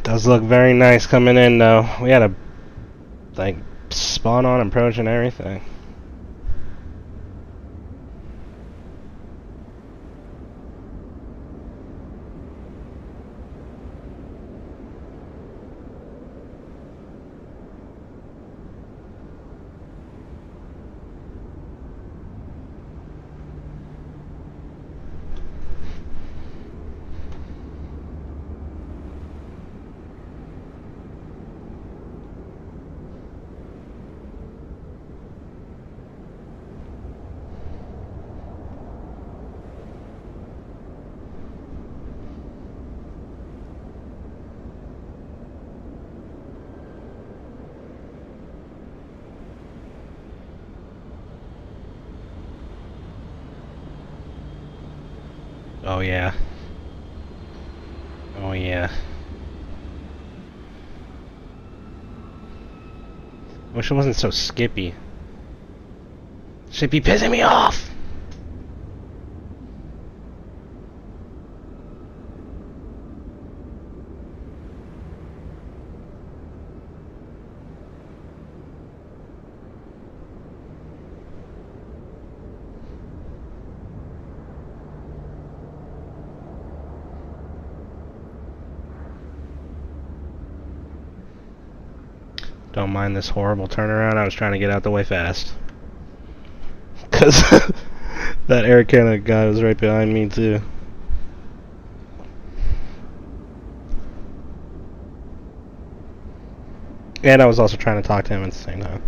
Does look very nice coming in though. We had a like spawn on approach and everything. Oh yeah. Oh yeah. Wish it wasn't so skippy. Should be pissing me off. Don't mind this horrible turnaround. I was trying to get out the way fast. Because that Air Canada guy was right behind me too. And I was also trying to talk to him at the same time.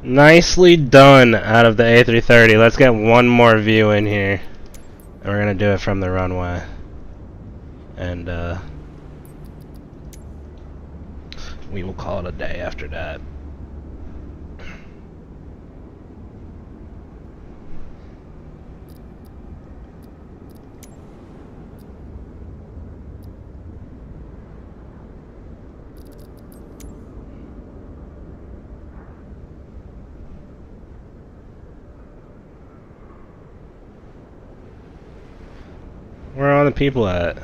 Nicely done out of the A330. Let's get one more view in here. And we're going to do it from the runway. And we will call it a day after that. Where are all the people at?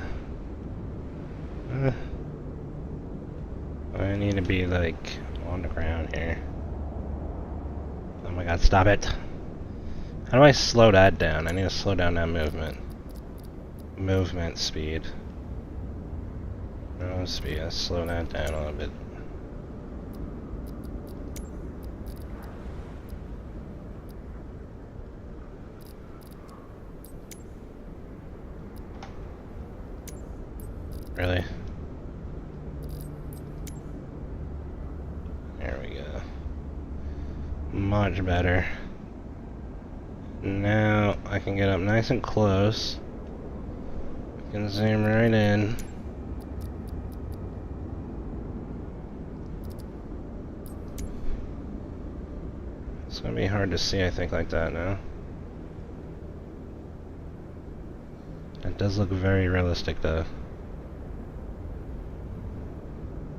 I need to be like on the ground here. Oh my god, stop it. How do I slow that down? I need to slow down that movement. Movement speed. No speed, let's slow that down a little bit. Really? There we go. Much better. Now I can get up nice and close. I can zoom right in. It's gonna be hard to see, I think, like that now. It does look very realistic though.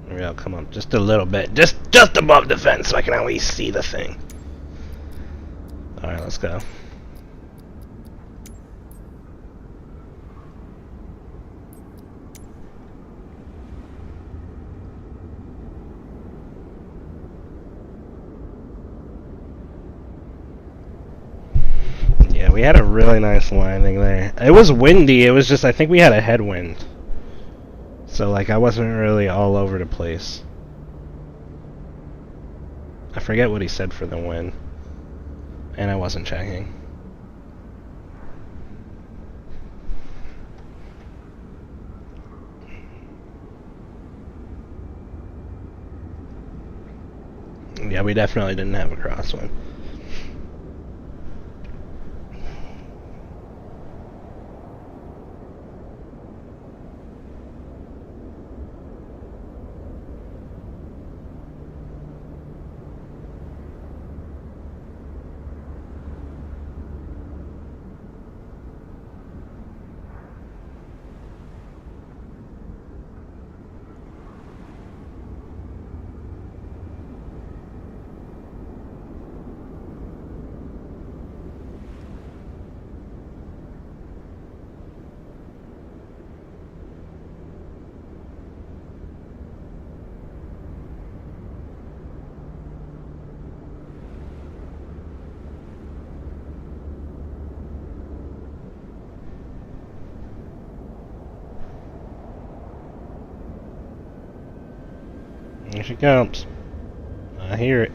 Maybe I'll come up just a little bit, just above the fence, so I can at least see the thing. All right, let's go. Yeah, we had a really nice landing there. It was windy. It was just, I think we had a headwind. So, like, I wasn't really all over the place. I forget what he said for the wind. And I wasn't checking. Yeah, we definitely didn't have a crosswind. Here she comes. I hear it.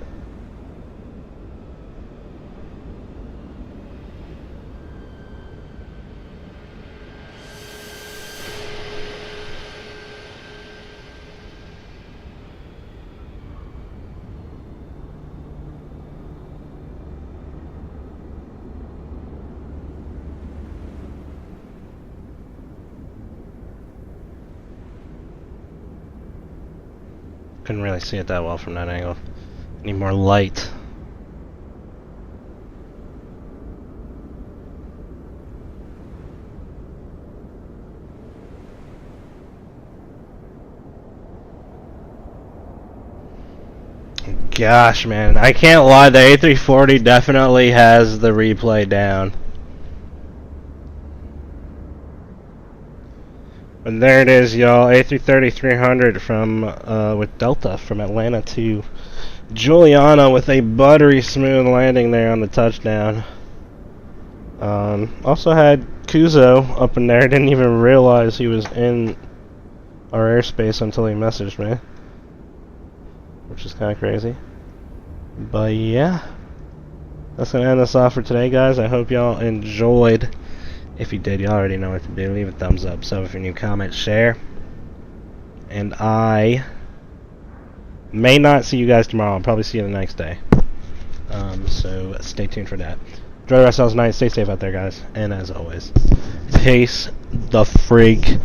Couldn't really see it that well from that angle. Need more light. Gosh, man, I can't lie, the A340 definitely has the replay down. And there it is, y'all. A330-300 from with Delta from Atlanta to Juliana with a buttery smooth landing there on the touchdown. Also had Kuzo up in there. Didn't even realize he was in our airspace until he messaged me, which is kind of crazy. But yeah, that's gonna end us off for today, guys. I hope y'all enjoyed. If you did, you already know what to do. Leave a thumbs up. So if you're new, comment, share. And I may not see you guys tomorrow. I'll probably see you the next day. So stay tuned for that. Enjoy the rest of the night. Stay safe out there, guys. And as always, peace the freak